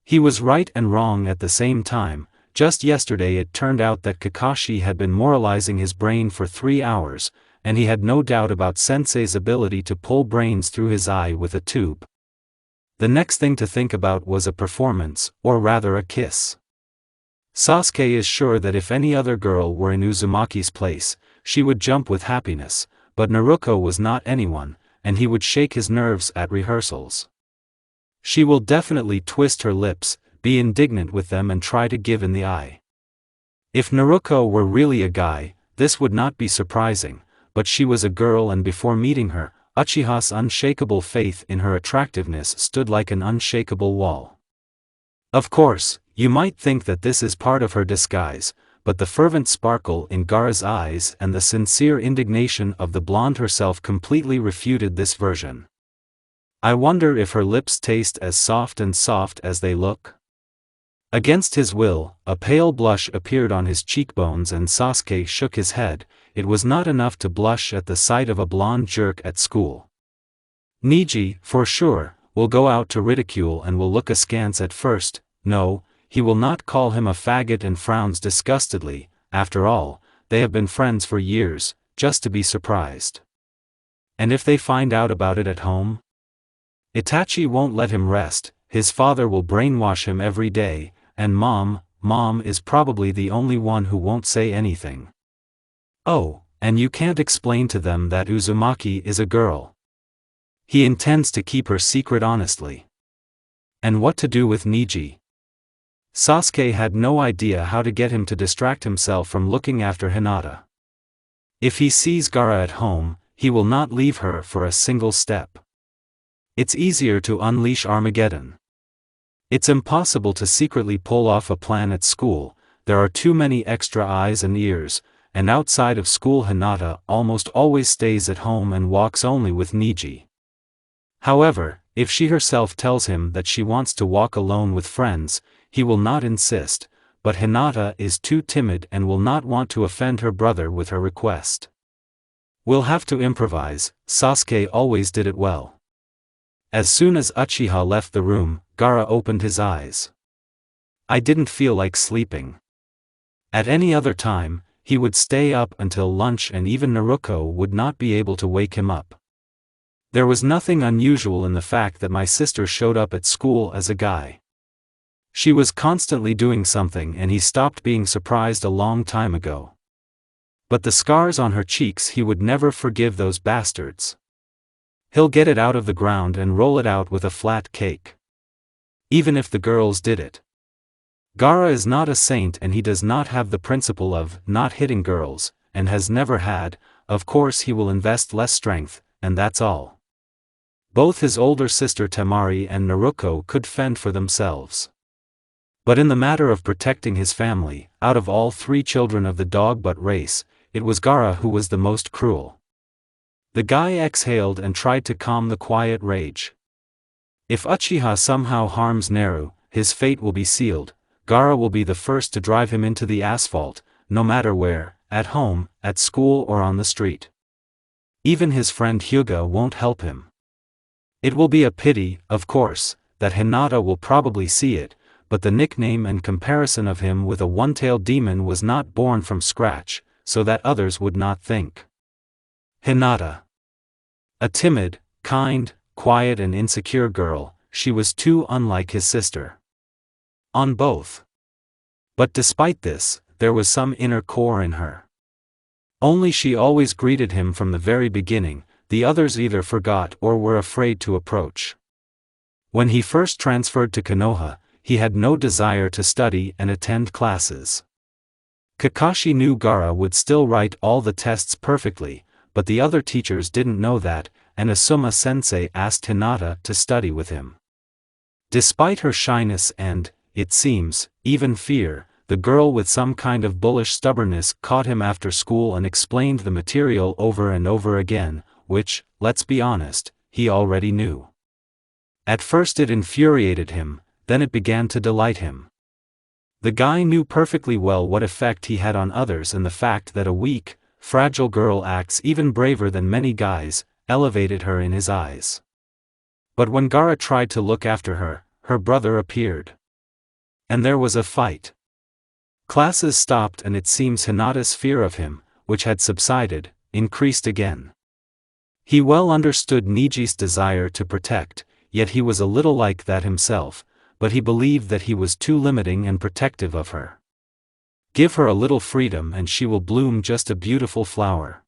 Speaker 1: He was right and wrong at the same time. Just yesterday it turned out that Kakashi had been moralizing his brain for 3 hours, and he had no doubt about Sensei's ability to pull brains through his eye with a tube. The next thing to think about was a performance, or rather a kiss. Sasuke is sure that if any other girl were in Uzumaki's place, she would jump with happiness, but Naruko was not anyone, and he would shake his nerves at rehearsals. She will definitely twist her lips, be indignant with them and try to give in the eye. If Naruko were really a guy, this would not be surprising, but she was a girl and before meeting her, Uchiha's unshakable faith in her attractiveness stood like an unshakable wall. Of course, you might think that this is part of her disguise, but the fervent sparkle in Gaara's eyes and the sincere indignation of the blonde herself completely refuted this version. I wonder if her lips taste as soft as they look? Against his will, a pale blush appeared on his cheekbones and Sasuke shook his head. It was not enough to blush at the sight of a blonde jerk at school. Neji, for sure, will go out to ridicule and will look askance at first. No, he will not call him a faggot and frowns disgustedly. After all, they have been friends for years, just to be surprised. And if they find out about it at home? Itachi won't let him rest, his father will brainwash him every day, and mom is probably the only one who won't say anything. Oh, and you can't explain to them that Uzumaki is a girl. He intends to keep her secret honestly. And what to do with Neji? Sasuke had no idea how to get him to distract himself from looking after Hinata. If he sees Gaara at home, he will not leave her for a single step. It's easier to unleash Armageddon. It's impossible to secretly pull off a plan at school, there are too many extra eyes and ears, and outside of school Hinata almost always stays at home and walks only with Neji. However, if she herself tells him that she wants to walk alone with friends, he will not insist, but Hinata is too timid and will not want to offend her brother with her request. We'll have to improvise. Sasuke always did it well. As soon as Uchiha left the room, Gaara opened his eyes. I didn't feel like sleeping. At any other time, he would stay up until lunch and even Naruko would not be able to wake him up. There was nothing unusual in the fact that my sister showed up at school as a guy. She was constantly doing something and he stopped being surprised a long time ago. But the scars on her cheeks, he would never forgive those bastards. He'll get it out of the ground and roll it out with a flat cake. Even if the girls did it. Gaara is not a saint and he does not have the principle of not hitting girls, and has never had. Of course he will invest less strength, and that's all. Both his older sister Temari and Naruko could fend for themselves. But in the matter of protecting his family, out of all 3 children of the dog-butt race, it was Gaara who was the most cruel. The guy exhaled and tried to calm the quiet rage. If Uchiha somehow harms Naru, his fate will be sealed. Gaara will be the first to drive him into the asphalt, no matter where, at home, at school or on the street. Even his friend Hyuga won't help him. It will be a pity, of course, that Hinata will probably see it, but the nickname and comparison of him with a one-tailed demon was not born from scratch. so that others would not think. Hinata. A timid, kind, quiet and insecure girl, she was too unlike his sister. On both. But despite this, there was some inner core in her. Only she always greeted him from the very beginning, the others either forgot or were afraid to approach. When he first transferred to Konoha, he had no desire to study and attend classes. Kakashi knew Gaara would still write all the tests perfectly, but the other teachers didn't know that, and Asuma-sensei asked Hinata to study with him. Despite her shyness and, it seems, even fear, the girl with some kind of bullish stubbornness caught him after school and explained the material over and over again, which, let's be honest, he already knew. At first it infuriated him, then it began to delight him. The guy knew perfectly well what effect he had on others, and the fact that a weak, fragile girl acts even braver than many guys, elevated her in his eyes. But when Gaara tried to look after her, her brother appeared. And there was a fight. Classes stopped and it seems Hinata's fear of him, which had subsided, increased again. He well understood Niji's desire to protect, yet he was a little like that himself, but he believed that he was too limiting and protective of her. Give her a little freedom and she will bloom just a beautiful flower.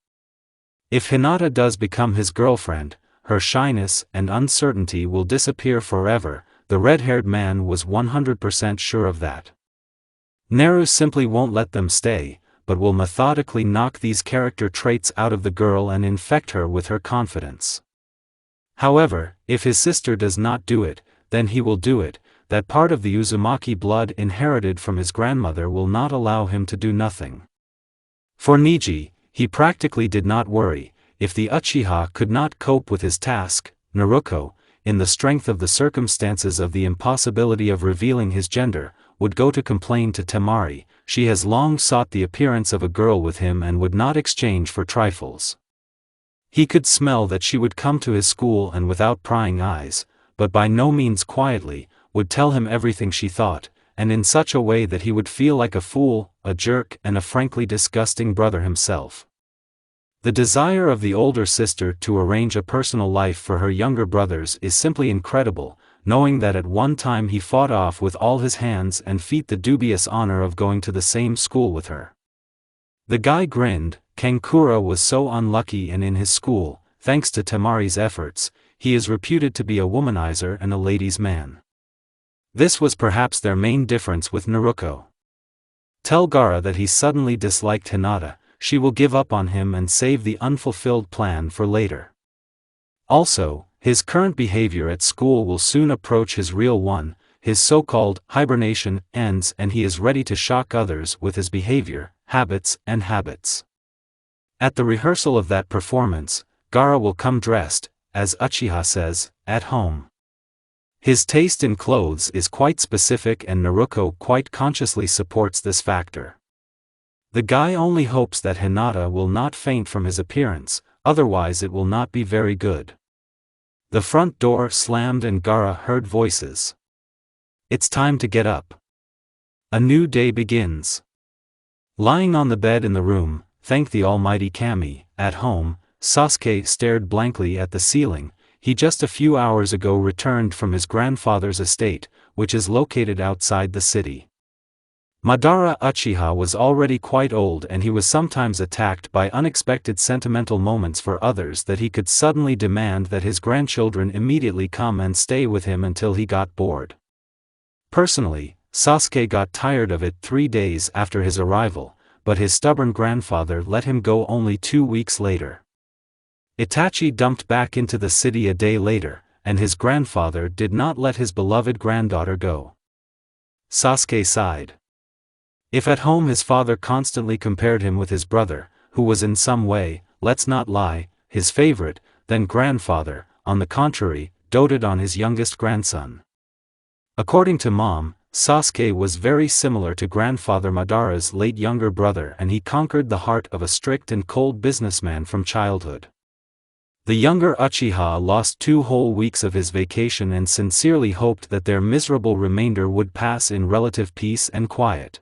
Speaker 1: If Hinata does become his girlfriend, her shyness and uncertainty will disappear forever. The red-haired man was 100% sure of that. Naru simply won't let them stay, but will methodically knock these character traits out of the girl and infect her with her confidence. However, if his sister does not do it, then he will do it. That part of the Uzumaki blood inherited from his grandmother will not allow him to do nothing. For Niji, he practically did not worry. If the Uchiha could not cope with his task, Naruko, in the strength of the circumstances of the impossibility of revealing his gender, would go to complain to Temari. She has long sought the appearance of a girl with him and would not exchange for trifles. He could smell that she would come to his school and without prying eyes, but by no means quietly, would tell him everything she thought, and in such a way that he would feel like a fool, a jerk and a frankly disgusting brother himself. The desire of the older sister to arrange a personal life for her younger brothers is simply incredible, knowing that at one time he fought off with all his hands and feet the dubious honor of going to the same school with her. The guy grinned. Kankura was so unlucky, and in his school, thanks to Temari's efforts, he is reputed to be a womanizer and a ladies' man. This was perhaps their main difference with Naruko. Tell Gaara that he suddenly disliked Hinata, she will give up on him and save the unfulfilled plan for later. Also, his current behavior at school will soon approach his real one. His so-called hibernation ends and he is ready to shock others with his behavior, habits. At the rehearsal of that performance, Gaara will come dressed, as Uchiha says, at home. His taste in clothes is quite specific and Naruko quite consciously supports this factor. The guy only hopes that Hinata will not faint from his appearance, otherwise it will not be very good. The front door slammed and Gaara heard voices. It's time to get up. A new day begins. Lying on the bed in the room, thank the almighty Kami, at home, Sasuke stared blankly at the ceiling. He just a few hours ago returned from his grandfather's estate, which is located outside the city. Madara Uchiha was already quite old and he was sometimes attacked by unexpected sentimental moments for others that he could suddenly demand that his grandchildren immediately come and stay with him until he got bored. Personally, Sasuke got tired of it 3 days after his arrival, but his stubborn grandfather let him go only 2 weeks later. Itachi dumped back into the city a day later, and his grandfather did not let his beloved granddaughter go. Sasuke sighed. If at home his father constantly compared him with his brother, who was in some way, let's not lie, his favorite, then grandfather, on the contrary, doted on his youngest grandson. According to Mom, Sasuke was very similar to grandfather Madara's late younger brother, and he conquered the heart of a strict and cold businessman from childhood. The younger Uchiha lost 2 whole weeks of his vacation and sincerely hoped that their miserable remainder would pass in relative peace and quiet.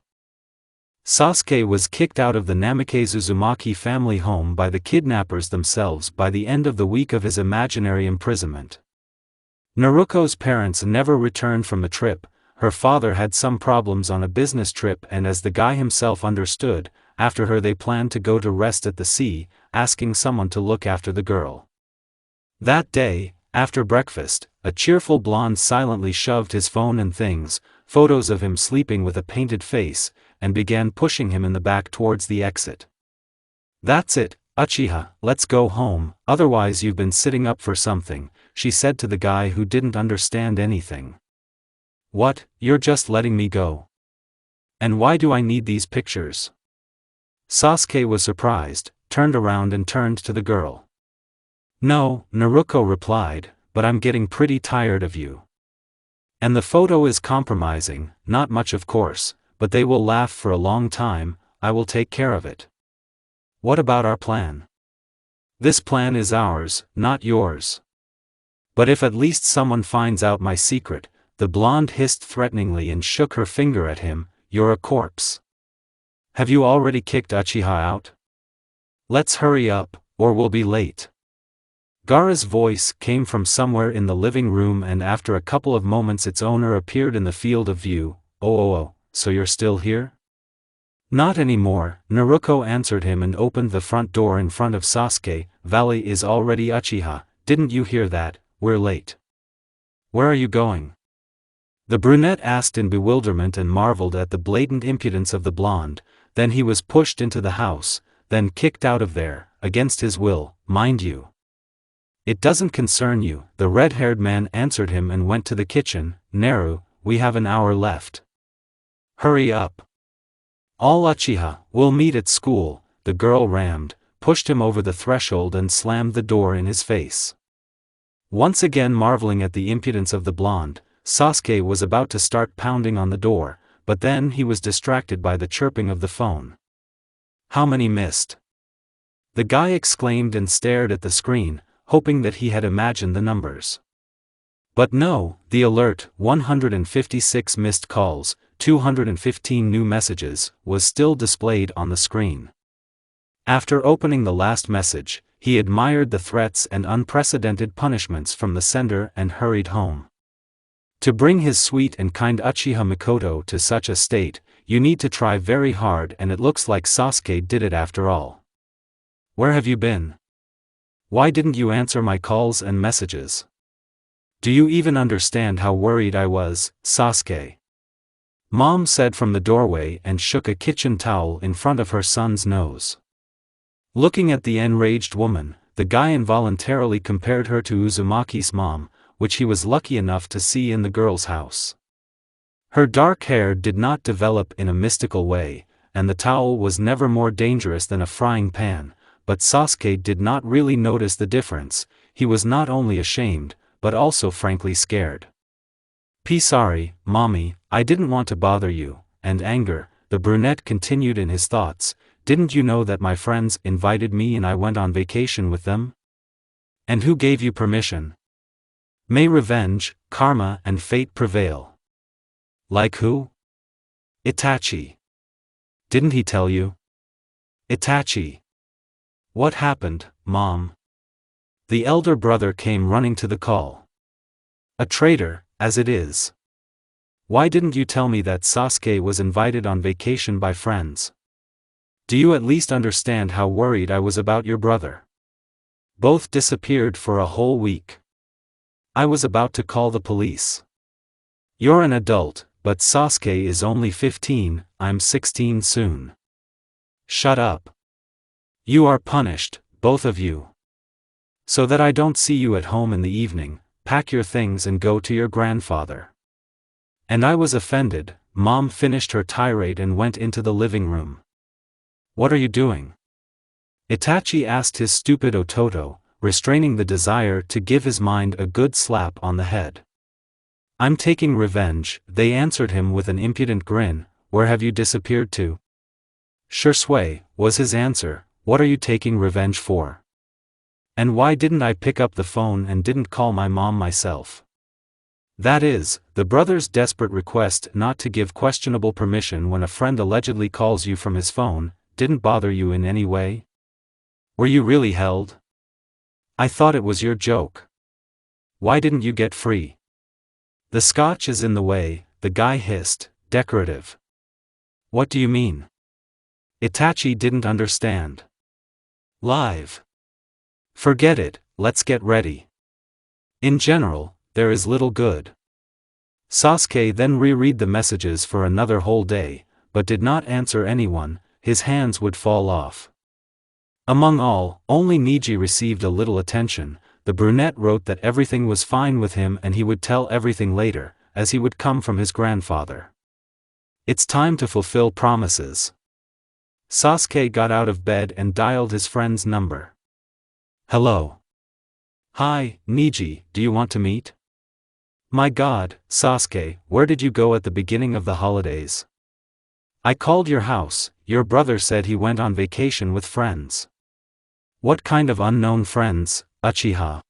Speaker 1: Sasuke was kicked out of the Namikaze Uzumaki family home by the kidnappers themselves by the end of the week of his imaginary imprisonment. Naruko's parents never returned from the trip. Her father had some problems on a business trip, and as the guy himself understood, after her they planned to go to rest at the sea, asking someone to look after the girl. That day, after breakfast, a cheerful blonde silently shoved his phone and things, photos of him sleeping with a painted face, and began pushing him in the back towards the exit. "That's it, Uchiha, let's go home, otherwise you've been sitting up for something," she said to the guy who didn't understand anything. "What, you're just letting me go? And why do I need these pictures?" Sasuke was surprised, turned around and turned to the girl. "No," Naruko replied, "but I'm getting pretty tired of you. And the photo is compromising, not much of course, but they will laugh for a long time, I will take care of it." "What about our plan?" "This plan is ours, not yours." "But if at least someone finds out my secret," the blonde hissed threateningly and shook her finger at him, "you're a corpse. Have you already kicked Uchiha out? Let's hurry up, or we'll be late." Gaara's voice came from somewhere in the living room, and after a couple of moments its owner appeared in the field of view. Oh, so you're still here?" "Not anymore," Naruko answered him and opened the front door in front of Sasuke. "Valley is already Uchiha, didn't you hear that? We're late." "Where are you going?" the brunette asked in bewilderment and marveled at the blatant impudence of the blonde. Then he was pushed into the house, then kicked out of there, against his will, mind you. "It doesn't concern you," the red-haired man answered him and went to the kitchen. "Naru, we have an hour left. Hurry up." "All Uchiha, we'll meet at school," the girl rammed, pushed him over the threshold and slammed the door in his face. Once again marveling at the impudence of the blonde, Sasuke was about to start pounding on the door, but then he was distracted by the chirping of the phone. "How many missed?" the guy exclaimed and stared at the screen, hoping that he had imagined the numbers. But no, the alert, 156 missed calls, 215 new messages, was still displayed on the screen. After opening the last message, he admired the threats and unprecedented punishments from the sender and hurried home. To bring his sweet and kind Uchiha Mikoto to such a state, you need to try very hard, and it looks like Sasuke did it after all. "Where have you been? Why didn't you answer my calls and messages? Do you even understand how worried I was, Sasuke?" Mom said from the doorway and shook a kitchen towel in front of her son's nose. Looking at the enraged woman, the guy involuntarily compared her to Uzumaki's mom, which he was lucky enough to see in the girl's house. Her dark hair did not develop in a mystical way, and the towel was never more dangerous than a frying pan, but Sasuke did not really notice the difference. He was not only ashamed, but also frankly scared. Sorry, mommy, I didn't want to bother you," and anger, the brunette continued in his thoughts, "didn't you know that my friends invited me and I went on vacation with them? And who gave you permission? May revenge, karma and fate prevail." "Like who?" "Itachi. Didn't he tell you?" "Itachi. What happened, Mom?" The elder brother came running to the call. "A traitor, as it is. Why didn't you tell me that Sasuke was invited on vacation by friends? Do you at least understand how worried I was about your brother? Both disappeared for a whole week. I was about to call the police. You're an adult, but Sasuke is only 15, I'm 16 soon. Shut up. You are punished, both of you. So that I don't see you at home in the evening, pack your things and go to your grandfather." And I was offended. Mom finished her tirade and went into the living room. "What are you doing?" Itachi asked his stupid Ototo, restraining the desire to give his mind a good slap on the head. "I'm taking revenge," they answered him with an impudent grin. "Where have you disappeared to?" "Shursui," was his answer. "What are you taking revenge for? And why didn't I pick up the phone and didn't call my mom myself?" That is, the brother's desperate request not to give questionable permission when a friend allegedly calls you from his phone, didn't bother you in any way? Were you really held? I thought it was your joke. Why didn't you get free? The scotch is in the way, the guy hissed, decorative. What do you mean? Itachi didn't understand. Live. Forget it, let's get ready. In general, there is little good. Sasuke then reread the messages for another whole day, but did not answer anyone, his hands would fall off. Among all, only Niji received a little attention. The brunette wrote that everything was fine with him and he would tell everything later, as he would come from his grandfather. It's time to fulfill promises. Sasuke got out of bed and dialed his friend's number. Hello. Hi, Niji, do you want to meet? My God, Sasuke, where did you go at the beginning of the holidays? I called your house, your brother said he went on vacation with friends. What kind of unknown friends, Uchiha?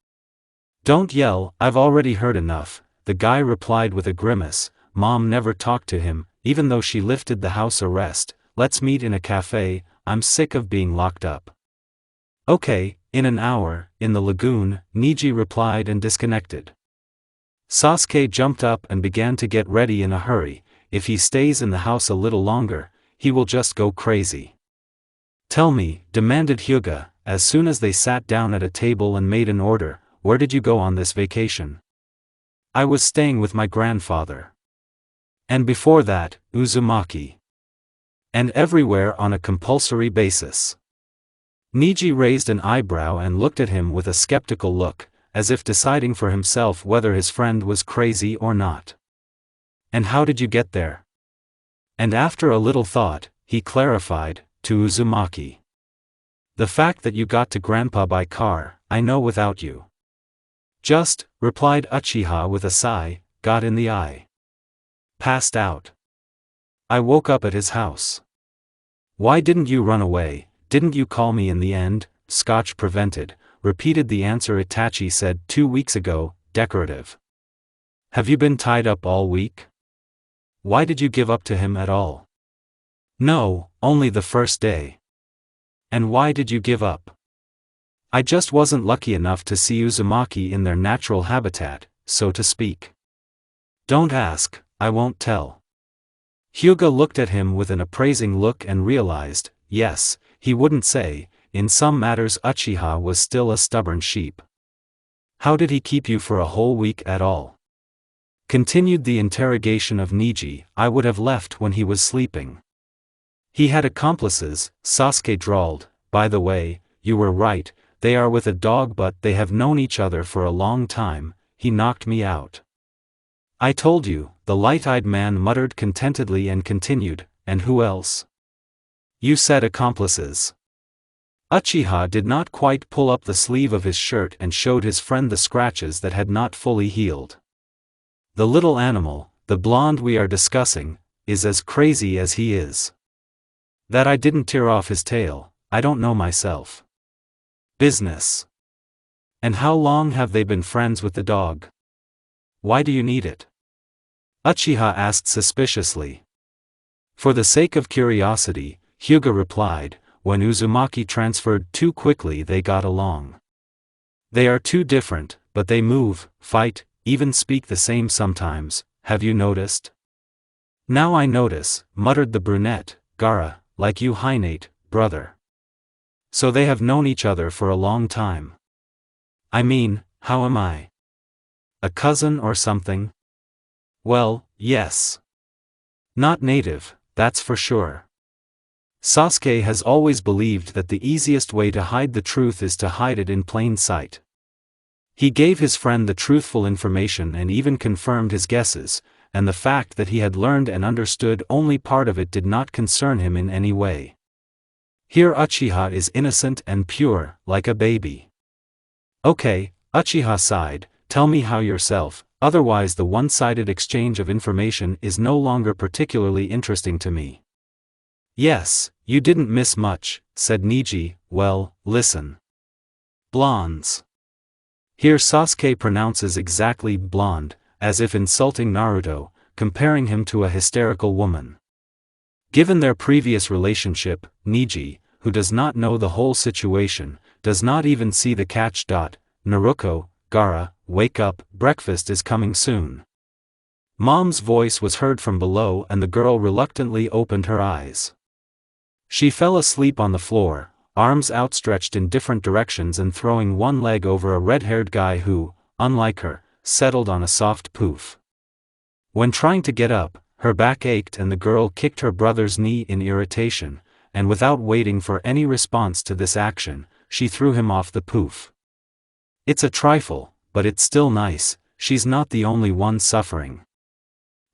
Speaker 1: Don't yell, I've already heard enough, the guy replied with a grimace. Mom never talked to him, even though she lifted the house arrest. Let's meet in a cafe, I'm sick of being locked up. Okay, in an hour, in the lagoon, Niji replied and disconnected. Sasuke jumped up and began to get ready in a hurry. If he stays in the house a little longer, he will just go crazy. Tell me, demanded Hyuga, as soon as they sat down at a table and made an order, where did you go on this vacation? I was staying with my grandfather. And before that, Uzumaki. And everywhere on a compulsory basis. Niji raised an eyebrow and looked at him with a skeptical look, as if deciding for himself whether his friend was crazy or not. And how did you get there? And after a little thought, he clarified, to Uzumaki. The fact that you got to Grandpa by car, I know without you. Just, replied Uchiha with a sigh, got in the eye. Passed out. I woke up at his house. Why didn't you run away, didn't you call me in the end? Scotch prevented, repeated the answer Itachi said 2 weeks ago, decorative. Have you been tied up all week? Why did you give up to him at all? No, only the first day. And why did you give up? I just wasn't lucky enough to see Uzumaki in their natural habitat, so to speak. Don't ask, I won't tell. Hyuga looked at him with an appraising look and realized, yes, he wouldn't say. In some matters Uchiha was still a stubborn sheep. How did he keep you for a whole week at all? Continued the interrogation of Niji. I would have left when he was sleeping. He had accomplices, Sasuke drawled. By the way, you were right, they are with a dog but they have known each other for a long time. He knocked me out. I told you, the light-eyed man muttered contentedly and continued, and who else? You said accomplices. Uchiha did not quite pull up the sleeve of his shirt and showed his friend the scratches that had not fully healed. The little animal, the blonde we are discussing, is as crazy as he is. That I didn't tear off his tail, I don't know myself. Business. And how long have they been friends with the dog? Why do you need it? Uchiha asked suspiciously. For the sake of curiosity, Hyuga replied. When Uzumaki transferred too quickly they got along. They are too different, but they move, fight, even speak the same sometimes, have you noticed? Now I notice, muttered the brunette, Gaara, like you Hinate, brother. So they have known each other for a long time. I mean, how am I? A cousin or something? Well, yes. Not native, that's for sure. Sasuke has always believed that the easiest way to hide the truth is to hide it in plain sight. He gave his friend the truthful information and even confirmed his guesses, and the fact that he had learned and understood only part of it did not concern him in any way. Here Uchiha is innocent and pure, like a baby. Okay, Uchiha sighed, tell me how yourself, otherwise the one-sided exchange of information is no longer particularly interesting to me. Yes, you didn't miss much, said Niji. Well, listen. Blondes. Here Sasuke pronounces exactly blonde, as if insulting Naruto, comparing him to a hysterical woman. Given their previous relationship, Niji, who does not know the whole situation, does not even see the catch. Naruko, Gaara, wake up, breakfast is coming soon. Mom's voice was heard from below and the girl reluctantly opened her eyes. She fell asleep on the floor, arms outstretched in different directions and throwing one leg over a red-haired guy who, unlike her, settled on a soft poof. When trying to get up, her back ached and the girl kicked her brother's knee in irritation, and without waiting for any response to this action, she threw him off the poof. It's a trifle, but it's still nice, she's not the only one suffering.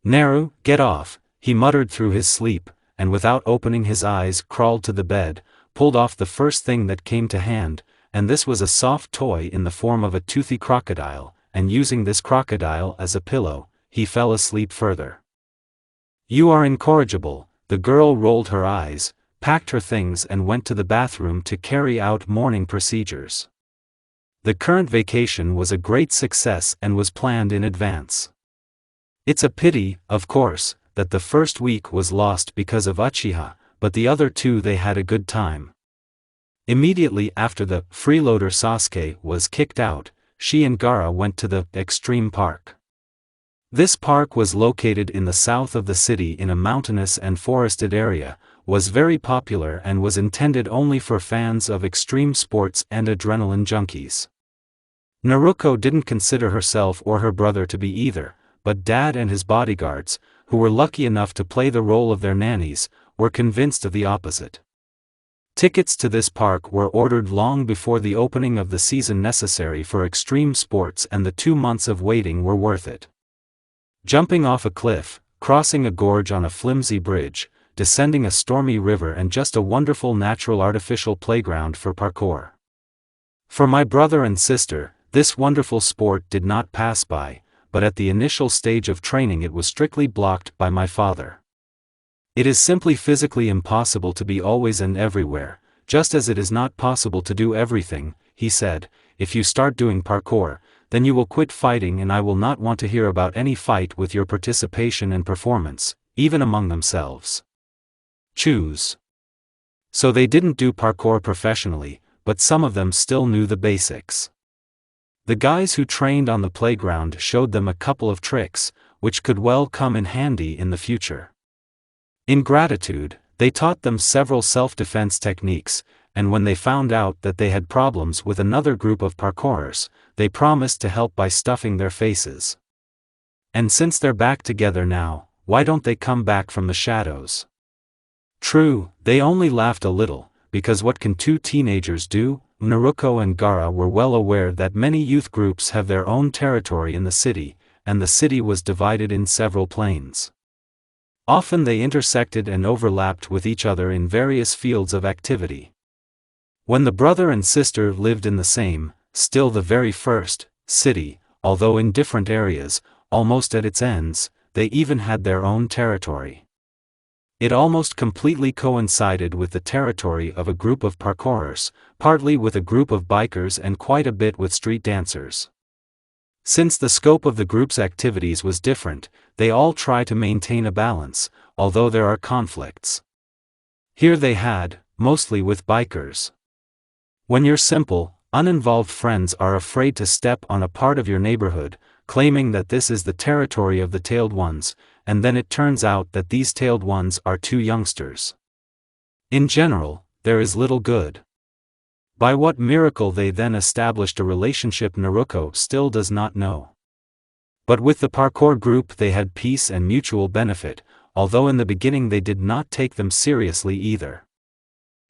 Speaker 1: Naru, get off, he muttered through his sleep, and without opening his eyes crawled to the bed, pulled off the first thing that came to hand, and this was a soft toy in the form of a toothy crocodile, and using this crocodile as a pillow, he fell asleep further. You are incorrigible, the girl rolled her eyes, packed her things and went to the bathroom to carry out morning procedures. The current vacation was a great success and was planned in advance. It's a pity, of course, that the first week was lost because of Uchiha, but the other two they had a good time. Immediately after the freeloader Sasuke was kicked out, she and Gaara went to the Extreme Park. This park was located in the south of the city in a mountainous and forested area, was very popular and was intended only for fans of extreme sports and adrenaline junkies. Naruko didn't consider herself or her brother to be either, but Dad and his bodyguards, who were lucky enough to play the role of their nannies, were convinced of the opposite. Tickets to this park were ordered long before the opening of the season necessary for extreme sports and the 2 months of waiting were worth it. Jumping off a cliff, crossing a gorge on a flimsy bridge, descending a stormy river and just a wonderful natural artificial playground for parkour. For my brother and sister, this wonderful sport did not pass by, but at the initial stage of training it was strictly blocked by my father. It is simply physically impossible to be always and everywhere, just as it is not possible to do everything, he said. If you start doing parkour, then you will quit fighting and I will not want to hear about any fight with your participation and performance, even among themselves. Choose. So they didn't do parkour professionally, but some of them still knew the basics. The guys who trained on the playground showed them a couple of tricks, which could well come in handy in the future. In gratitude, they taught them several self-defense techniques, and when they found out that they had problems with another group of parkourers, they promised to help by stuffing their faces. And since they're back together now, why don't they come back from the shadows? True, they only laughed a little, because what can two teenagers do? Naruko and Gaara were well aware that many youth groups have their own territory in the city, and the city was divided in several planes. Often they intersected and overlapped with each other in various fields of activity. When the brother and sister lived in the same, still the very first, city, although in different areas, almost at its ends, they even had their own territory. It almost completely coincided with the territory of a group of parkourers, partly with a group of bikers and quite a bit with street dancers. Since the scope of the group's activities was different, they all try to maintain a balance, although there are conflicts. Here they had, mostly with bikers. When your simple, uninvolved friends are afraid to step on a part of your neighborhood, claiming that this is the territory of the tailed ones, and then it turns out that these tailed ones are two youngsters. In general, there is little good. By what miracle they then established a relationship Naruko still does not know. But with the parkour group they had peace and mutual benefit, although in the beginning they did not take them seriously either.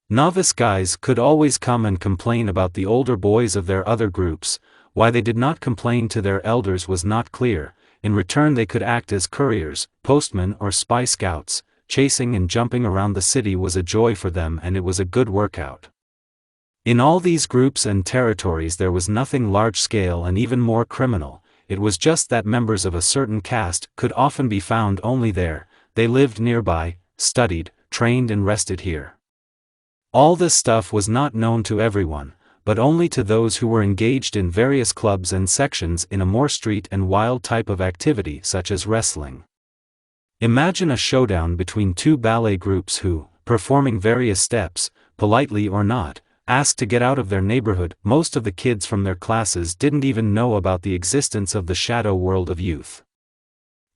Speaker 1: Novice guys could always come and complain about the older boys of their other groups. Why they did not complain to their elders was not clear. In return they could act as couriers, postmen or spy scouts. Chasing and jumping around the city was a joy for them and it was a good workout. In all these groups and territories there was nothing large-scale and even more criminal, it was just that members of a certain caste could often be found only there. They lived nearby, studied, trained and rested here. All this stuff was not known to everyone, but only to those who were engaged in various clubs and sections in a more street and wild type of activity such as wrestling. Imagine a showdown between two ballet groups who, performing various steps, politely or not, asked to get out of their neighborhood. Most of the kids from their classes didn't even know about the existence of the shadow world of youth.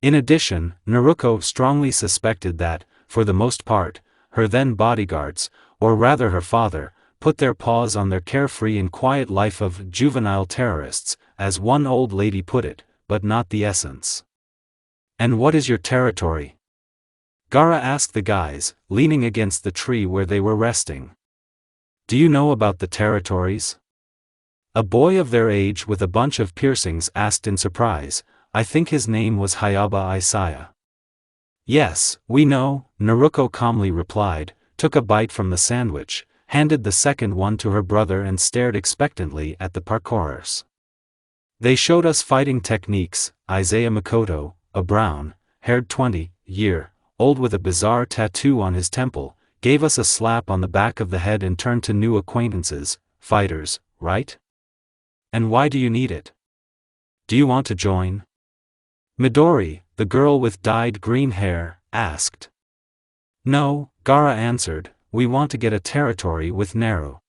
Speaker 1: In addition, Naruko strongly suspected that, for the most part, her then bodyguards, or rather her father, put their paws on their carefree and quiet life of juvenile terrorists, as one old lady put it, but not the essence. "And what is your territory?" Gaara asked the guys, leaning against the tree where they were resting. "Do you know about the territories?" A boy of their age with a bunch of piercings asked in surprise. I think his name was Hayaba Isaya. "Yes, we know," Naruko calmly replied, took a bite from the sandwich, handed the second one to her brother and stared expectantly at the parkourers. "They showed us fighting techniques." Isaiah Makoto, a brown-haired 20-year-old with a bizarre tattoo on his temple, gave us a slap on the back of the head and turned to new acquaintances. "Fighters, right? And why do you need it? Do you want to join?" Midori, the girl with dyed green hair, asked. "No," Gaara answered, "we want to get a territory with Naru."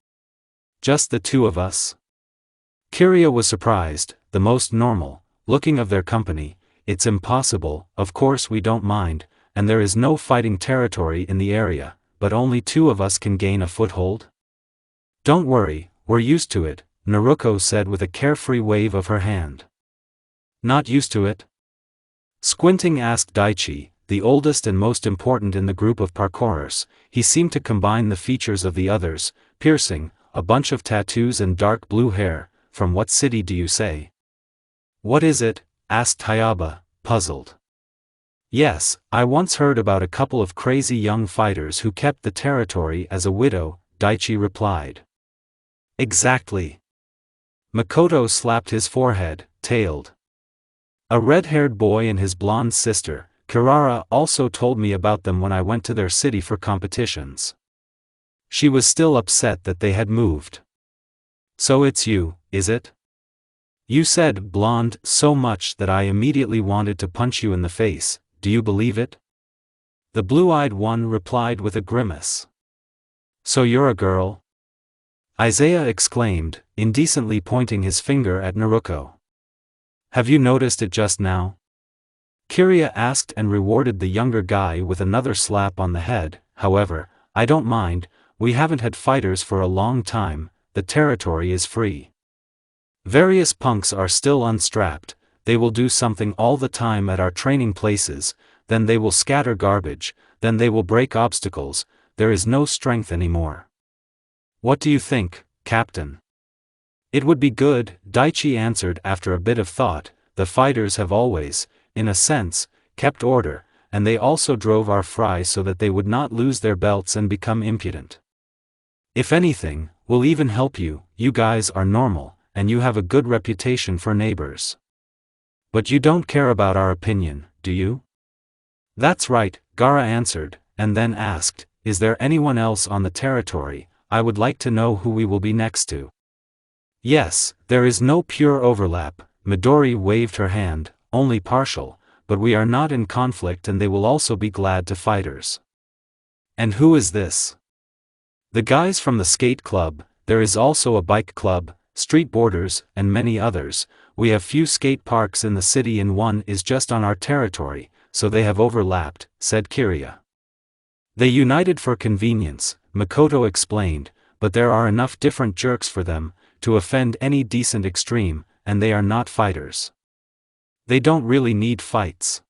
Speaker 1: "Just the two of us?" Kiriya was surprised, the most normal looking of their company. "It's impossible, of course we don't mind, and there is no fighting territory in the area, but only two of us can gain a foothold?" "Don't worry, we're used to it," Naruko said with a carefree wave of her hand. "Not used to it?" Squinting asked Daichi, the oldest and most important in the group of parkourers. He seemed to combine the features of the others: piercing, a bunch of tattoos and dark blue hair. "From what city do you say?" "What is it?" asked Hayaba, puzzled. "Yes, I once heard about a couple of crazy young fighters who kept the territory as a widow," Daichi replied. "Exactly." Makoto slapped his forehead, tailed. "A red-haired boy and his blonde sister, Kirara, also told me about them when I went to their city for competitions." She was still upset that they had moved. "So it's you, is it? You said blonde so much that I immediately wanted to punch you in the face. Do you believe it?" The blue-eyed one replied with a grimace. "So you're a girl?" Isaiah exclaimed, indecently pointing his finger at Naruko. "Have you noticed it just now?" Kiriya asked and rewarded the younger guy with another slap on the head. "However, I don't mind, we haven't had fighters for a long time, the territory is free. Various punks are still unstrapped, they will do something all the time at our training places, then they will scatter garbage, then they will break obstacles, there is no strength anymore. What do you think, Captain?" "It would be good," Daichi answered after a bit of thought. "The fighters have always, in a sense, kept order, and they also drove our fry so that they would not lose their belts and become impudent. If anything, we'll even help you, you guys are normal, and you have a good reputation for neighbors. But you don't care about our opinion, do you?" "That's right," Gaara answered, and then asked, "Is there anyone else on the territory? I would like to know who we will be next to." "Yes, there is no pure overlap," Midori waved her hand, "only partial, but we are not in conflict and they will also be glad to fighters." "And who is this?" "The guys from the skate club, there is also a bike club, street boarders, and many others. We have few skate parks in the city and one is just on our territory, so they have overlapped," said Kiriya. "They united for convenience," Makoto explained, "but there are enough different jerks for them to offend any decent extreme, and they are not fighters. They don't really need fights."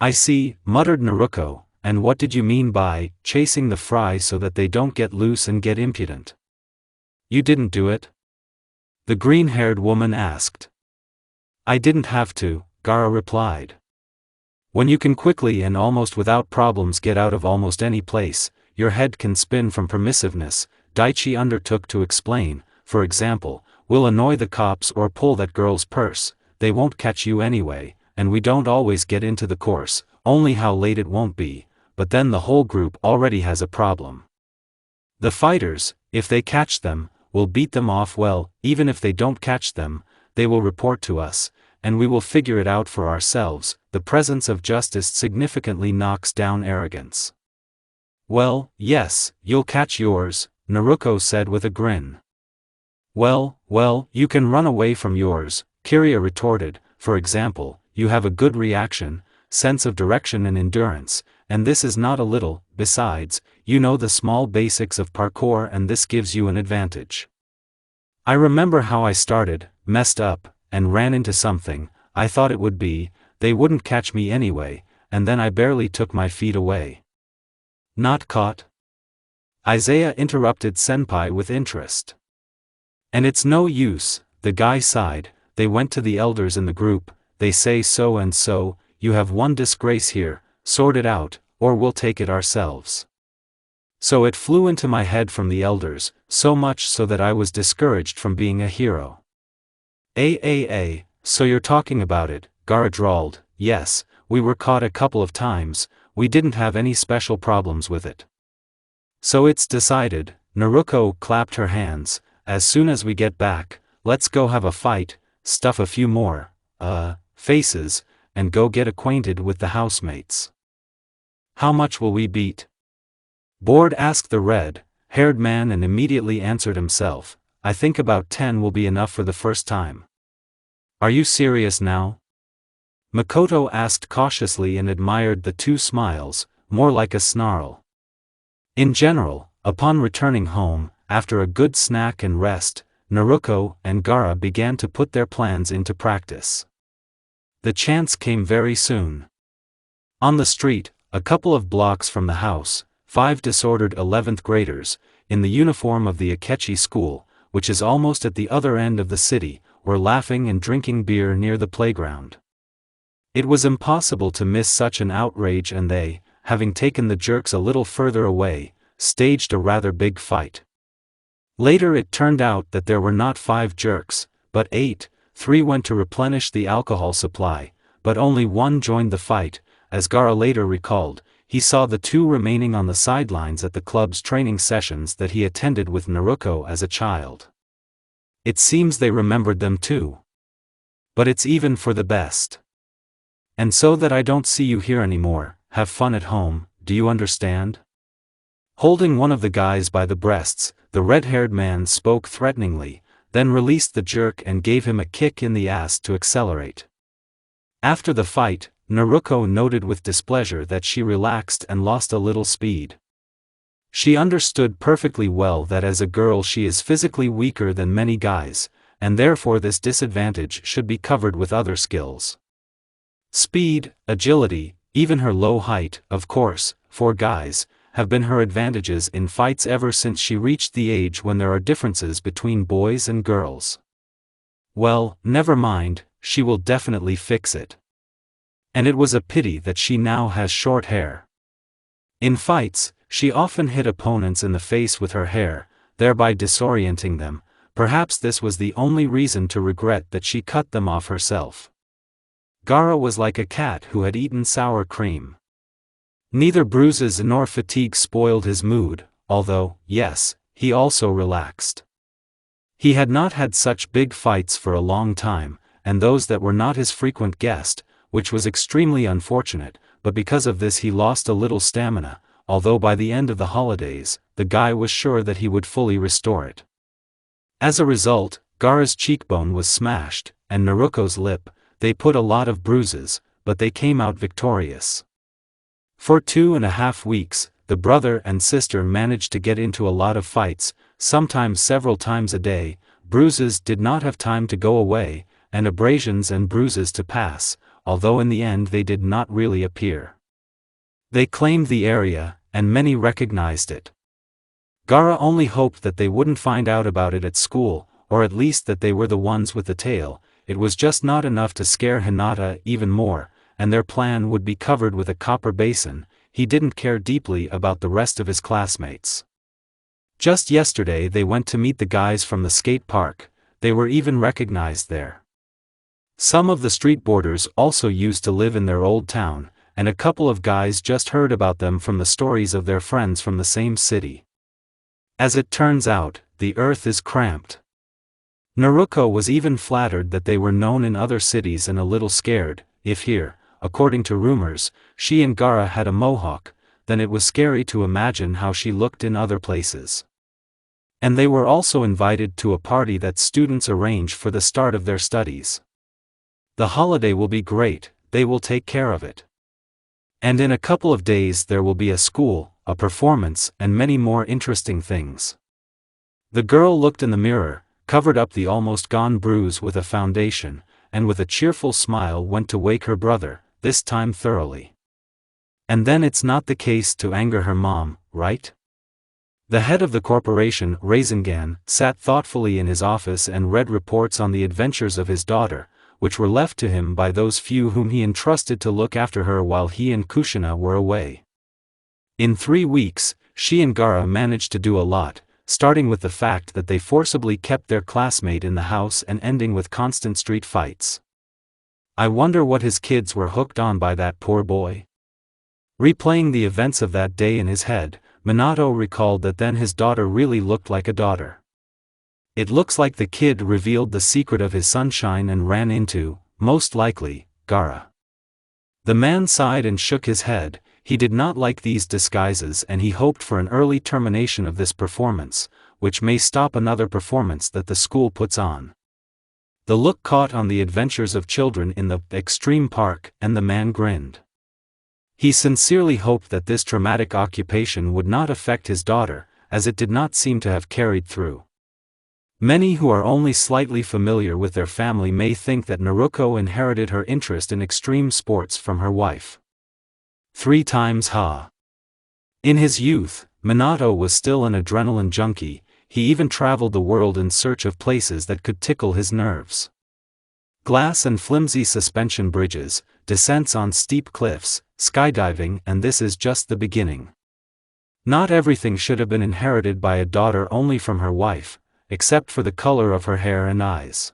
Speaker 1: "I see," muttered Naruko, "and what did you mean by chasing the fry so that they don't get loose and get impudent? You didn't do it?" the green-haired woman asked. "I didn't have to," Gaara replied. "When you can quickly and almost without problems get out of almost any place, your head can spin from permissiveness," Daichi undertook to explain. "For example, we'll annoy the cops or pull that girl's purse, they won't catch you anyway, and we don't always get into the course, only how late it won't be, but then the whole group already has a problem. The fighters, if they catch them, we'll beat them off well, even if they don't catch them, they will report to us, and we will figure it out for ourselves. The presence of justice significantly knocks down arrogance. Well, yes, you'll catch yours, Naruko said with a grin. Well, you can run away from yours, Kiria retorted. For example, you have a good reaction, sense of direction and endurance, and this is not a little. Besides, you know the small basics of parkour and this gives you an advantage. I remember how I started, messed up, and ran into something. I thought it would be, they wouldn't catch me anyway, and then I barely took my feet away. Not caught? Isaiah interrupted Senpai with interest. And it's no use, the guy sighed. They went to the elders in the group, they say so and so, you have one disgrace here, sort it out, or we'll take it ourselves. So it flew into my head from the elders, so much so that I was discouraged from being a hero. So you're talking about it, Gaara drawled. Yes, we were caught a couple of times, we didn't have any special problems with it. So it's decided, Naruko clapped her hands, as soon as we get back, let's go have a fight, stuff a few more, faces, and go get acquainted with the housemates. How much will we beat? Bored asked the red-haired man and immediately answered himself, I think about 10 will be enough for the first time. Are you serious now? Makoto asked cautiously and admired the two smiles, more like a snarl. In general, upon returning home, after a good snack and rest, Naruko and Gaara began to put their plans into practice. The chance came very soon. On the street, a couple of blocks from the house, 5 disordered 11th graders, in the uniform of the Akechi school, which is almost at the other end of the city, were laughing and drinking beer near the playground. It was impossible to miss such an outrage and they, having taken the jerks a little further away, staged a rather big fight. Later it turned out that there were not 5 jerks, but 8, 3 went to replenish the alcohol supply, but only 1 joined the fight. As Gaara later recalled, he saw the 2 remaining on the sidelines at the club's training sessions that he attended with Naruko as a child. It seems they remembered them too. But it's even for the best. And so that I don't see you here anymore, have fun at home, do you understand? Holding one of the guys by the breasts, the red-haired man spoke threateningly, then released the jerk and gave him a kick in the ass to accelerate. After the fight, Naruko noted with displeasure that she relaxed and lost a little speed. She understood perfectly well that as a girl she is physically weaker than many guys, and therefore this disadvantage should be covered with other skills. Speed, agility, even her low height, of course, for guys, have been her advantages in fights ever since she reached the age when there are differences between boys and girls. Well, never mind, she will definitely fix it. And it was a pity that she now has short hair. In fights, she often hit opponents in the face with her hair, thereby disorienting them. Perhaps this was the only reason to regret that she cut them off herself. Gaara was like a cat who had eaten sour cream. Neither bruises nor fatigue spoiled his mood, although, yes, he also relaxed. He had not had such big fights for a long time, and those that were not his frequent guest, which was extremely unfortunate, but because of this he lost a little stamina, although by the end of the holidays, the guy was sure that he would fully restore it. As a result, Gaara's cheekbone was smashed, and Naruko's lip. They put a lot of bruises, but they came out victorious. For 2.5 weeks, the brother and sister managed to get into a lot of fights, sometimes several times a day. Bruises did not have time to go away, and abrasions and bruises to pass, although in the end they did not really appear. They claimed the area, and many recognized it. Gaara only hoped that they wouldn't find out about it at school, or at least that they were the ones with the tail. It was just not enough to scare Hinata even more, and their plan would be covered with a copper basin. He didn't care deeply about the rest of his classmates. Just yesterday they went to meet the guys from the skate park. They were even recognized there. Some of the street boarders also used to live in their old town, and a couple of guys just heard about them from the stories of their friends from the same city. As it turns out, the earth is cramped. Naruko was even flattered that they were known in other cities and a little scared, if here, according to rumors, she and Gaara had a mohawk, then it was scary to imagine how she looked in other places. And they were also invited to a party that students arrange for the start of their studies. The holiday will be great, they will take care of it. And in a couple of days there will be a school, a performance, and many more interesting things. The girl looked in the mirror, covered up the almost gone bruise with a foundation, and with a cheerful smile went to wake her brother, this time thoroughly. And then it's not the case to anger her mom, right? The head of the corporation, Rasengan, sat thoughtfully in his office and read reports on the adventures of his daughter, which were left to him by those few whom he entrusted to look after her while he and Kushina were away. In 3 weeks, she and Gaara managed to do a lot, starting with the fact that they forcibly kept their classmate in the house and ending with constant street fights. I wonder what his kids were hooked on by that poor boy. Replaying the events of that day in his head, Minato recalled that then his daughter really looked like a daughter. It looks like the kid revealed the secret of his sunshine and ran into, most likely, Gaara. The man sighed and shook his head. He did not like these disguises and he hoped for an early termination of this performance, which may stop another performance that the school puts on. The look caught on the adventures of children in the extreme park, and the man grinned. He sincerely hoped that this traumatic occupation would not affect his daughter, as it did not seem to have carried through. Many who are only slightly familiar with their family may think that Naruko inherited her interest in extreme sports from her wife. 3 times ha. In his youth, Minato was still an adrenaline junkie. He even traveled the world in search of places that could tickle his nerves. Glass and flimsy suspension bridges, descents on steep cliffs, skydiving, and this is just the beginning. Not everything should have been inherited by a daughter only from her wife, except for the color of her hair and eyes.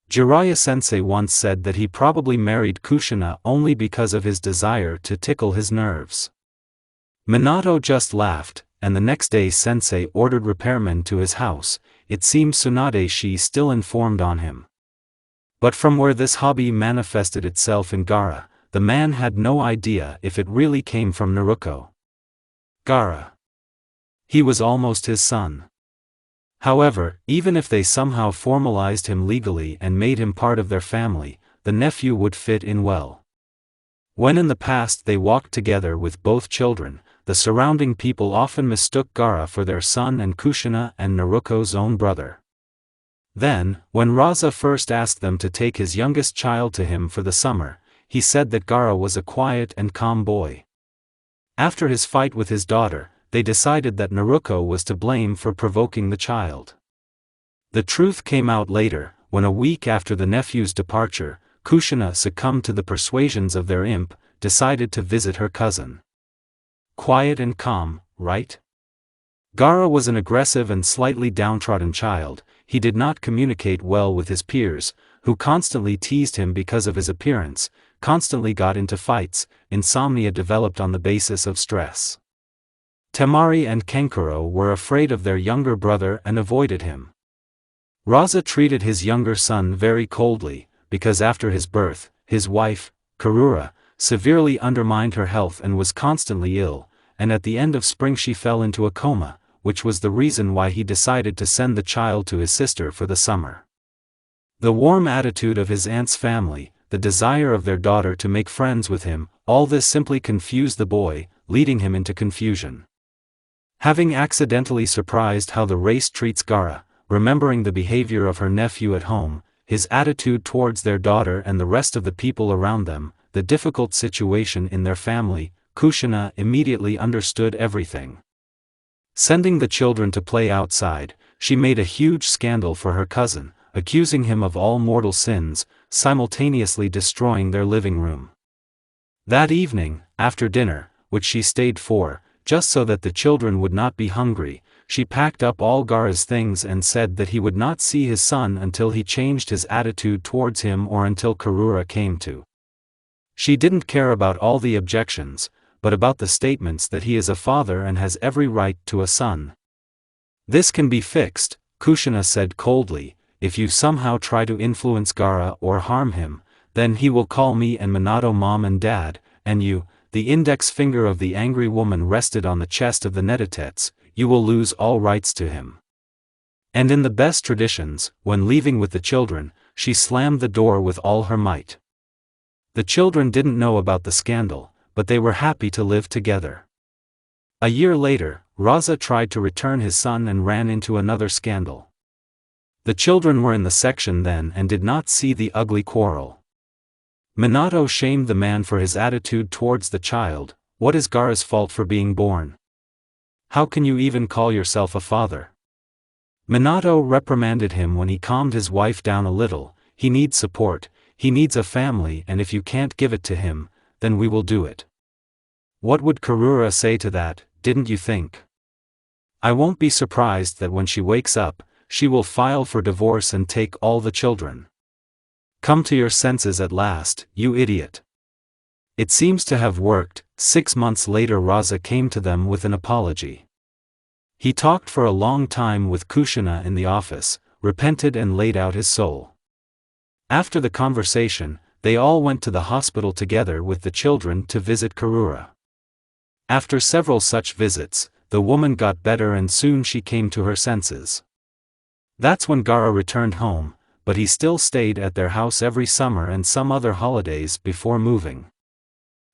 Speaker 1: Jiraiya-sensei once said that he probably married Kushina only because of his desire to tickle his nerves. Minato just laughed, and the next day sensei ordered repairmen to his house. It seems Tsunade still informed on him. But from where this hobby manifested itself in Gaara, the man had no idea if it really came from Naruko. Gaara. He was almost his son. However, even if they somehow formalized him legally and made him part of their family, the nephew would fit in well. When in the past they walked together with both children, the surrounding people often mistook Gaara for their son and Kushina and Naruko's own brother. Then, when Raza first asked them to take his youngest child to him for the summer, he said that Gaara was a quiet and calm boy. After his fight with his daughter, they decided that Naruko was to blame for provoking the child. The truth came out later, when a week after the nephew's departure, Kushina succumbed to the persuasions of their imp, decided to visit her cousin. Quiet and calm, right? Gaara was an aggressive and slightly downtrodden child. He did not communicate well with his peers, who constantly teased him because of his appearance, constantly got into fights. Insomnia developed on the basis of stress. Temari and Kenkuro were afraid of their younger brother and avoided him. Raza treated his younger son very coldly, because after his birth, his wife, Karura, severely undermined her health and was constantly ill, and at the end of spring she fell into a coma, which was the reason why he decided to send the child to his sister for the summer. The warm attitude of his aunt's family, the desire of their daughter to make friends with him, all this simply confused the boy, leading him into confusion. Having accidentally surprised how the race treats Gaara, remembering the behavior of her nephew at home, his attitude towards their daughter and the rest of the people around them, the difficult situation in their family, Kushina immediately understood everything. Sending the children to play outside, she made a huge scandal for her cousin, accusing him of all mortal sins, simultaneously destroying their living room. That evening, after dinner, which she stayed for, just so that the children would not be hungry, she packed up all Gaara's things and said that he would not see his son until he changed his attitude towards him or until Karura came to. She didn't care about all the objections, but about the statements that he is a father and has every right to a son. This can be fixed, Kushina said coldly. If you somehow try to influence Gaara or harm him, then he will call me and Minato mom and dad, and you, the index finger of the angry woman rested on the chest of the Netatetsu, you will lose all rights to him. And in the best traditions, when leaving with the children, she slammed the door with all her might. The children didn't know about the scandal, but they were happy to live together. A year later, Raza tried to return his son and ran into another scandal. The children were in the section then and did not see the ugly quarrel. Minato shamed the man for his attitude towards the child. What is Gaara's fault for being born? How can you even call yourself a father? Minato reprimanded him when he calmed his wife down a little. He needs support, he needs a family, and if you can't give it to him, then we will do it. What would Kurura say to that, didn't you think? I won't be surprised that when she wakes up, she will file for divorce and take all the children. Come to your senses at last, you idiot. It seems to have worked. 6 months later Raza came to them with an apology. He talked for a long time with Kushina in the office, repented and laid out his soul. After the conversation, they all went to the hospital together with the children to visit Kurura. After several such visits, the woman got better and soon she came to her senses. That's when Gaara returned home, but he still stayed at their house every summer and some other holidays before moving.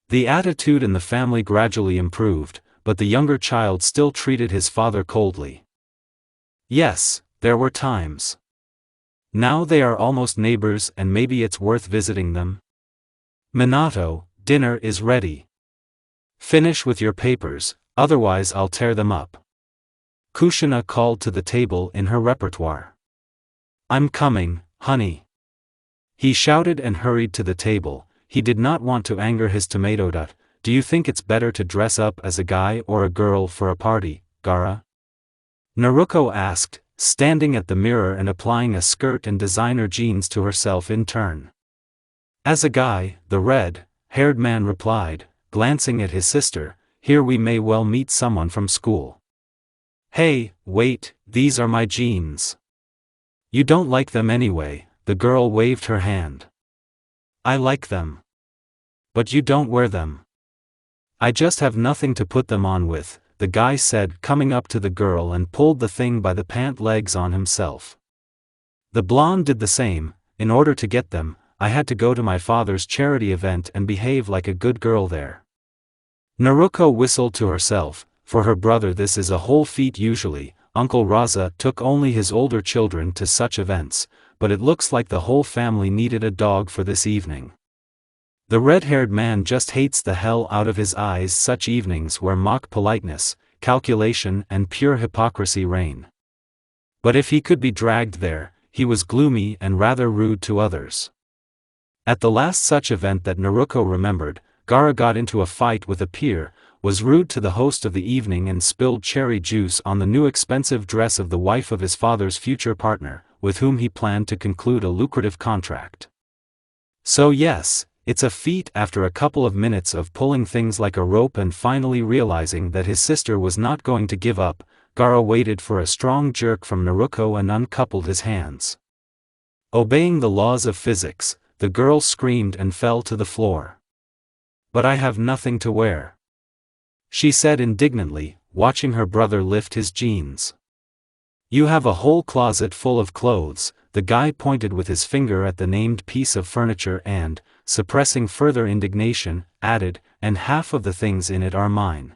Speaker 1: The attitude in the family gradually improved, but the younger child still treated his father coldly. Yes, there were times. Now they are almost neighbors and maybe it's worth visiting them. Minato, dinner is ready. Finish with your papers, otherwise I'll tear them up. Kushina called to the table in her repertoire. I'm coming, honey. He shouted and hurried to the table. He did not want to anger his tomato dot. Do you think it's better to dress up as a guy or a girl for a party, Gaara? Naruko asked, standing at the mirror and applying a skirt and designer jeans to herself in turn. As a guy, the red-haired man replied, glancing at his sister. Here we may well meet someone from school. Hey, wait, these are my jeans. You don't like them anyway, the girl waved her hand. I like them. But you don't wear them. I just have nothing to put them on with, the guy said, coming up to the girl and pulled the thing by the pant legs on himself. The blonde did the same. In order to get them, I had to go to my father's charity event and behave like a good girl there. Naruko whistled to herself. For her brother this is a whole feat usually. Uncle Raza took only his older children to such events, but it looks like the whole family needed a dog for this evening. The red-haired man just hates the hell out of his eyes such evenings where mock politeness, calculation and pure hypocrisy reign. But if he could be dragged there, he was gloomy and rather rude to others. At the last such event that Naruko remembered, Gaara got into a fight with a peer, was rude to the host of the evening and spilled cherry juice on the new expensive dress of the wife of his father's future partner, with whom he planned to conclude a lucrative contract. So yes, it's a feat. After a couple of minutes of pulling things like a rope and finally realizing that his sister was not going to give up, Gaara waited for a strong jerk from Naruko and uncoupled his hands. Obeying the laws of physics, the girl screamed and fell to the floor. But I have nothing to wear, she said indignantly, watching her brother lift his jeans. You have a whole closet full of clothes, the guy pointed with his finger at the named piece of furniture and, suppressing further indignation, added, and half of the things in it are mine.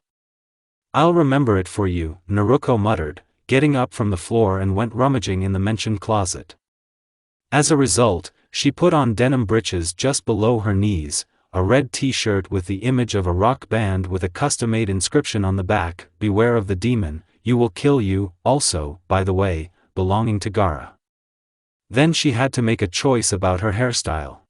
Speaker 1: I'll remember it for you, Naruko muttered, getting up from the floor and went rummaging in the mentioned closet. As a result, she put on denim breeches just below her knees, a red t-shirt with the image of a rock band with a custom-made inscription on the back, "Beware of the demon, you will kill you," also, by the way, belonging to Gaara. Then she had to make a choice about her hairstyle.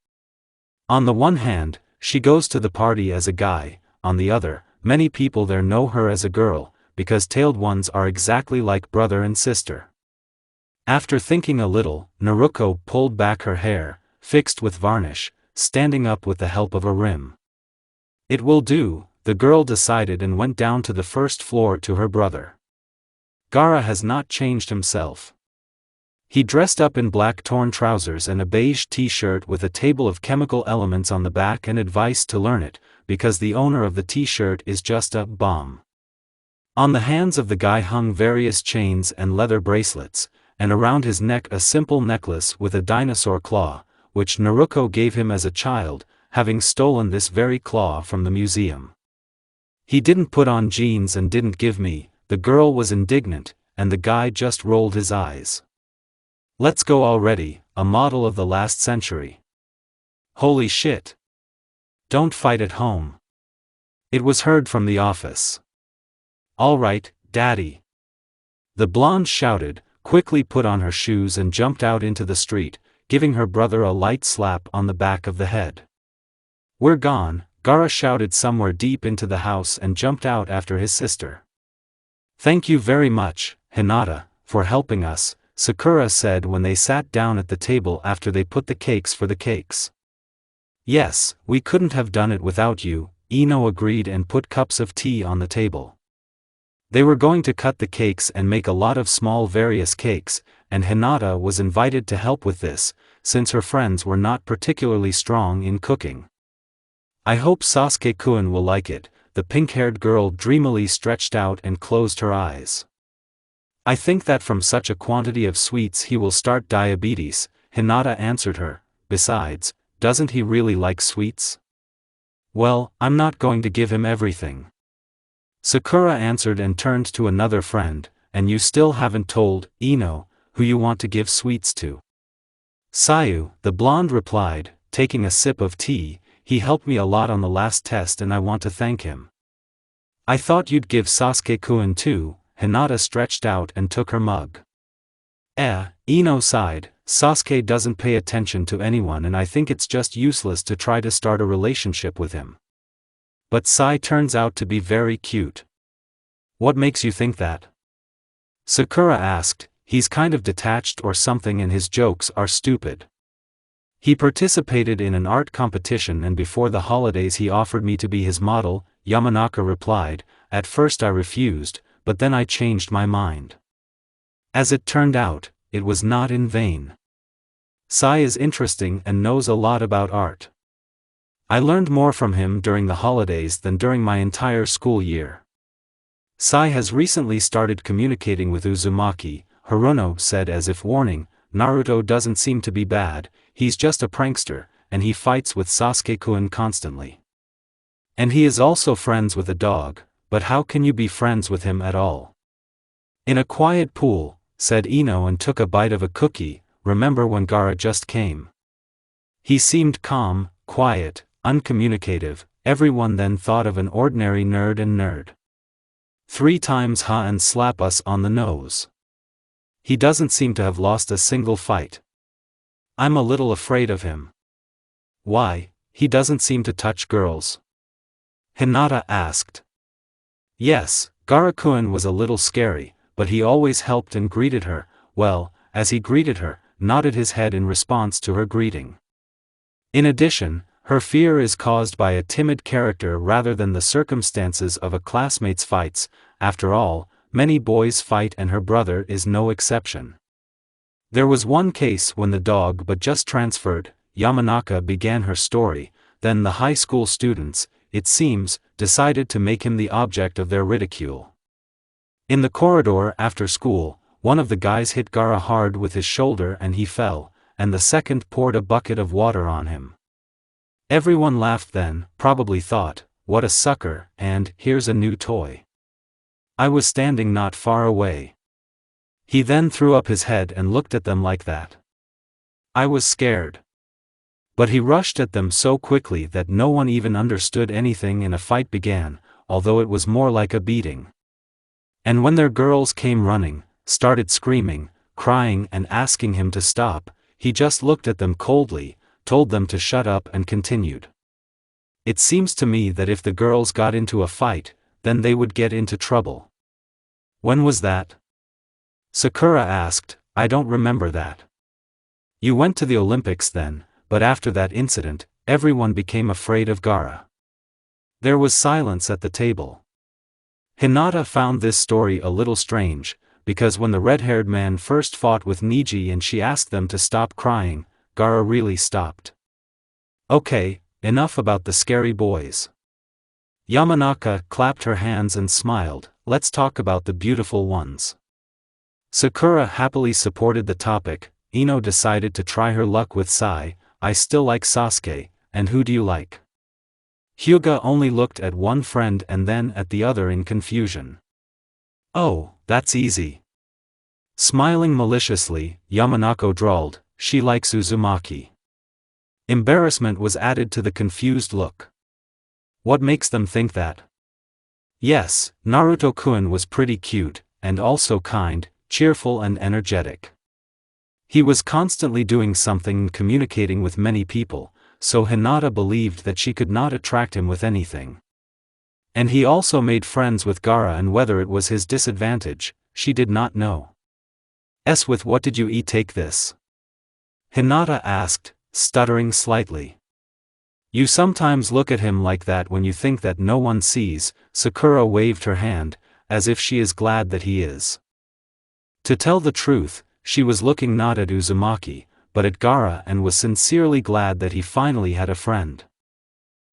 Speaker 1: On the one hand, she goes to the party as a guy, on the other, many people there know her as a girl, because tailed ones are exactly like brother and sister. After thinking a little, Naruko pulled back her hair, fixed with varnish, standing up with the help of a rim. It will do, the girl decided and went down to the first floor to her brother. Gaara has not changed himself. He dressed up in black torn trousers and a beige t-shirt with a table of chemical elements on the back and advice to learn it, because the owner of the t-shirt is just a bomb. On the hands of the guy hung various chains and leather bracelets, and around his neck a simple necklace with a dinosaur claw, which Naruko gave him as a child, having stolen this very claw from the museum. He didn't put on jeans and didn't give me. The girl was indignant, and the guy just rolled his eyes. Let's go already, a model of the last century. Holy shit. Don't fight at home. It was heard from the office. All right, Daddy. The blonde shouted, quickly put on her shoes and jumped out into the street, giving her brother a light slap on the back of the head. We're gone, Gaara shouted somewhere deep into the house and jumped out after his sister. Thank you very much, Hinata, for helping us, Sakura said when they sat down at the table after they put the cakes for the cakes. Yes, we couldn't have done it without you, Ino agreed and put cups of tea on the table. They were going to cut the cakes and make a lot of small various cakes, and Hinata was invited to help with this, since her friends were not particularly strong in cooking. I hope Sasuke-kun will like it, the pink-haired girl dreamily stretched out and closed her eyes. I think that from such a quantity of sweets he will start diabetes, Hinata answered her. Besides, doesn't he really like sweets? Well, I'm not going to give him everything. Sakura answered and turned to another friend, and you still haven't told, Ino, who you want to give sweets to. Sayu, the blonde replied, taking a sip of tea, he helped me a lot on the last test and I want to thank him. I thought you'd give Sasuke-kun too, Hinata stretched out and took her mug. Ino sighed, Sasuke doesn't pay attention to anyone and I think it's just useless to try to start a relationship with him. But Sai turns out to be very cute. What makes you think that? Sakura asked, he's kind of detached or something and his jokes are stupid. He participated in an art competition and before the holidays he offered me to be his model, Yamanaka replied. At first I refused, but then I changed my mind. As it turned out, it was not in vain. Sai is interesting and knows a lot about art. I learned more from him during the holidays than during my entire school year. Sai has recently started communicating with Uzumaki, Haruno said as if warning. Naruto doesn't seem to be bad, he's just a prankster, and he fights with Sasuke-kun constantly. And he is also friends with a dog, but how can you be friends with him at all? In a quiet pool, said Ino and took a bite of a cookie. Remember when Gaara just came? He seemed calm, quiet, uncommunicative. Everyone then thought of an ordinary nerd and nerd. 3 times ha and slap us on the nose. He doesn't seem to have lost a single fight. I'm a little afraid of him. Why, he doesn't seem to touch girls? Hinata asked. Yes, Gaara-kun was a little scary, but he always helped and greeted her, well, as he greeted her, nodded his head in response to her greeting. In addition, her fear is caused by a timid character rather than the circumstances of a classmate's fights. After all, many boys fight and her brother is no exception. There was one case when the dog but just transferred. Yamanaka began her story, then the high school students, it seems, decided to make him the object of their ridicule. In the corridor after school, one of the guys hit Gaara hard with his shoulder and he fell, and the second poured a bucket of water on him. Everyone laughed then, probably thought, what a sucker, and here's a new toy. I was standing not far away. He then threw up his head and looked at them like that. I was scared. But he rushed at them so quickly that no one even understood anything and a fight began, although it was more like a beating. And when their girls came running, started screaming, crying and asking him to stop, he just looked at them coldly, told them to shut up and continued. It seems to me that if the girls got into a fight, then they would get into trouble. When was that? Sakura asked. I don't remember that. You went to the Olympics then, but after that incident, everyone became afraid of Gaara. There was silence at the table. Hinata found this story a little strange, because when the red-haired man first fought with Niji and she asked them to stop crying, Gaara really stopped. Okay, enough about the scary boys. Yamanaka clapped her hands and smiled, let's talk about the beautiful ones. Sakura happily supported the topic. Ino decided to try her luck with Sai. I still like Sasuke, and who do you like? Hyuga only looked at one friend and then at the other in confusion. Oh, that's easy. Smiling maliciously, Yamanaka drawled, she likes Uzumaki. Embarrassment was added to the confused look. What makes them think that? Yes, Naruto-kun was pretty cute, and also kind, cheerful and energetic. He was constantly doing something and communicating with many people, so Hinata believed that she could not attract him with anything. And he also made friends with Gaara, and whether it was his disadvantage, she did not know. With what did you take this? Hinata asked, stuttering slightly. You sometimes look at him like that when you think that no one sees. Sakura waved her hand, as if she is glad that he is. To tell the truth, she was looking not at Uzumaki, but at Gaara, and was sincerely glad that he finally had a friend.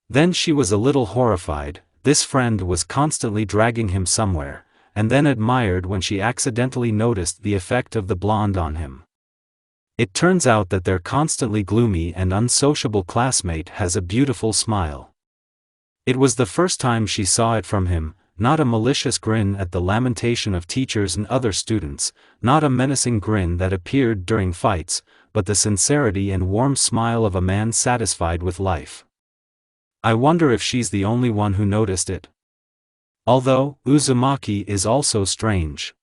Speaker 1: Then she was a little horrified. This friend was constantly dragging him somewhere, and then admired when she accidentally noticed the effect of the blonde on him. It turns out that their constantly gloomy and unsociable classmate has a beautiful smile. It was the first time she saw it from him, not a malicious grin at the lamentation of teachers and other students, not a menacing grin that appeared during fights, but the sincerity and warm smile of a man satisfied with life. I wonder if she's the only one who noticed it. Although, Uzumaki is also strange.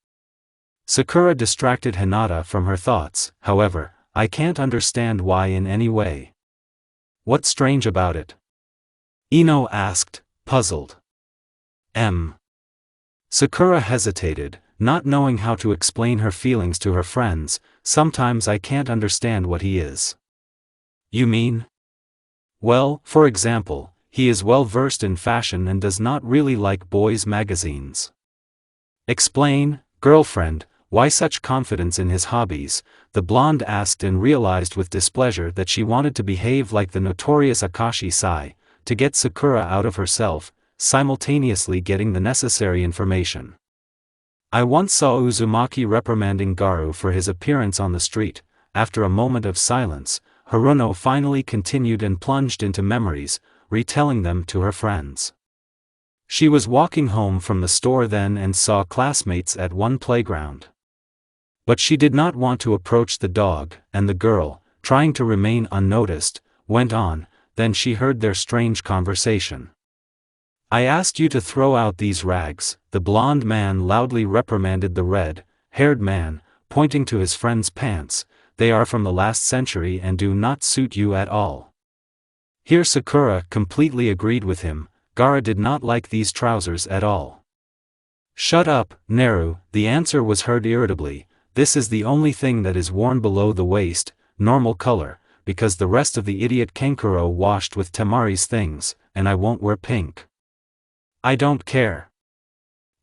Speaker 1: Sakura distracted Hinata from her thoughts. However, I can't understand why in any way. What's strange about it? Ino asked, puzzled. Sakura hesitated, not knowing how to explain her feelings to her friends. Sometimes I can't understand what he is. You mean? Well, for example, he is well versed in fashion and does not really like boys' magazines. Explain, girlfriend, why such confidence in his hobbies? The blonde asked and realized with displeasure that she wanted to behave like the notorious Akashi Sai, to get Sakura out of herself, simultaneously getting the necessary information. I once saw Uzumaki reprimanding Gaara for his appearance on the street. After a moment of silence, Haruno finally continued and plunged into memories, retelling them to her friends. She was walking home from the store then and saw classmates at one playground. But she did not want to approach the dog, and the girl, trying to remain unnoticed, went on. Then she heard their strange conversation. I asked you to throw out these rags, the blonde man loudly reprimanded the red-haired man, pointing to his friend's pants. They are from the last century and do not suit you at all. Here Sakura completely agreed with him. Gaara did not like these trousers at all. Shut up, Naru, the answer was heard irritably. This is the only thing that is worn below the waist, normal color, because the rest of the idiot Kankuro washed with Temari's things, and I won't wear pink. I don't care.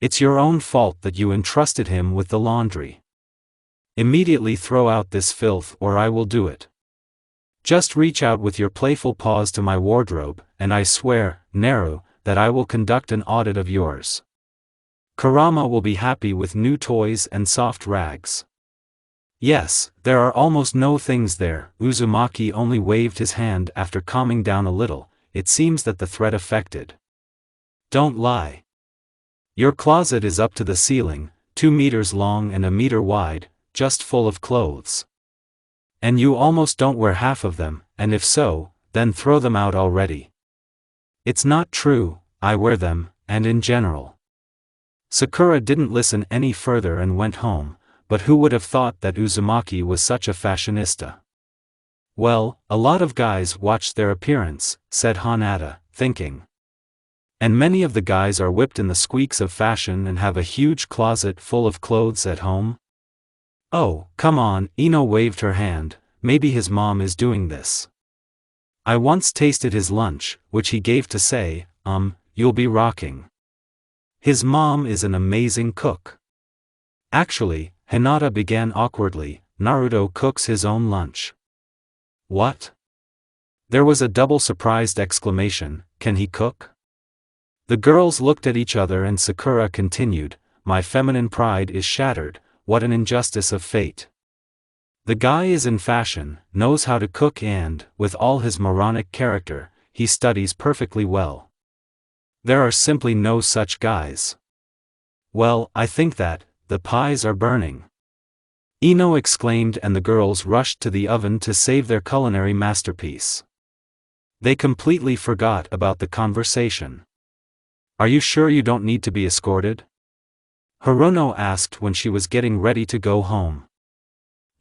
Speaker 1: It's your own fault that you entrusted him with the laundry. Immediately throw out this filth or I will do it. Just reach out with your playful paws to my wardrobe, and I swear, Naru, that I will conduct an audit of yours. Kurama will be happy with new toys and soft rags. Yes, there are almost no things there. Uzumaki only waved his hand after calming down a little. It seems that the threat affected. Don't lie. Your closet is up to the ceiling, 2 meters long and a meter wide, just full of clothes. And you almost don't wear half of them, and if so, then throw them out already. It's not true, I wear them, and in general. Sakura didn't listen any further and went home, but who would have thought that Uzumaki was such a fashionista? Well, a lot of guys watched their appearance, said Hanada, thinking. And many of the guys are whipped in the squeaks of fashion and have a huge closet full of clothes at home? Oh, come on, Ino waved her hand, maybe his mom is doing this. I once tasted his lunch, which he gave to say, you'll be rocking. His mom is an amazing cook. Actually, Hinata began awkwardly, Naruto cooks his own lunch. What? There was a double surprised exclamation, can he cook? The girls looked at each other and Sakura continued, my feminine pride is shattered, what an injustice of fate. The guy is in fashion, knows how to cook and, with all his moronic character, he studies perfectly well. There are simply no such guys. Well, I think that, the pies are burning. Ino exclaimed and the girls rushed to the oven to save their culinary masterpiece. They completely forgot about the conversation. Are you sure you don't need to be escorted? Hirono asked when she was getting ready to go home.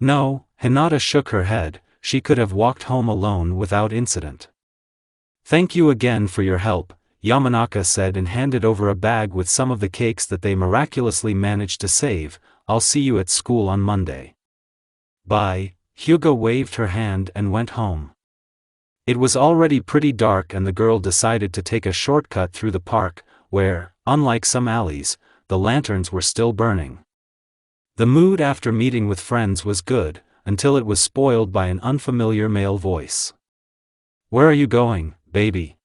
Speaker 1: No, Hinata shook her head, she could have walked home alone without incident. Thank you again for your help, Yamanaka said and handed over a bag with some of the cakes that they miraculously managed to save. I'll see you at school on Monday. Bye. Hyuga waved her hand and went home. It was already pretty dark and the girl decided to take a shortcut through the park, where, unlike some alleys, the lanterns were still burning. The mood after meeting with friends was good, until it was spoiled by an unfamiliar male voice. Where are you going, baby?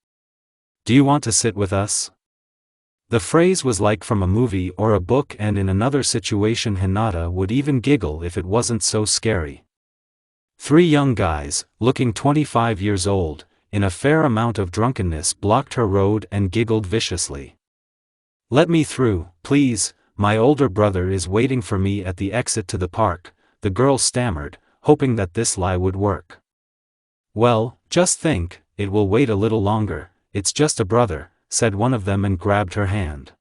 Speaker 1: Do you want to sit with us? The phrase was like from a movie or a book, and in another situation Hinata would even giggle if it wasn't so scary. Three young guys, looking 25 years old, in a fair amount of drunkenness blocked her road and giggled viciously. Let me through, please, my older brother is waiting for me at the exit to the park, the girl stammered, hoping that this lie would work. Well, just think, it will wait a little longer, it's just a brother, said one of them and grabbed her hand.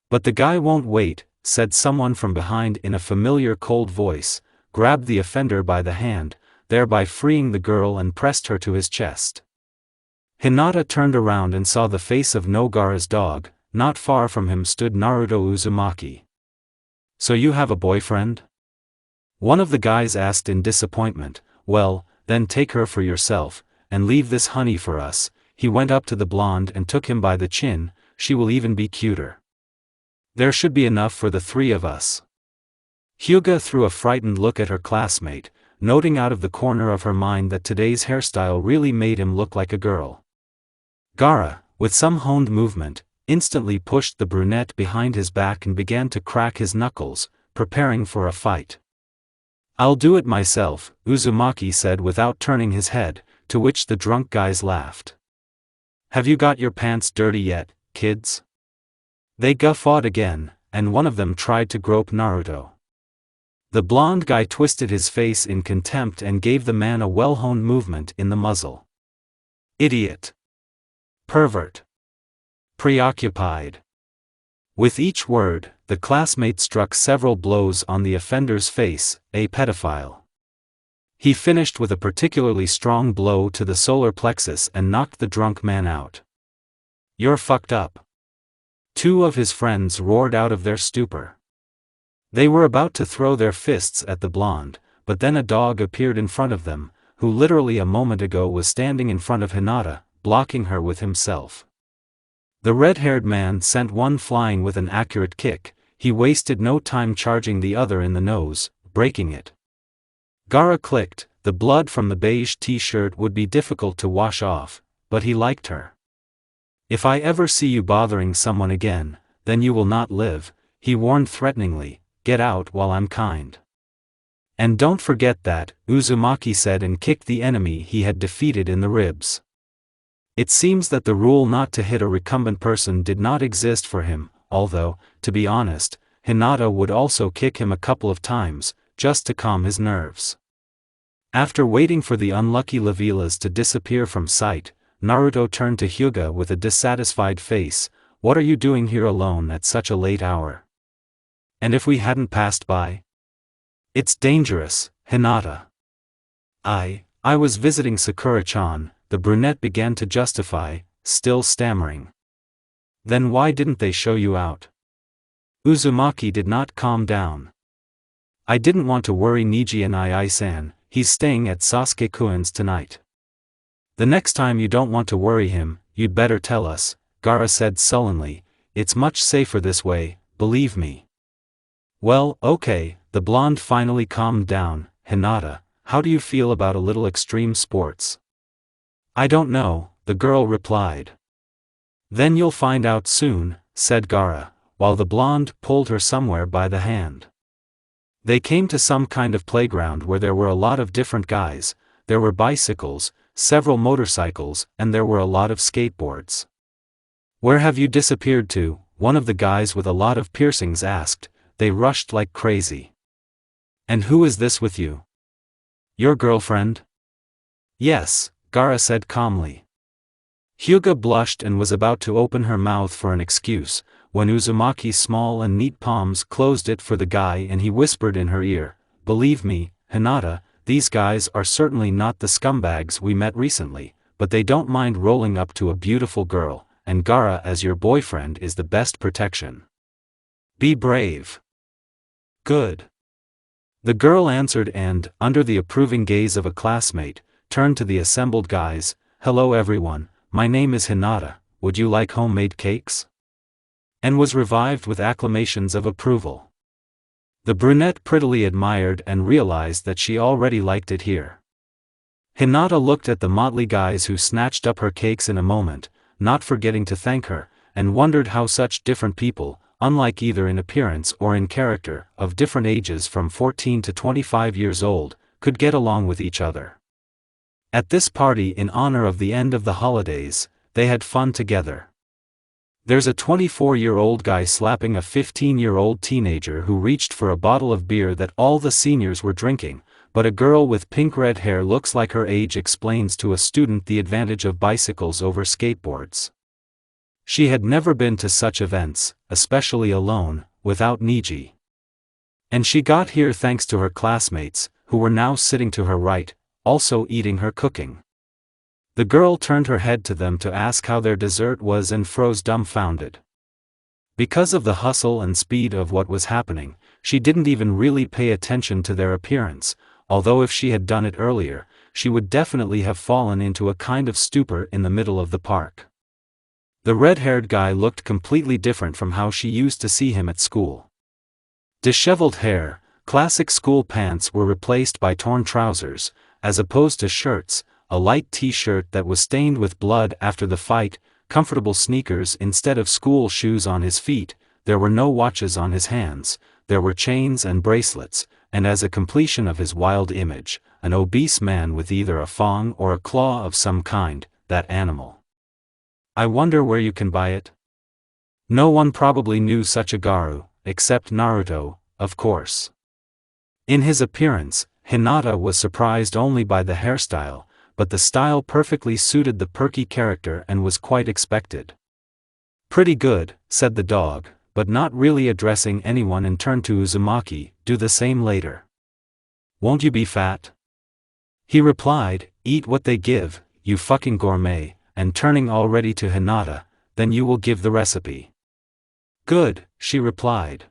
Speaker 1: But the guy won't wait, said someone from behind in a familiar cold voice, grabbed the offender by the hand, thereby freeing the girl and pressed her to his chest. Hinata turned around and saw the face of Nogara's dog. Not far from him stood Naruto Uzumaki. So you have a boyfriend? One of the guys asked in disappointment. Well, then take her for yourself, and leave this honey for us. He went up to the blonde and took him by the chin, she will even be cuter. There should be enough for the three of us. Hyuga threw a frightened look at her classmate, noting out of the corner of her mind that today's hairstyle really made him look like a girl. Gaara, with some honed movement, instantly pushed the brunette behind his back and began to crack his knuckles, preparing for a fight. I'll do it myself, Uzumaki said without turning his head, to which the drunk guys laughed. Have you got your pants dirty yet, kids? They guffawed again, and one of them tried to grope Naruto. The blonde guy twisted his face in contempt and gave the man a well-honed movement in the muzzle. Idiot. Pervert. Preoccupied. With each word, the classmate struck several blows on the offender's face, a pedophile. He finished with a particularly strong blow to the solar plexus and knocked the drunk man out. You're fucked up. Two of his friends roared out of their stupor. They were about to throw their fists at the blonde, but then a dog appeared in front of them, who literally a moment ago was standing in front of Hinata, blocking her with himself. The red-haired man sent one flying with an accurate kick, he wasted no time charging the other in the nose, breaking it. Gaara clicked, the blood from the beige t-shirt would be difficult to wash off, but he liked her. If I ever see you bothering someone again, then you will not live, he warned threateningly, get out while I'm kind. And don't forget that, Uzumaki said and kicked the enemy he had defeated in the ribs. It seems that the rule not to hit a recumbent person did not exist for him, although, to be honest, Hinata would also kick him a couple of times, just to calm his nerves. After waiting for the unlucky Levilas to disappear from sight, Naruto turned to Hyuga with a dissatisfied face, what are you doing here alone at such a late hour? And if we hadn't passed by? It's dangerous, Hinata. I was visiting Sakura-chan, the brunette began to justify, still stammering. Then why didn't they show you out? Uzumaki did not calm down. I didn't want to worry Niji and Ai-san, he's staying at Sasuke-kun's tonight. The next time you don't want to worry him, you'd better tell us, Gaara said sullenly, it's much safer this way, believe me. Well, okay, the blonde finally calmed down. Hinata, how do you feel about a little extreme sports? I don't know, the girl replied. Then you'll find out soon, said Gaara, while the blonde pulled her somewhere by the hand. They came to some kind of playground where there were a lot of different guys, there were bicycles, several motorcycles, and there were a lot of skateboards. Where have you disappeared to? One of the guys with a lot of piercings asked. They rushed like crazy. And who is this with you? Your girlfriend? Yes, Gaara said calmly. Hyuga blushed and was about to open her mouth for an excuse, when Uzumaki's small and neat palms closed it for the guy and he whispered in her ear, "Believe me, Hinata, these guys are certainly not the scumbags we met recently, but they don't mind rolling up to a beautiful girl, and Gaara as your boyfriend is the best protection. Be brave." Good. The girl answered and, under the approving gaze of a classmate, turned to the assembled guys, "Hello everyone, my name is Hinata, would you like homemade cakes?" And was revived with acclamations of approval. The brunette prettily admired and realized that she already liked it here. Hinata looked at the motley guys who snatched up her cakes in a moment, not forgetting to thank her, and wondered how such different people, unlike either in appearance or in character, of different ages from 14 to 25 years old, could get along with each other. At this party in honor of the end of the holidays, they had fun together. There's a 24-year-old guy slapping a 15-year-old teenager who reached for a bottle of beer that all the seniors were drinking, but a girl with pink-red hair looks like her age explains to a student the advantage of bicycles over skateboards. She had never been to such events, especially alone, without Niji. And she got here thanks to her classmates, who were now sitting to her right, also eating her cooking. The girl turned her head to them to ask how their dessert was and froze dumbfounded. Because of the hustle and speed of what was happening, she didn't even really pay attention to their appearance, although if she had done it earlier, she would definitely have fallen into a kind of stupor in the middle of the park. The red-haired guy looked completely different from how she used to see him at school. Disheveled hair, classic school pants were replaced by torn trousers, as opposed to shirts, a light t-shirt that was stained with blood after the fight, comfortable sneakers instead of school shoes on his feet, there were no watches on his hands, there were chains and bracelets, and as a completion of his wild image, an obese man with either a fang or a claw of some kind, that animal. I wonder where you can buy it? No one probably knew such a Garu, except Naruto, of course. In his appearance, Hinata was surprised only by the hairstyle, but the style perfectly suited the perky character and was quite expected. Pretty good, said the dog, but not really addressing anyone and turned to Uzumaki, do the same later. Won't you be fat? He replied, eat what they give, you fucking gourmet, and turning already to Hinata, then you will give the recipe. Good, she replied.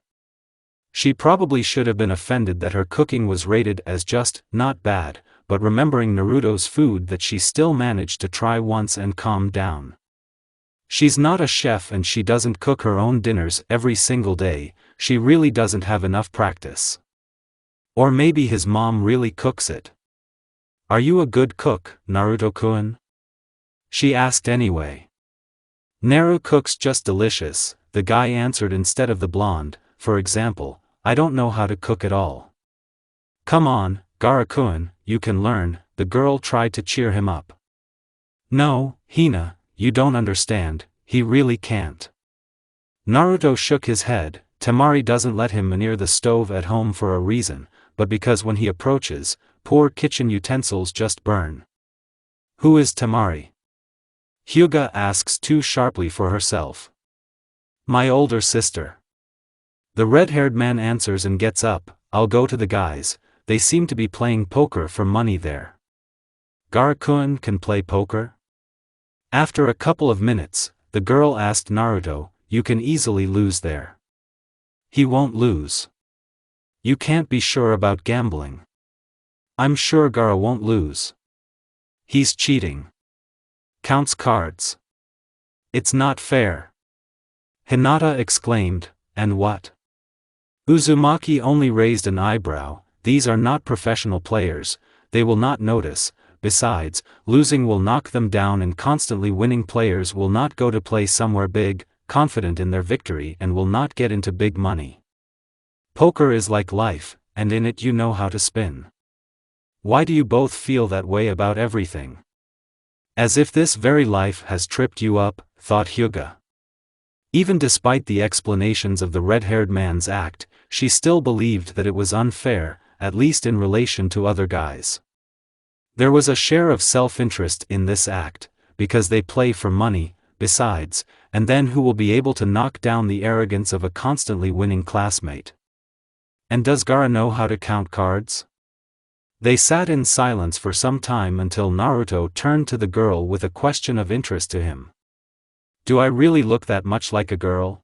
Speaker 1: She probably should have been offended that her cooking was rated as just, not bad, but remembering Naruto's food that she still managed to try once and calmed down. She's not a chef and she doesn't cook her own dinners every single day, she really doesn't have enough practice. Or maybe his mom really cooks it. Are you a good cook, Naruto-kun? She asked anyway. Naru cooks just delicious, the guy answered instead of the blonde, for example, I don't know how to cook at all. Come on, Gaara-kun, you can learn, the girl tried to cheer him up. No, Hina, you don't understand, he really can't. Naruto shook his head, Temari doesn't let him near the stove at home for a reason, but because when he approaches, poor kitchen utensils just burn. Who is Temari? Hyuga asks too sharply for herself. My older sister. The red-haired man answers and gets up, I'll go to the guys, they seem to be playing poker for money there. Gaara-kun can play poker? After a couple of minutes, the girl asked Naruto, you can easily lose there. He won't lose. You can't be sure about gambling. I'm sure Gaara won't lose. He's cheating. Counts cards. It's not fair. Hinata exclaimed, and what? Uzumaki only raised an eyebrow. These are not professional players, they will not notice. Besides, losing will knock them down, and constantly winning players will not go to play somewhere big, confident in their victory, and will not get into big money. Poker is like life, and in it you know how to spin. Why do you both feel that way about everything? As if this very life has tripped you up, thought Hyuga. Even despite the explanations of the red-haired man's act, she still believed that it was unfair, at least in relation to other guys. There was a share of self-interest in this act, because they play for money, besides, and then who will be able to knock down the arrogance of a constantly winning classmate? And does Gaara know how to count cards? They sat in silence for some time until Naruto turned to the girl with a question of interest to him. Do I really look that much like a girl?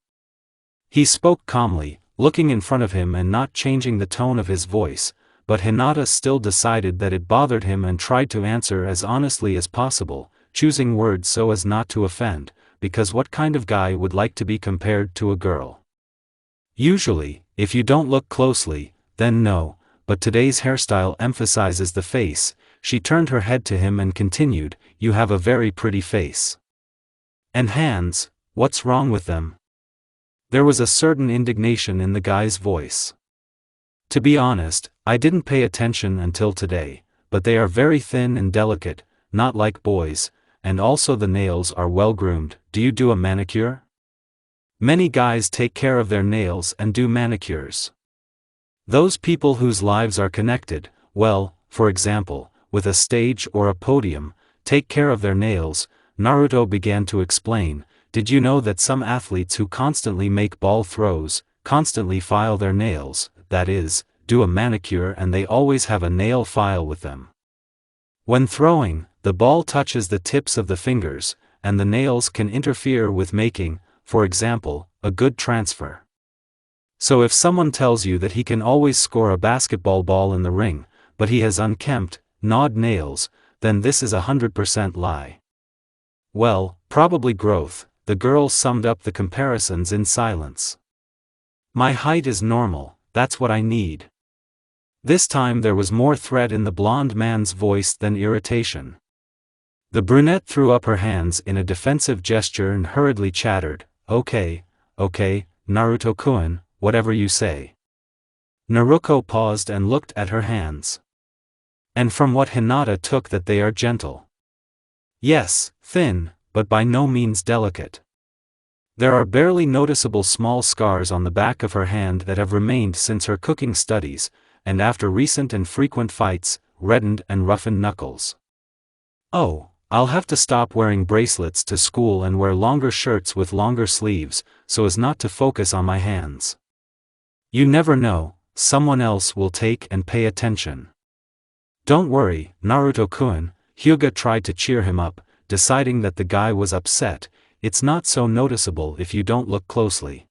Speaker 1: He spoke calmly, looking in front of him and not changing the tone of his voice, but Hinata still decided that it bothered him and tried to answer as honestly as possible, choosing words so as not to offend, because what kind of guy would like to be compared to a girl? Usually, if you don't look closely, then no, but today's hairstyle emphasizes the face. She turned her head to him and continued, you have a very pretty face. And hands, what's wrong with them? There was a certain indignation in the guy's voice. To be honest, I didn't pay attention until today, but they are very thin and delicate, not like boys, and also the nails are well groomed. Do you do a manicure? Many guys take care of their nails and do manicures. Those people whose lives are connected, well, for example, with a stage or a podium, take care of their nails. Naruto began to explain, did you know that some athletes who constantly make ball throws, constantly file their nails, that is, do a manicure, and they always have a nail file with them. When throwing, the ball touches the tips of the fingers, and the nails can interfere with making, for example, a good transfer. So if someone tells you that he can always score a basketball ball in the ring, but he has unkempt, gnawed nails, then this is 100% lie. Well, probably growth. The girl summed up the comparisons in silence. My height is normal, that's what I need. This time there was more threat in the blonde man's voice than irritation. The brunette threw up her hands in a defensive gesture and hurriedly chattered, okay, Naruto-kun, whatever you say. Naruko paused and looked at her hands. And from what Hinata took that they are gentle. Yes, thin, but by no means delicate. There are barely noticeable small scars on the back of her hand that have remained since her cooking studies, and after recent and frequent fights, reddened and roughened knuckles. Oh, I'll have to stop wearing bracelets to school and wear longer shirts with longer sleeves, so as not to focus on my hands. You never know, someone else will take and pay attention. Don't worry, Naruto-kun, Hyuga tried to cheer him up, deciding that the guy was upset. It's not so noticeable if you don't look closely.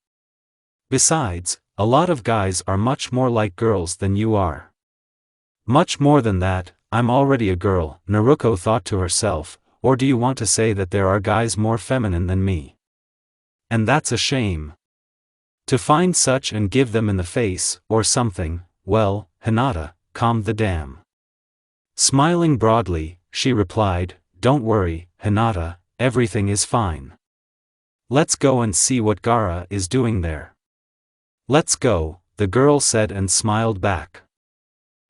Speaker 1: Besides, a lot of guys are much more like girls than you are. Much more than that, I'm already a girl, Naruko thought to herself, or do you want to say that there are guys more feminine than me? And that's a shame. To find such and give them in the face, or something, well, Hinata, calm the dam. Smiling broadly, she replied, don't worry, Hinata, everything is fine. Let's go and see what Gaara is doing there. Let's go, the girl said and smiled back.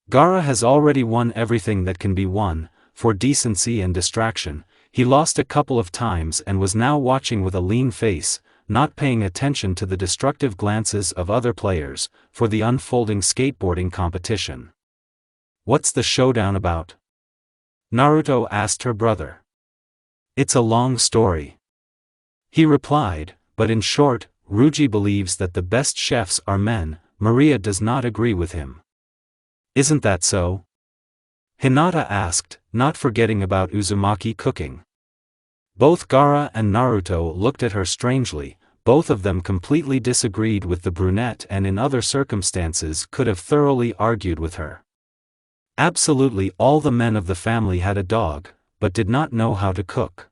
Speaker 1: Gaara has already won everything that can be won. For decency and distraction, he lost a couple of times and was now watching with a lean face, not paying attention to the destructive glances of other players, for the unfolding skateboarding competition. What's the showdown about? Naruto asked her brother. It's a long story. He replied, but in short, Ruji believes that the best chefs are men. Maria does not agree with him. Isn't that so? Hinata asked, not forgetting about Uzumaki cooking. Both Gaara and Naruto looked at her strangely. Both of them completely disagreed with the brunette and in other circumstances could have thoroughly argued with her. Absolutely all the men of the family had a dog, but did not know how to cook.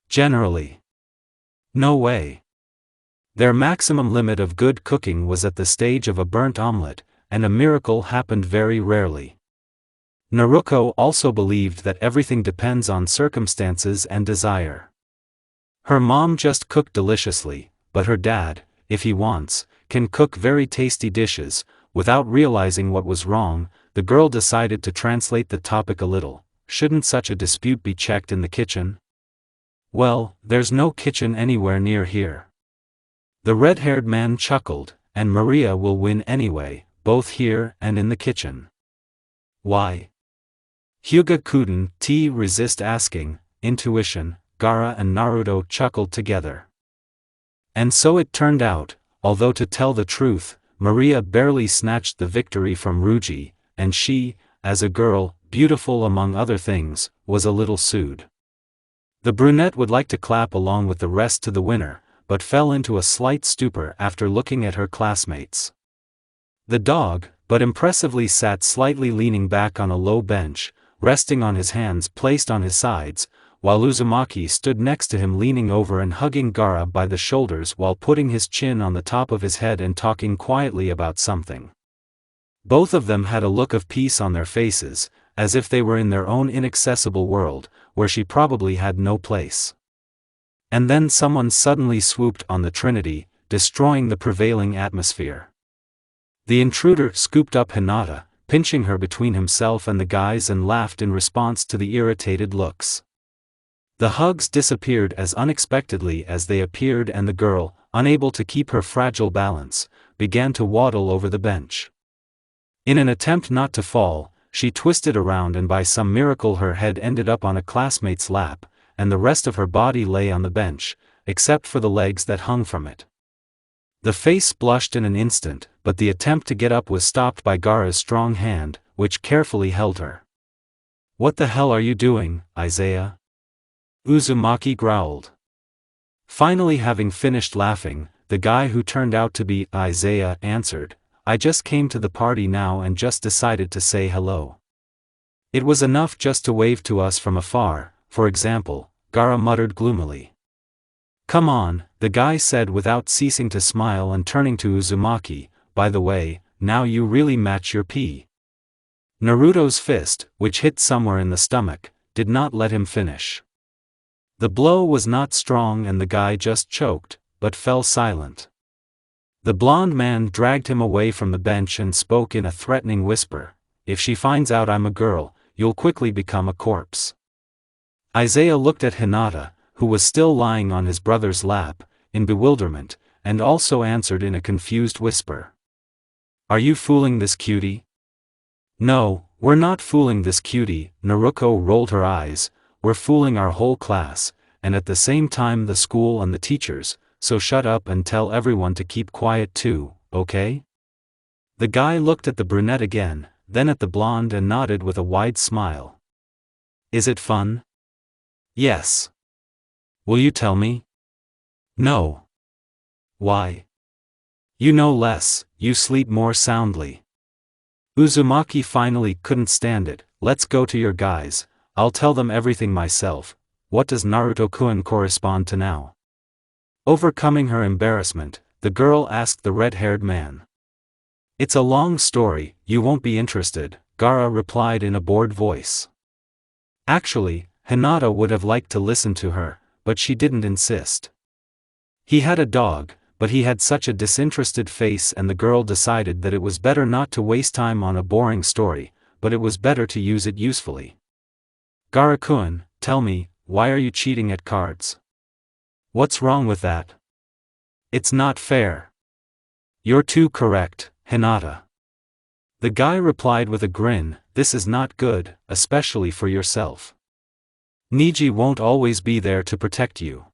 Speaker 1: Generally. No way. Their maximum limit of good cooking was at the stage of a burnt omelette, and a miracle happened very rarely. Naruko also believed that everything depends on circumstances and desire. Her mom just cooked deliciously, but her dad, if he wants, can cook very tasty dishes. Without realizing what was wrong, the girl decided to translate the topic a little. Shouldn't such a dispute be checked in the kitchen? Well, there's no kitchen anywhere near here. The red-haired man chuckled, and Maria will win anyway, both here and in the kitchen. Why? Hyuga couldn't resist asking. Intuition. Gaara and Naruto chuckled together. And so it turned out, although to tell the truth, Maria barely snatched the victory from Ruji, and she, as a girl, beautiful among other things, was a little sued. The brunette would like to clap along with the rest to the winner, but fell into a slight stupor after looking at her classmates. The dog, but impressively, sat slightly leaning back on a low bench, resting on his hands placed on his sides, while Uzumaki stood next to him leaning over and hugging Gaara by the shoulders while putting his chin on the top of his head and talking quietly about something. Both of them had a look of peace on their faces, as if they were in their own inaccessible world, where she probably had no place. And then someone suddenly swooped on the Trinity, destroying the prevailing atmosphere. The intruder scooped up Hinata, pinching her between himself and the guys, and laughed in response to the irritated looks. The hugs disappeared as unexpectedly as they appeared, and the girl, unable to keep her fragile balance, began to waddle over the bench. In an attempt not to fall, she twisted around, and by some miracle her head ended up on a classmate's lap, and the rest of her body lay on the bench, except for the legs that hung from it. The face blushed in an instant, but the attempt to get up was stopped by Gaara's strong hand, which carefully held her. "What the hell are you doing, Isaiah?" Uzumaki growled. Finally, having finished laughing, the guy who turned out to be Isaiah answered, "I just came to the party now and just decided to say hello." "It was enough just to wave to us from afar, for example," Gaara muttered gloomily. "Come on," the guy said without ceasing to smile, and turning to Uzumaki, "By the way, now you really match your pee." Naruto's fist, which hit somewhere in the stomach, did not let him finish. The blow was not strong and the guy just choked, but fell silent. The blonde man dragged him away from the bench and spoke in a threatening whisper, "If she finds out I'm a girl, you'll quickly become a corpse." Isaiah looked at Hinata, who was still lying on his brother's lap, in bewilderment, and also answered in a confused whisper. "Are you fooling this cutie?" "No, we're not fooling this cutie," Naruko rolled her eyes, "we're fooling our whole class, and at the same time the school and the teachers, so shut up and tell everyone to keep quiet too, okay?" The guy looked at the brunette again, then at the blonde, and nodded with a wide smile. "Is it fun?" "Yes." "Will you tell me?" "No." "Why?" "You know less, you sleep more soundly." Uzumaki finally couldn't stand it. "Let's go to your guys, I'll tell them everything myself. What does Naruto-kun correspond to now?" Overcoming her embarrassment, the girl asked the red-haired man. "It's a long story, you won't be interested," Gaara replied in a bored voice. Actually, Hinata would have liked to listen to her, but she didn't insist. He had a dog, but he had such a disinterested face, and the girl decided that it was better not to waste time on a boring story, but it was better to use it usefully. "Gaara-kun, tell me, why are you cheating at cards?" "What's wrong with that?" "It's not fair." "You're too correct, Hinata." The guy replied with a grin, "This is not good, especially for yourself. Niji won't always be there to protect you.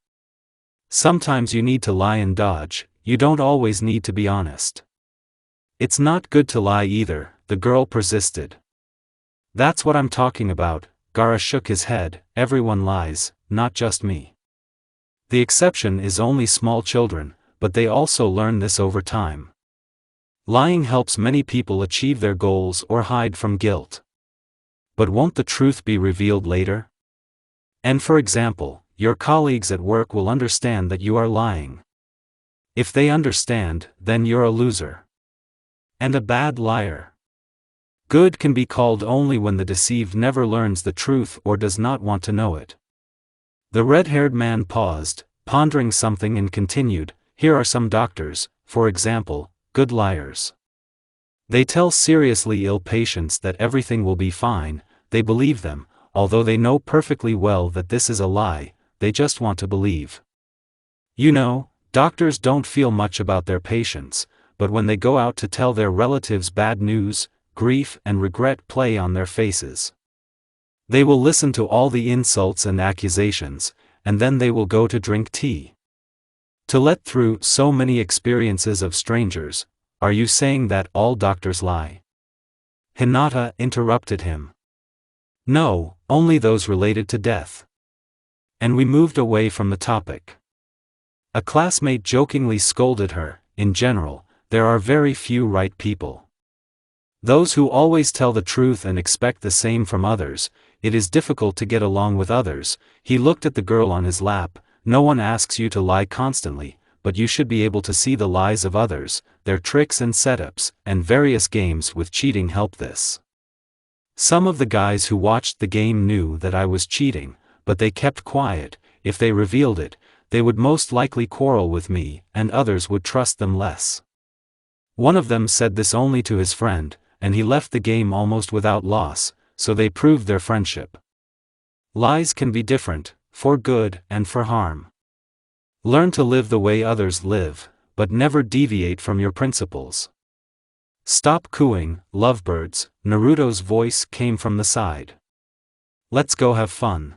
Speaker 1: Sometimes you need to lie and dodge, you don't always need to be honest." "It's not good to lie either," the girl persisted. "That's what I'm talking about," Gaara shook his head, "everyone lies, not just me. The exception is only small children, but they also learn this over time. Lying helps many people achieve their goals or hide from guilt. But won't the truth be revealed later? And for example, your colleagues at work will understand that you are lying. If they understand, then you're a loser. And a bad liar. Good can be called only when the deceived never learns the truth or does not want to know it. The red-haired man paused, pondering something and continued, here are some doctors, for example, good liars. They tell seriously ill patients that everything will be fine, they believe them, although they know perfectly well that this is a lie, they just want to believe. You know, doctors don't feel much about their patients, but when they go out to tell their relatives bad news, grief and regret play on their faces. They will listen to all the insults and accusations, and then they will go to drink tea. To let through so many experiences of strangers, are you saying that all doctors lie? Hinata interrupted him. No, only those related to death. And we moved away from the topic. A classmate jokingly scolded her, in general, there are very few right people. Those who always tell the truth and expect the same from others, it is difficult to get along with others. He looked at the girl on his lap, no one asks you to lie constantly, but you should be able to see the lies of others, their tricks and setups, and various games with cheating help this. Some of the guys who watched the game knew that I was cheating, but they kept quiet. If they revealed it, they would most likely quarrel with me, and others would trust them less. One of them said this only to his friend, and he left the game almost without loss, so they proved their friendship. Lies can be different, for good and for harm. Learn to live the way others live, but never deviate from your principles. Stop cooing, lovebirds, Naruto's voice came from the side. Let's go have fun.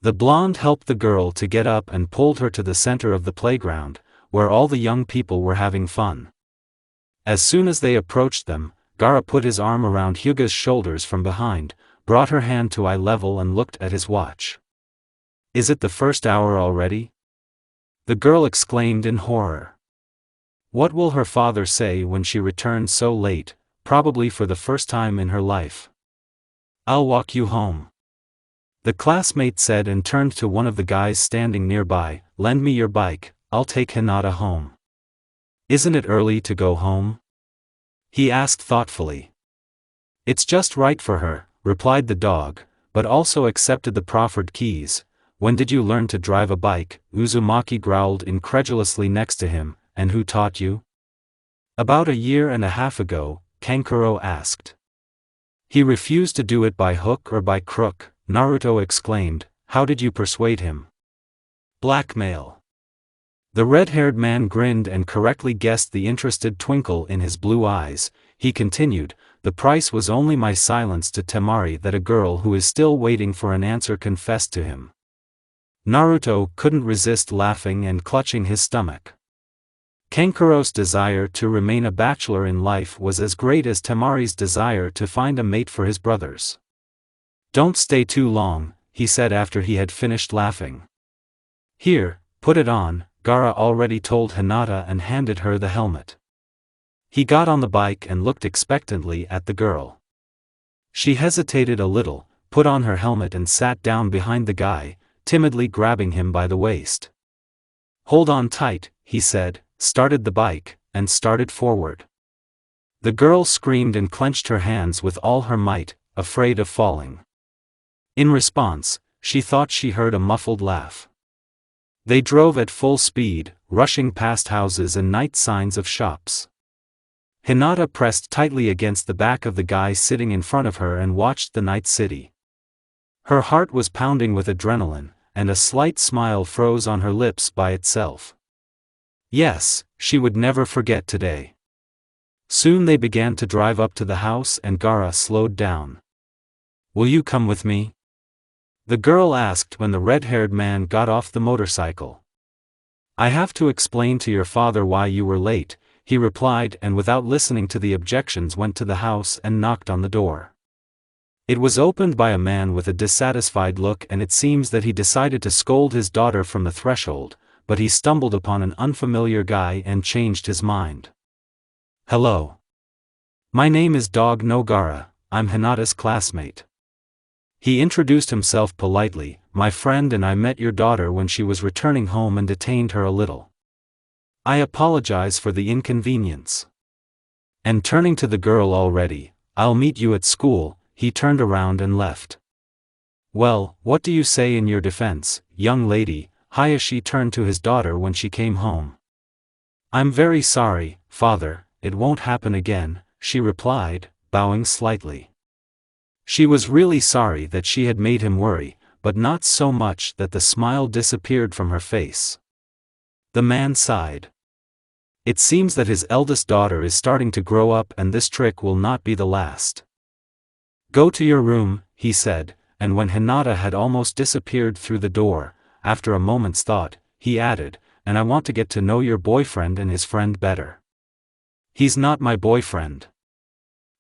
Speaker 1: The blonde helped the girl to get up and pulled her to the center of the playground, where all the young people were having fun. As soon as they approached them, Gaara put his arm around Hyuga's shoulders from behind, brought her hand to eye level and looked at his watch. Is it the first hour already? The girl exclaimed in horror. What will her father say when she returns so late, probably for the first time in her life? I'll walk you home. The classmate said and turned to one of the guys standing nearby, lend me your bike, I'll take Hinata home. Isn't it early to go home? He asked thoughtfully. It's just right for her, replied the dog, but also accepted the proffered keys. When did you learn to drive a bike? Uzumaki growled incredulously next to him, and who taught you? About a year and a half ago, Kankuro asked. He refused to do it by hook or by crook, Naruto exclaimed, how did you persuade him? Blackmail. The red-haired man grinned and correctly guessed the interested twinkle in his blue eyes. He continued, the price was only my silence to Temari that a girl who is still waiting for an answer confessed to him. Naruto couldn't resist laughing and clutching his stomach. Kankuro's desire to remain a bachelor in life was as great as Temari's desire to find a mate for his brothers. Don't stay too long, he said after he had finished laughing. Here, put it on, Gaara already told Hinata and handed her the helmet. He got on the bike and looked expectantly at the girl. She hesitated a little, put on her helmet and sat down behind the guy, timidly grabbing him by the waist. Hold on tight, he said, started the bike, and started forward. The girl screamed and clenched her hands with all her might, afraid of falling. In response, she thought she heard a muffled laugh. They drove at full speed, rushing past houses and night signs of shops. Hinata pressed tightly against the back of the guy sitting in front of her and watched the night city. Her heart was pounding with adrenaline, and a slight smile froze on her lips by itself. Yes, she would never forget today. Soon they began to drive up to the house and Gaara slowed down. Will you come with me? The girl asked when the red-haired man got off the motorcycle. I have to explain to your father why you were late, he replied, and without listening to the objections went to the house and knocked on the door. It was opened by a man with a dissatisfied look, and it seems that he decided to scold his daughter from the threshold, but he stumbled upon an unfamiliar guy and changed his mind. Hello. My name is Dog no Gaara, I'm Hinata's classmate. He introduced himself politely, my friend and I met your daughter when she was returning home and detained her a little. I apologize for the inconvenience. And turning to the girl already, I'll meet you at school, he turned around and left. Well, what do you say in your defense, young lady? Hayashi turned to his daughter when she came home. I'm very sorry, father, it won't happen again, she replied, bowing slightly. She was really sorry that she had made him worry, but not so much that the smile disappeared from her face. The man sighed. It seems that his eldest daughter is starting to grow up and this trick will not be the last. Go to your room, he said, and when Hinata had almost disappeared through the door, after a moment's thought, he added, and I want to get to know your boyfriend and his friend better. He's not my boyfriend.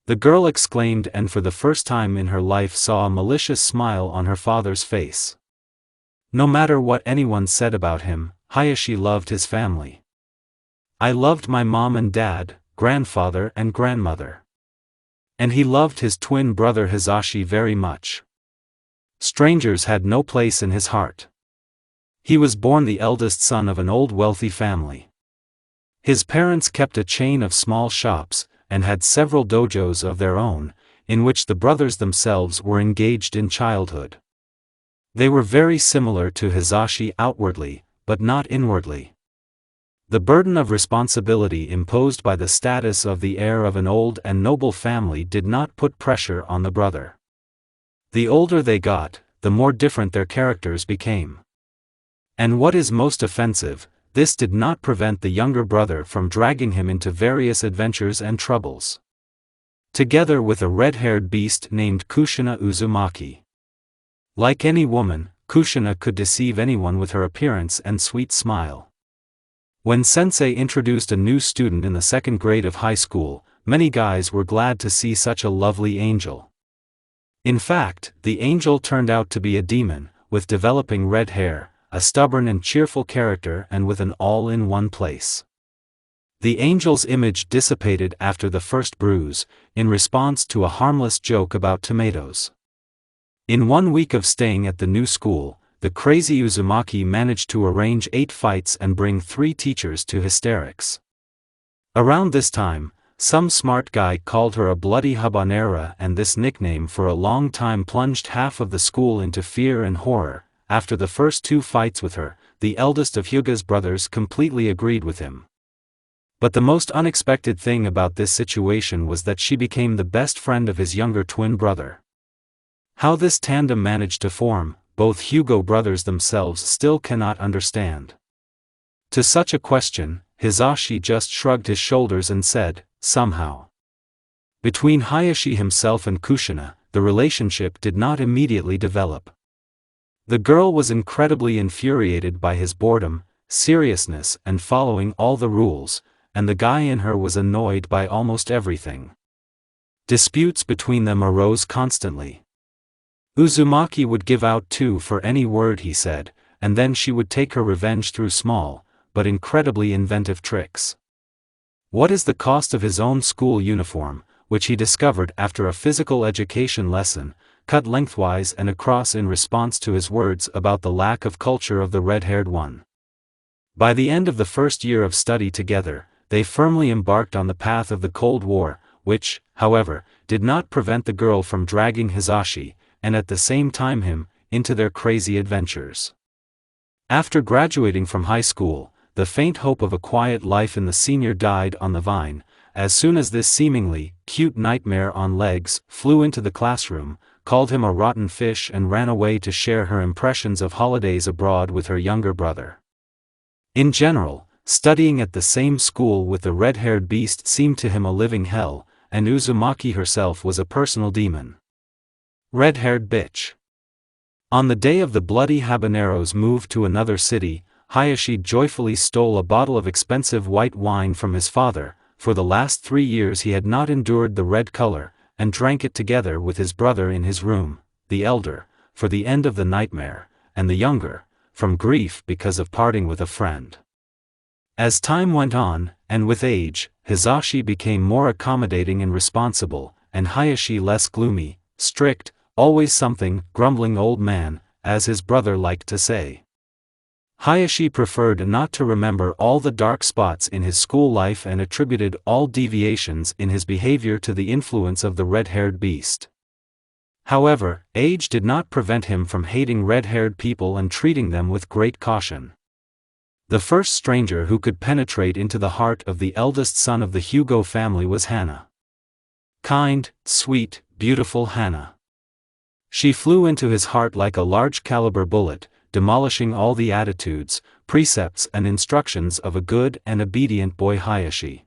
Speaker 1: The girl exclaimed and for the first time in her life saw a malicious smile on her father's face. No matter what anyone said about him, Hayashi loved his family. I loved my mom and dad, grandfather and grandmother. And he loved his twin brother Hizashi very much. Strangers had no place in his heart. He was born the eldest son of an old wealthy family. His parents kept a chain of small shops, and had several dojos of their own, in which the brothers themselves were engaged in childhood. They were very similar to Hizashi outwardly, but not inwardly. The burden of responsibility imposed by the status of the heir of an old and noble family did not put pressure on the brother. The older they got, the more different their characters became. And what is most offensive, this did not prevent the younger brother from dragging him into various adventures and troubles. Together with a red-haired beast named Kushina Uzumaki. Like any woman, Kushina could deceive anyone with her appearance and sweet smile. When sensei introduced a new student in the second grade of high school, many guys were glad to see such a lovely angel. In fact, the angel turned out to be a demon, with developing red hair, a stubborn and cheerful character and with an all-in-one place. The angel's image dissipated after the first bruise, in response to a harmless joke about tomatoes. In 1 week of staying at the new school, the crazy Uzumaki managed to arrange 8 fights and bring 3 teachers to hysterics. Around this time, some smart guy called her a bloody habanera and this nickname for a long time plunged half of the school into fear and horror. After the first 2 fights with her, the eldest of Hyuga's brothers completely agreed with him. But the most unexpected thing about this situation was that she became the best friend of his younger twin brother. How this tandem managed to form, both Hyuga brothers themselves still cannot understand. To such a question, Hizashi just shrugged his shoulders and said, somehow. Between Hayashi himself and Kushina, the relationship did not immediately develop. The girl was incredibly infuriated by his boredom, seriousness and following all the rules, and the guy in her was annoyed by almost everything. Disputes between them arose constantly. Uzumaki would give out 2 for any word he said, and then she would take her revenge through small, but incredibly inventive tricks. What is the cost of his own school uniform, which he discovered after a physical education lesson, cut lengthwise and across in response to his words about the lack of culture of the red-haired one. By the end of the first year of study together, they firmly embarked on the path of the Cold War, which, however, did not prevent the girl from dragging Hizashi, and at the same time him, into their crazy adventures. After graduating from high school, the faint hope of a quiet life in the senior died on the vine, as soon as this seemingly cute nightmare on legs flew into the classroom, called him a rotten fish and ran away to share her impressions of holidays abroad with her younger brother. In general, studying at the same school with the red-haired beast seemed to him a living hell, and Uzumaki herself was a personal demon. Red-haired bitch. On the day of the bloody habanero's move to another city, Hayashi joyfully stole a bottle of expensive white wine from his father. For the last 3 years he had not endured the red color, and drank it together with his brother in his room, the elder, for the end of the nightmare, and the younger, from grief because of parting with a friend. As time went on, and with age, Hizashi became more accommodating and responsible, and Hayashi less gloomy, strict, always something, grumbling old man, as his brother liked to say. Hayashi preferred not to remember all the dark spots in his school life and attributed all deviations in his behavior to the influence of the red-haired beast. However, age did not prevent him from hating red-haired people and treating them with great caution. The first stranger who could penetrate into the heart of the eldest son of the Hugo family was Hana. Kind, sweet, beautiful Hana. She flew into his heart like a large-caliber bullet, demolishing all the attitudes, precepts and instructions of a good and obedient boy Hayashi.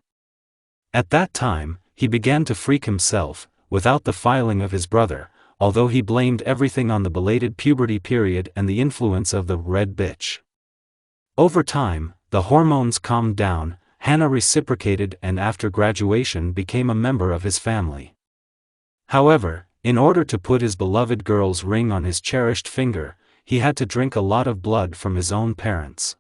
Speaker 1: At that time, he began to freak himself, without the filing of his brother, although he blamed everything on the belated puberty period and the influence of the red bitch. Over time, the hormones calmed down, Hana reciprocated and after graduation became a member of his family. However, in order to put his beloved girl's ring on his cherished finger, he had to drink a lot of blood from his own parents.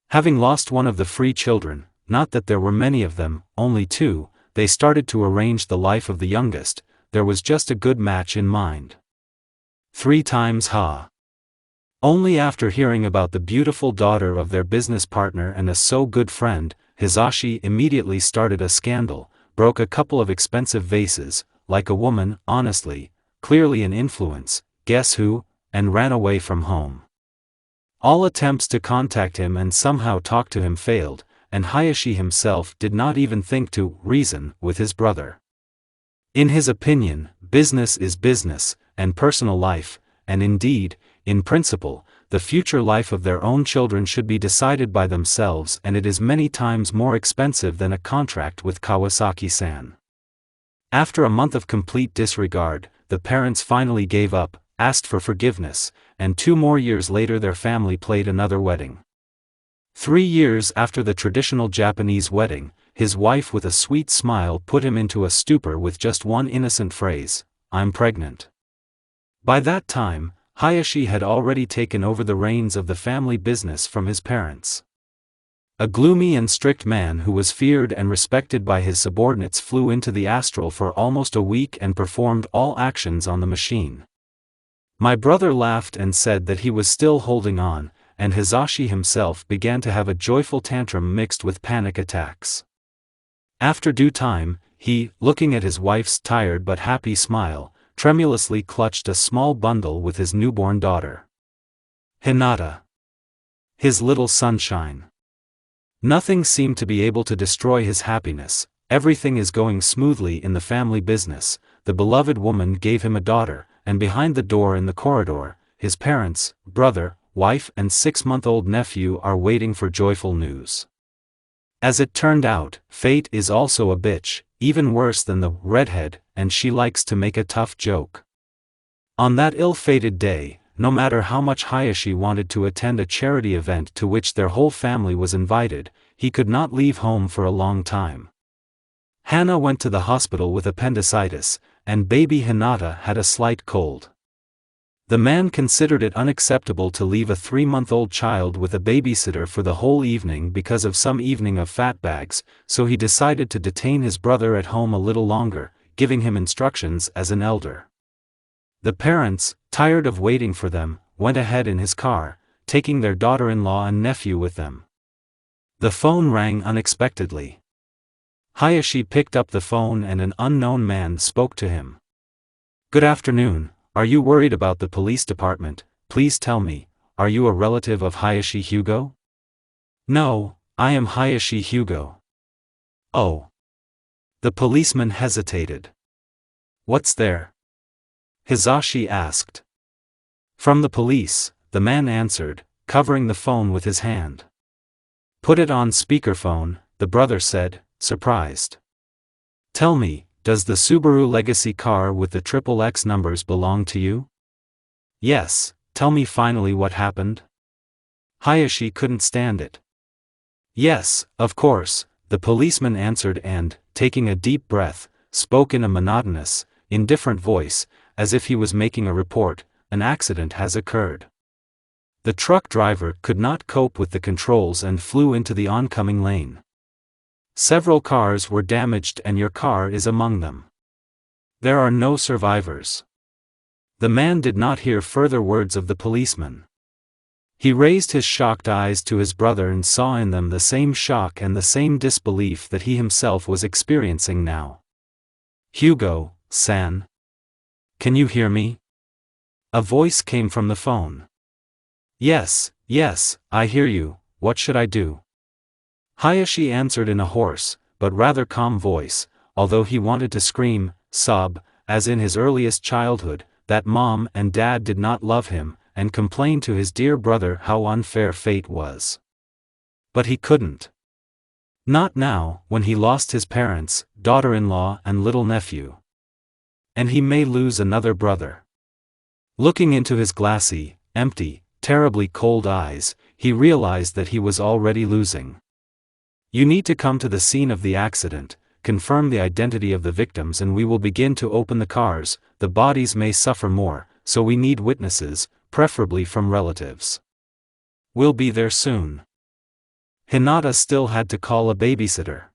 Speaker 1: Having lost one of the free children, not that there were many of them, only 2, they started to arrange the life of the youngest. There was just a good match in mind. 3 times ha. Only after hearing about the beautiful daughter of their business partner and a so good friend, Hisashi immediately started a scandal, broke a couple of expensive vases, like a woman, honestly, clearly an influence, guess who, and ran away from home. All attempts to contact him and somehow talk to him failed, and Hayashi himself did not even think to reason with his brother. In his opinion, business is business, and personal life, and indeed, in principle, the future life of their own children should be decided by themselves, and it is many times more expensive than a contract with Kawasaki-san. After a month of complete disregard, the parents finally gave up, asked for forgiveness, and 2 more years later their family planned another wedding. 3 years after the traditional Japanese wedding, his wife with a sweet smile put him into a stupor with just one innocent phrase, "I'm pregnant." By that time, Hayashi had already taken over the reins of the family business from his parents. A gloomy and strict man who was feared and respected by his subordinates flew into the astral for almost a week and performed all actions on the machine. My brother laughed and said that he was still holding on, and Hisashi himself began to have a joyful tantrum mixed with panic attacks. After due time, he, looking at his wife's tired but happy smile, tremulously clutched a small bundle with his newborn daughter. Hinata. His little sunshine. Nothing seemed to be able to destroy his happiness. Everything is going smoothly in the family business. The beloved woman gave him a daughter, and behind the door in the corridor, his parents, brother, wife and 6-month-old nephew are waiting for joyful news. As it turned out, fate is also a bitch, even worse than the redhead, and she likes to make a tough joke. On that ill-fated day, no matter how much Hayashi wanted to attend a charity event to which their whole family was invited, he could not leave home for a long time. Hana went to the hospital with appendicitis, and baby Hinata had a slight cold. The man considered it unacceptable to leave a 3-month-old child with a babysitter for the whole evening because of some evening of fatbags, so he decided to detain his brother at home a little longer, giving him instructions as an elder. The parents, tired of waiting for them, went ahead in his car, taking their daughter-in-law and nephew with them. The phone rang unexpectedly. Hayashi picked up the phone and an unknown man spoke to him. "Good afternoon. Are you worried about the police department? Please tell me, are you a relative of Hayashi Hugo?" "No, I am Hayashi Hugo." "Oh." The policeman hesitated. "What's there?" Hisashi asked. "From the police," the man answered, covering the phone with his hand. "Put it on speakerphone," the brother said, surprised. "Tell me, does the Subaru Legacy car with the XXX numbers belong to you?" "Yes, tell me finally what happened." Hayashi couldn't stand it. "Yes, of course," the policeman answered and, taking a deep breath, spoke in a monotonous, indifferent voice, as if he was making a report. "An accident has occurred. The truck driver could not cope with the controls and flew into the oncoming lane. Several cars were damaged and your car is among them. There are no survivors." The man did not hear further words of the policeman. He raised his shocked eyes to his brother and saw in them the same shock and the same disbelief that he himself was experiencing now. "Hugo-san? Can you hear me?" A voice came from the phone. Yes, I hear you, what should I do?" Hayashi answered in a hoarse, but rather calm voice, although he wanted to scream, sob, as in his earliest childhood, that mom and dad did not love him, and complain to his dear brother how unfair fate was. But he couldn't. Not now, when he lost his parents, daughter-in-law and little nephew. And he may lose another brother. Looking into his glassy, empty, terribly cold eyes, he realized that he was already losing. "You need to come to the scene of the accident, confirm the identity of the victims, and we will begin to open the cars. The bodies may suffer more, so we need witnesses, preferably from relatives. We'll be there soon." Hinata still had to call a babysitter.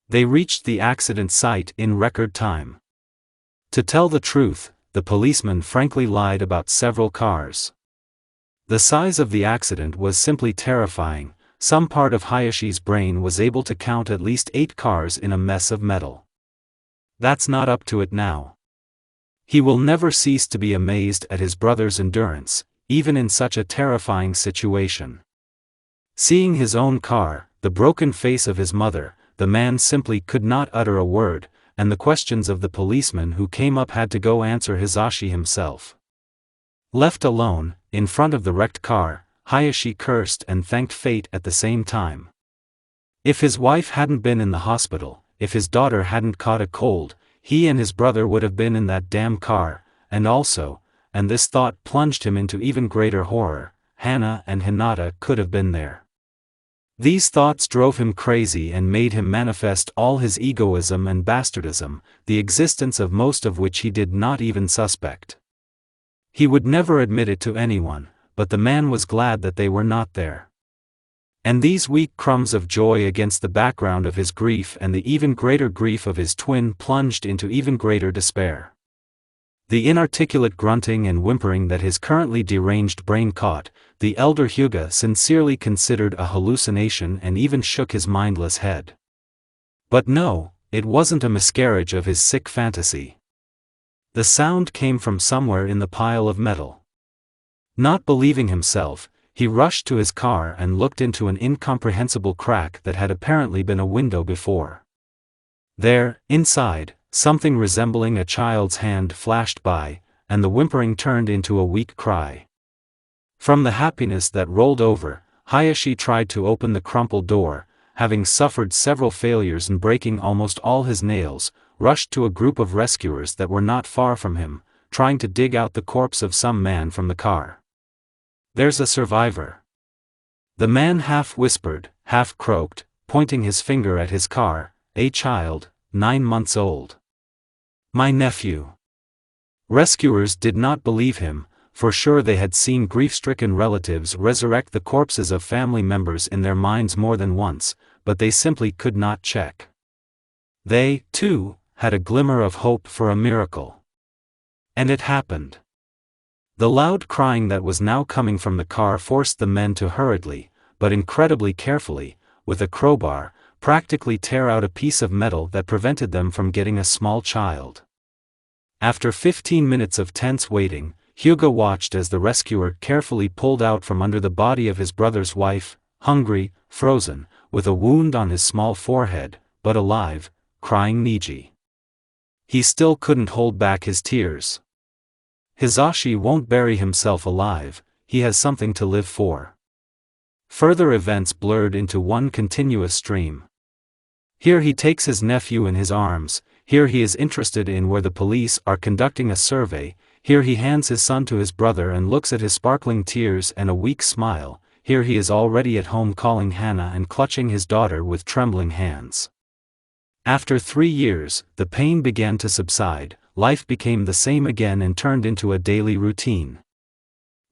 Speaker 1: They reached the accident site in record time. To tell the truth, the policeman frankly lied about several cars. The size of the accident was simply terrifying. Some part of Hayashi's brain was able to count at least 8 cars in a mess of metal. That's not up to it now. He will never cease to be amazed at his brother's endurance, even in such a terrifying situation. Seeing his own car, the broken face of his mother, the man simply could not utter a word, and the questions of the policeman who came up had to go answer Hisashi himself. Left alone, in front of the wrecked car, Hayashi cursed and thanked fate at the same time. If his wife hadn't been in the hospital, if his daughter hadn't caught a cold, he and his brother would have been in that damn car, and this thought plunged him into even greater horror, Hana and Hinata could have been there. These thoughts drove him crazy and made him manifest all his egoism and bastardism, the existence of most of which he did not even suspect. He would never admit it to anyone, but the man was glad that they were not there. And these weak crumbs of joy against the background of his grief and the even greater grief of his twin plunged into even greater despair. The inarticulate grunting and whimpering that his currently deranged brain caught, the elder Hyuga sincerely considered a hallucination and even shook his mindless head. But no, it wasn't a miscarriage of his sick fantasy. The sound came from somewhere in the pile of metal. Not believing himself, he rushed to his car and looked into an incomprehensible crack that had apparently been a window before. There, inside, something resembling a child's hand flashed by, and the whimpering turned into a weak cry. From the happiness that rolled over, Hayashi tried to open the crumpled door, having suffered several failures and breaking almost all his nails, rushed to a group of rescuers that were not far from him, trying to dig out the corpse of some man from the car. "There's a survivor," the man half whispered, half croaked, pointing his finger at his car, "a child, 9 months old. My nephew." Rescuers did not believe him, for sure they had seen grief-stricken relatives resurrect the corpses of family members in their minds more than once, but they simply could not check. They, too, had a glimmer of hope for a miracle. And it happened. The loud crying that was now coming from the car forced the men to hurriedly, but incredibly carefully, with a crowbar, practically tear out a piece of metal that prevented them from getting a small child. After 15 minutes of tense waiting, Hyuga watched as the rescuer carefully pulled out from under the body of his brother's wife, hungry, frozen, with a wound on his small forehead, but alive, crying Niji. He still couldn't hold back his tears. Hisashi won't bury himself alive, he has something to live for. Further events blurred into one continuous stream. Here he takes his nephew in his arms, here he is interested in where the police are conducting a survey, here he hands his son to his brother and looks at his sparkling tears and a weak smile, here he is already at home calling Hana and clutching his daughter with trembling hands. After 3 years, the pain began to subside, life became the same again and turned into a daily routine.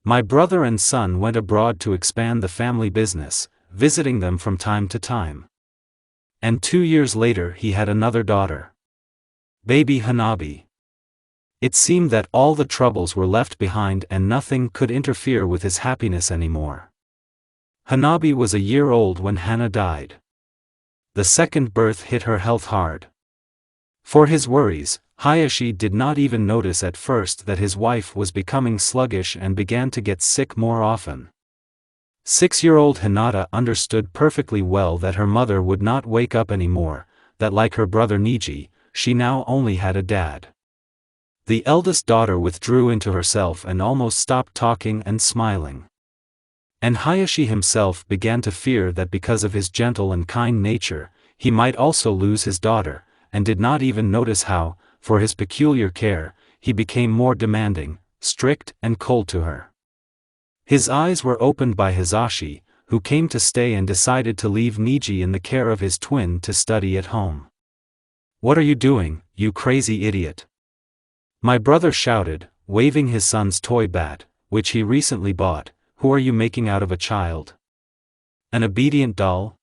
Speaker 1: My brother and son went abroad to expand the family business, visiting them from time to time. And 2 years later he had another daughter. Baby Hanabi. It seemed that all the troubles were left behind and nothing could interfere with his happiness anymore. Hanabi was a year old when Hana died. The second birth hit her health hard. For his worries, Hayashi did not even notice at first that his wife was becoming sluggish and began to get sick more often. 6-year-old Hinata understood perfectly well that her mother would not wake up anymore, that like her brother Niji, she now only had a dad. The eldest daughter withdrew into herself and almost stopped talking and smiling. And Hayashi himself began to fear that because of his gentle and kind nature, he might also lose his daughter, and did not even notice how, for his peculiar care, he became more demanding, strict and cold to her. His eyes were opened by Hisashi, who came to stay and decided to leave Niji in the care of his twin to study at home. "What are you doing, you crazy idiot?" my brother shouted, waving his son's toy bat, which he recently bought. "Who are you making out of a child? An obedient doll?"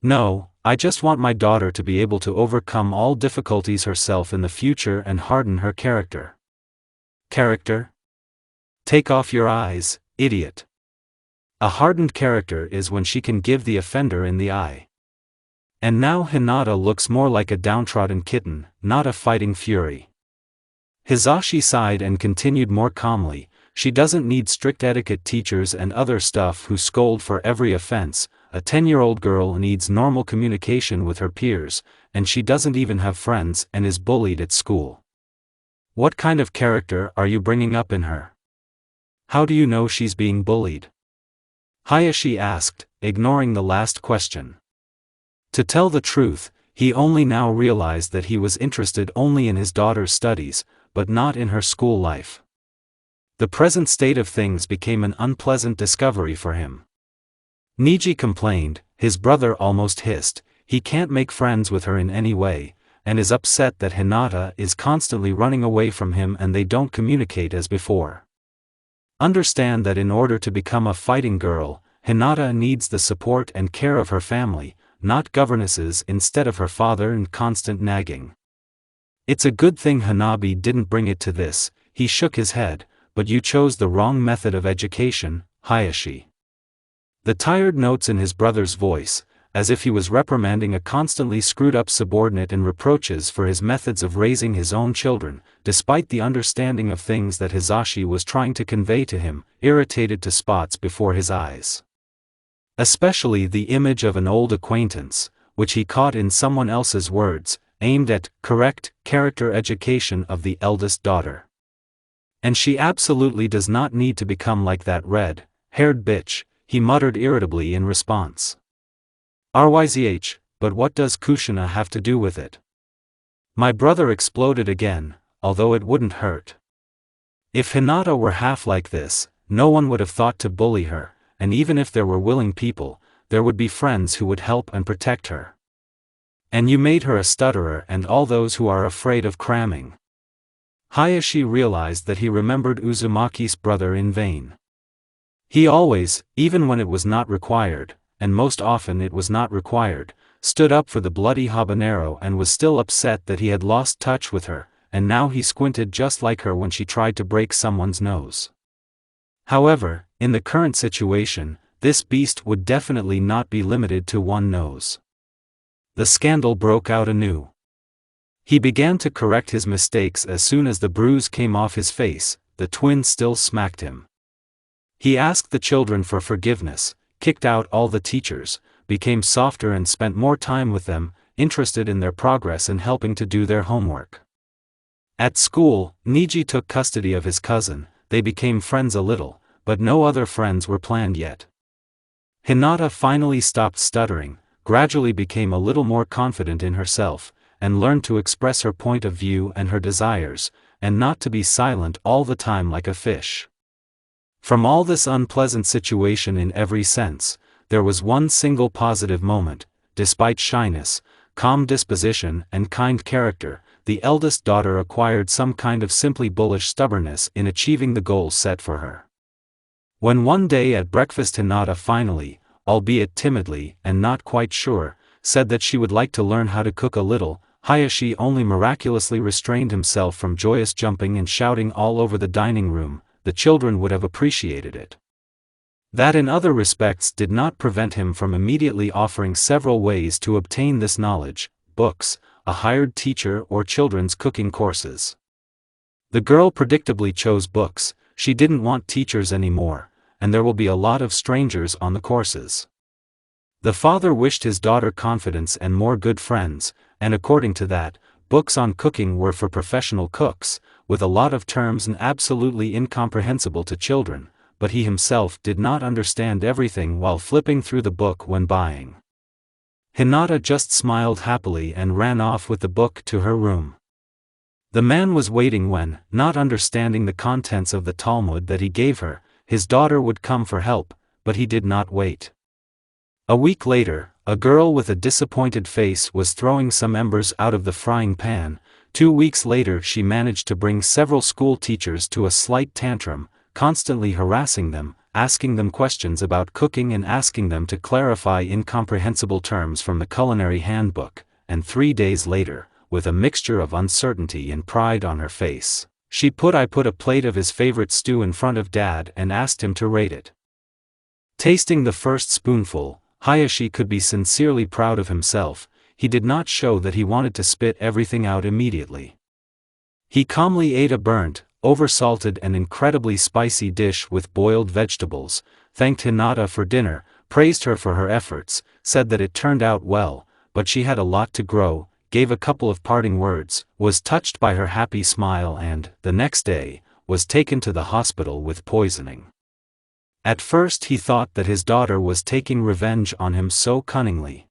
Speaker 1: "No, I just want my daughter to be able to overcome all difficulties herself in the future and harden her character." Character? Take off your eyes, idiot. A hardened character is when she can give the offender in the eye. And now Hinata looks more like a downtrodden kitten, not a fighting fury. Hisashi sighed and continued more calmly, "She doesn't need strict etiquette teachers and other stuff who scold for every offense. A 10-year-old girl needs normal communication with her peers, and she doesn't even have friends and is bullied at school. What kind of character are you bringing up in her? How do you know she's being bullied?" Hayashi asked, ignoring the last question. To tell the truth, he only now realized that he was interested only in his daughter's studies, but not in her school life. The present state of things became an unpleasant discovery for him. Niji complained, his brother almost hissed, he can't make friends with her in any way, and is upset that Hinata is constantly running away from him and they don't communicate as before. Understand that in order to become a fighting girl, Hinata needs the support and care of her family, not governesses instead of her father and constant nagging. It's a good thing Hanabi didn't bring it to this. He shook his head, "But you chose the wrong method of education, Hayashi." The tired notes in his brother's voice, as if he was reprimanding a constantly screwed-up subordinate and reproaches for his methods of raising his own children, despite the understanding of things that Hisashi was trying to convey to him, irritated to spots before his eyes. Especially the image of an old acquaintance, which he caught in someone else's words, aimed at correct character education of the eldest daughter. "And she absolutely does not need to become like that red-haired bitch," he muttered irritably in response. "Ryzh, but what does Kushina have to do with it?" My brother exploded again, although it wouldn't hurt. If Hinata were half like this, no one would have thought to bully her, and even if there were willing people, there would be friends who would help and protect her. And you made her a stutterer and all those who are afraid of cramming. Hayashi realized that he remembered Uzumaki's brother in vain. He always, even when it was not required, and most often it was not required, stood up for the bloody habanero and was still upset that he had lost touch with her, and now he squinted just like her when she tried to break someone's nose. However, in the current situation, this beast would definitely not be limited to one nose. The scandal broke out anew. He began to correct his mistakes as soon as the bruise came off his face. The twin still smacked him. He asked the children for forgiveness, kicked out all the teachers, became softer and spent more time with them, interested in their progress and helping to do their homework. At school, Niji took custody of his cousin. They became friends a little, but no other friends were planned yet. Hinata finally stopped stuttering, gradually became a little more confident in herself, and learned to express her point of view and her desires, and not to be silent all the time like a fish. From all this unpleasant situation in every sense, there was one single positive moment. Despite shyness, calm disposition and kind character, the eldest daughter acquired some kind of simply bullish stubbornness in achieving the goals set for her. When one day at breakfast Hinata finally, albeit timidly and not quite sure, said that she would like to learn how to cook a little, Hayashi only miraculously restrained himself from joyous jumping and shouting all over the dining room. The children would have appreciated it. That in other respects did not prevent him from immediately offering several ways to obtain this knowledge: books, a hired teacher, or children's cooking courses. The girl predictably chose books. She didn't want teachers anymore, and there will be a lot of strangers on the courses. The father wished his daughter confidence and more good friends, and according to that, books on cooking were for professional cooks, with a lot of terms and absolutely incomprehensible to children, but he himself did not understand everything while flipping through the book when buying. Hinata just smiled happily and ran off with the book to her room. The man was waiting when, not understanding the contents of the Talmud that he gave her, his daughter would come for help, but he did not wait. A week later, a girl with a disappointed face was throwing some embers out of the frying pan. 2 weeks later she managed to bring several school teachers to a slight tantrum, constantly harassing them, asking them questions about cooking and asking them to clarify incomprehensible terms from the culinary handbook, and 3 days later, with a mixture of uncertainty and pride on her face, she put a plate of his favorite stew in front of Dad and asked him to rate it. Tasting the first spoonful, Hayashi could be sincerely proud of himself. He did not show that he wanted to spit everything out immediately. He calmly ate a burnt, oversalted and incredibly spicy dish with boiled vegetables, thanked Hinata for dinner, praised her for her efforts, said that it turned out well, but she had a lot to grow, gave a couple of parting words, was touched by her happy smile and, the next day, was taken to the hospital with poisoning. At first he thought that his daughter was taking revenge on him so cunningly.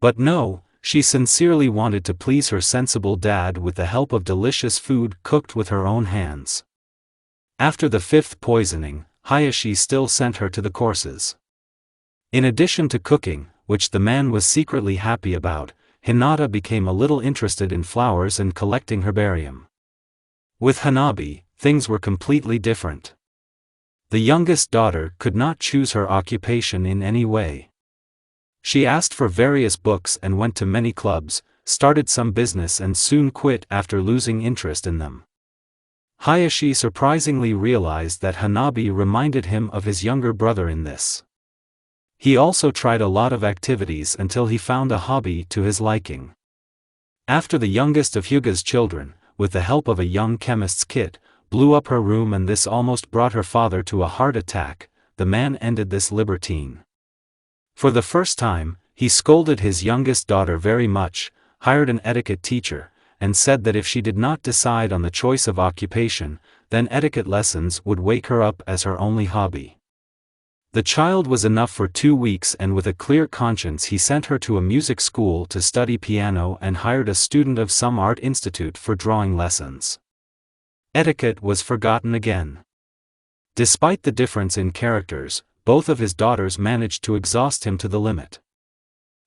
Speaker 1: But no, she sincerely wanted to please her sensible dad with the help of delicious food cooked with her own hands. After the 5th poisoning, Hayashi still sent her to the courses. In addition to cooking, which the man was secretly happy about, Hinata became a little interested in flowers and collecting herbarium. With Hanabi, things were completely different. The youngest daughter could not choose her occupation in any way. She asked for various books and went to many clubs, started some business and soon quit after losing interest in them. Hayashi surprisingly realized that Hanabi reminded him of his younger brother in this. He also tried a lot of activities until he found a hobby to his liking. After the youngest of Hyuga's children, with the help of a young chemist's kit, blew up her room and this almost brought her father to a heart attack, the man ended this libertine. For the first time, he scolded his youngest daughter very much, hired an etiquette teacher, and said that if she did not decide on the choice of occupation, then etiquette lessons would wake her up as her only hobby. The child was enough for 2 weeks, and with a clear conscience he sent her to a music school to study piano and hired a student of some art institute for drawing lessons. Etiquette was forgotten again. Despite the difference in characters, both of his daughters managed to exhaust him to the limit.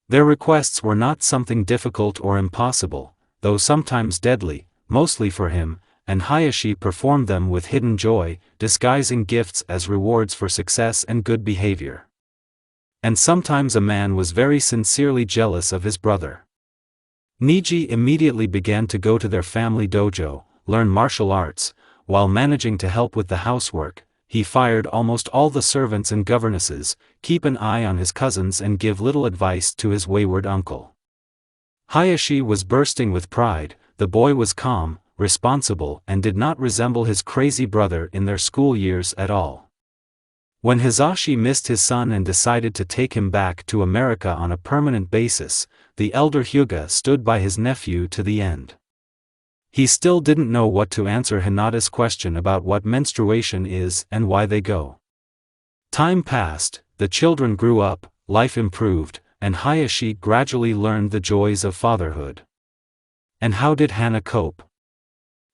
Speaker 1: Their requests were not something difficult or impossible, though sometimes deadly, mostly for him, and Hayashi performed them with hidden joy, disguising gifts as rewards for success and good behavior. And sometimes a man was very sincerely jealous of his brother. Niji immediately began to go to their family dojo, learn martial arts, while managing to help with the housework. He fired almost all the servants and governesses, keep an eye on his cousins and give little advice to his wayward uncle. Hayashi was bursting with pride. The boy was calm, responsible and did not resemble his crazy brother in their school years at all. When Hisashi missed his son and decided to take him back to America on a permanent basis, the elder Hyuga stood by his nephew to the end. He still didn't know what to answer Hinata's question about what menstruation is and why they go. Time passed, the children grew up, life improved, and Hayashi gradually learned the joys of fatherhood. And how did Hana cope?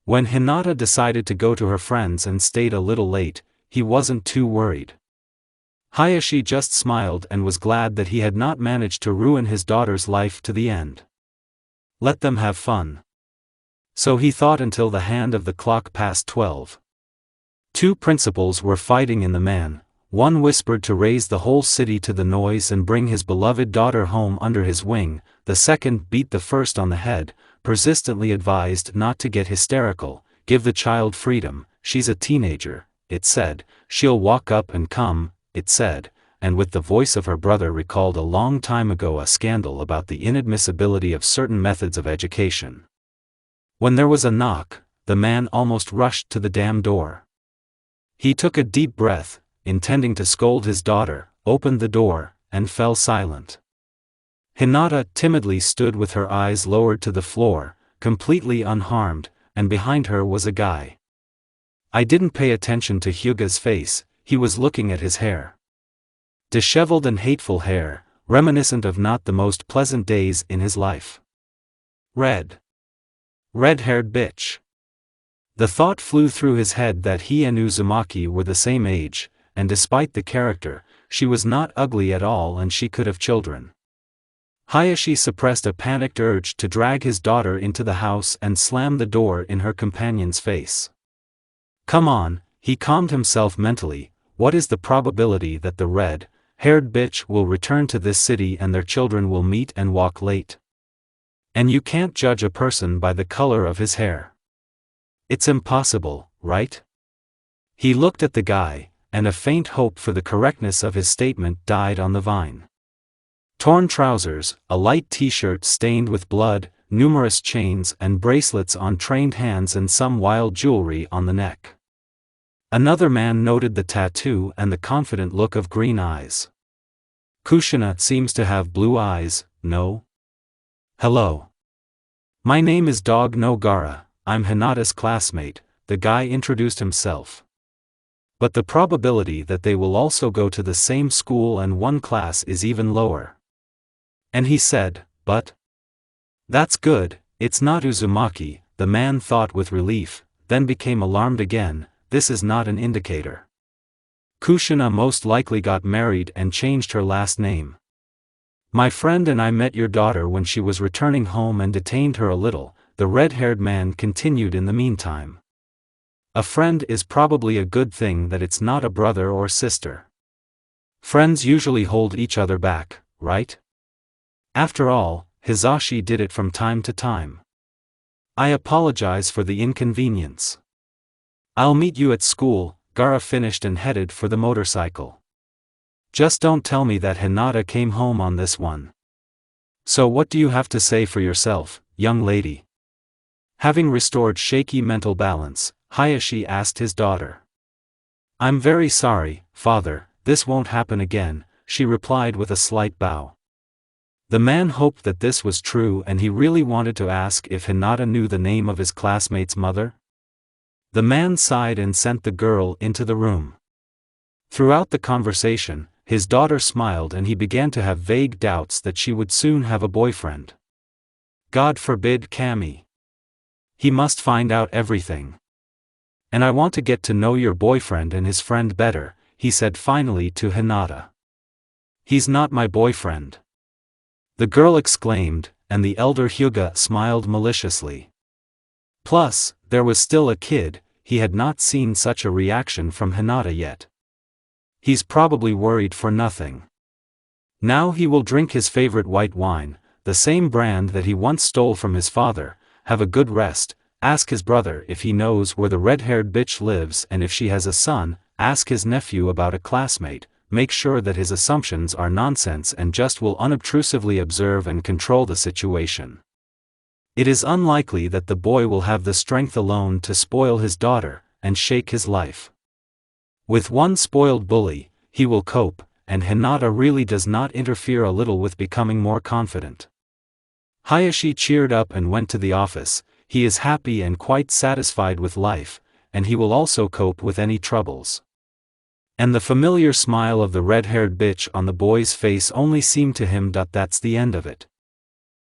Speaker 1: When Hinata decided to go to her friends and stayed a little late, he wasn't too worried. Hayashi just smiled and was glad that he had not managed to ruin his daughter's life to the end. Let them have fun. So he thought until the hand of the clock passed 12. 2 principals were fighting in the man. One whispered to raise the whole city to the noise and bring his beloved daughter home under his wing. the second beat the first on the head, persistently advised not to get hysterical, give the child freedom, she's a teenager, it said, she'll walk up and come, it said, and with the voice of her brother recalled a long time ago a scandal about the inadmissibility of certain methods of education. When there was a knock, the man almost rushed to the damn door. He took a deep breath, intending to scold his daughter, opened the door, and fell silent. Hinata timidly stood with her eyes lowered to the floor, completely unharmed, and behind her was a guy. I didn't pay attention to Hyuga's face, he was looking at his hair. Disheveled and hateful hair, reminiscent of not the most pleasant days in his life. Red-haired bitch. The thought flew through his head that he and Uzumaki were the same age, and despite the character, she was not ugly at all and she could have children. Hayashi suppressed a panicked urge to drag his daughter into the house and slam the door in her companion's face. Come on, he calmed himself mentally, what is the probability that the red-haired bitch will return to this city and their children will meet and walk late? And you can't judge a person by the color of his hair. It's impossible, right? He looked at the guy, and a faint hope for the correctness of his statement died on the vine. Torn trousers, a light t-shirt stained with blood, numerous chains and bracelets on trained hands and some wild jewelry on the neck. Another man noted the tattoo and the confident look of green eyes. Kushina seems to have blue eyes, no? Hello. My name is Dog no Gara, I'm Hinata's classmate, the guy introduced himself. But the probability that they will also go to the same school and one class is even lower. And he said, but? That's good, it's not Uzumaki, the man thought with relief, then became alarmed again, this is not an indicator. Kushina most likely got married and changed her last name. My friend and I met your daughter when she was returning home and detained her a little, the red-haired man continued in the meantime. A friend is probably a good thing that it's not a brother or sister. Friends usually hold each other back, right? After all, Hizashi did it from time to time. I apologize for the inconvenience. I'll meet you at school, Gara finished and headed for the motorcycle. Just don't tell me that Hinata came home on this one. So what do you have to say for yourself, young lady? Having restored shaky mental balance, Hayashi asked his daughter. I'm very sorry, father, this won't happen again, she replied with a slight bow. The man hoped that this was true and he really wanted to ask if Hinata knew the name of his classmate's mother. The man sighed and sent the girl into the room. Throughout the conversation, his daughter smiled and he began to have vague doubts that she would soon have a boyfriend. God forbid Kami. He must find out everything. And I want to get to know your boyfriend and his friend better, he said finally to Hinata. He's not my boyfriend. The girl exclaimed, and the elder Hyuga smiled maliciously. Plus, there was still a kid, he had not seen such a reaction from Hinata yet. He's probably worried for nothing. Now he will drink his favorite white wine, the same brand that he once stole from his father, have a good rest, ask his brother if he knows where the red-haired bitch lives and if she has a son, ask his nephew about a classmate, make sure that his assumptions are nonsense and just will unobtrusively observe and control the situation. It is unlikely that the boy will have the strength alone to spoil his daughter and shake his life. With one spoiled bully, he will cope, and Hinata really does not interfere a little with becoming more confident. Hayashi cheered up and went to the office, he is happy and quite satisfied with life, and he will also cope with any troubles. And the familiar smile of the red-haired bitch on the boy's face only seemed to him that's the end of it.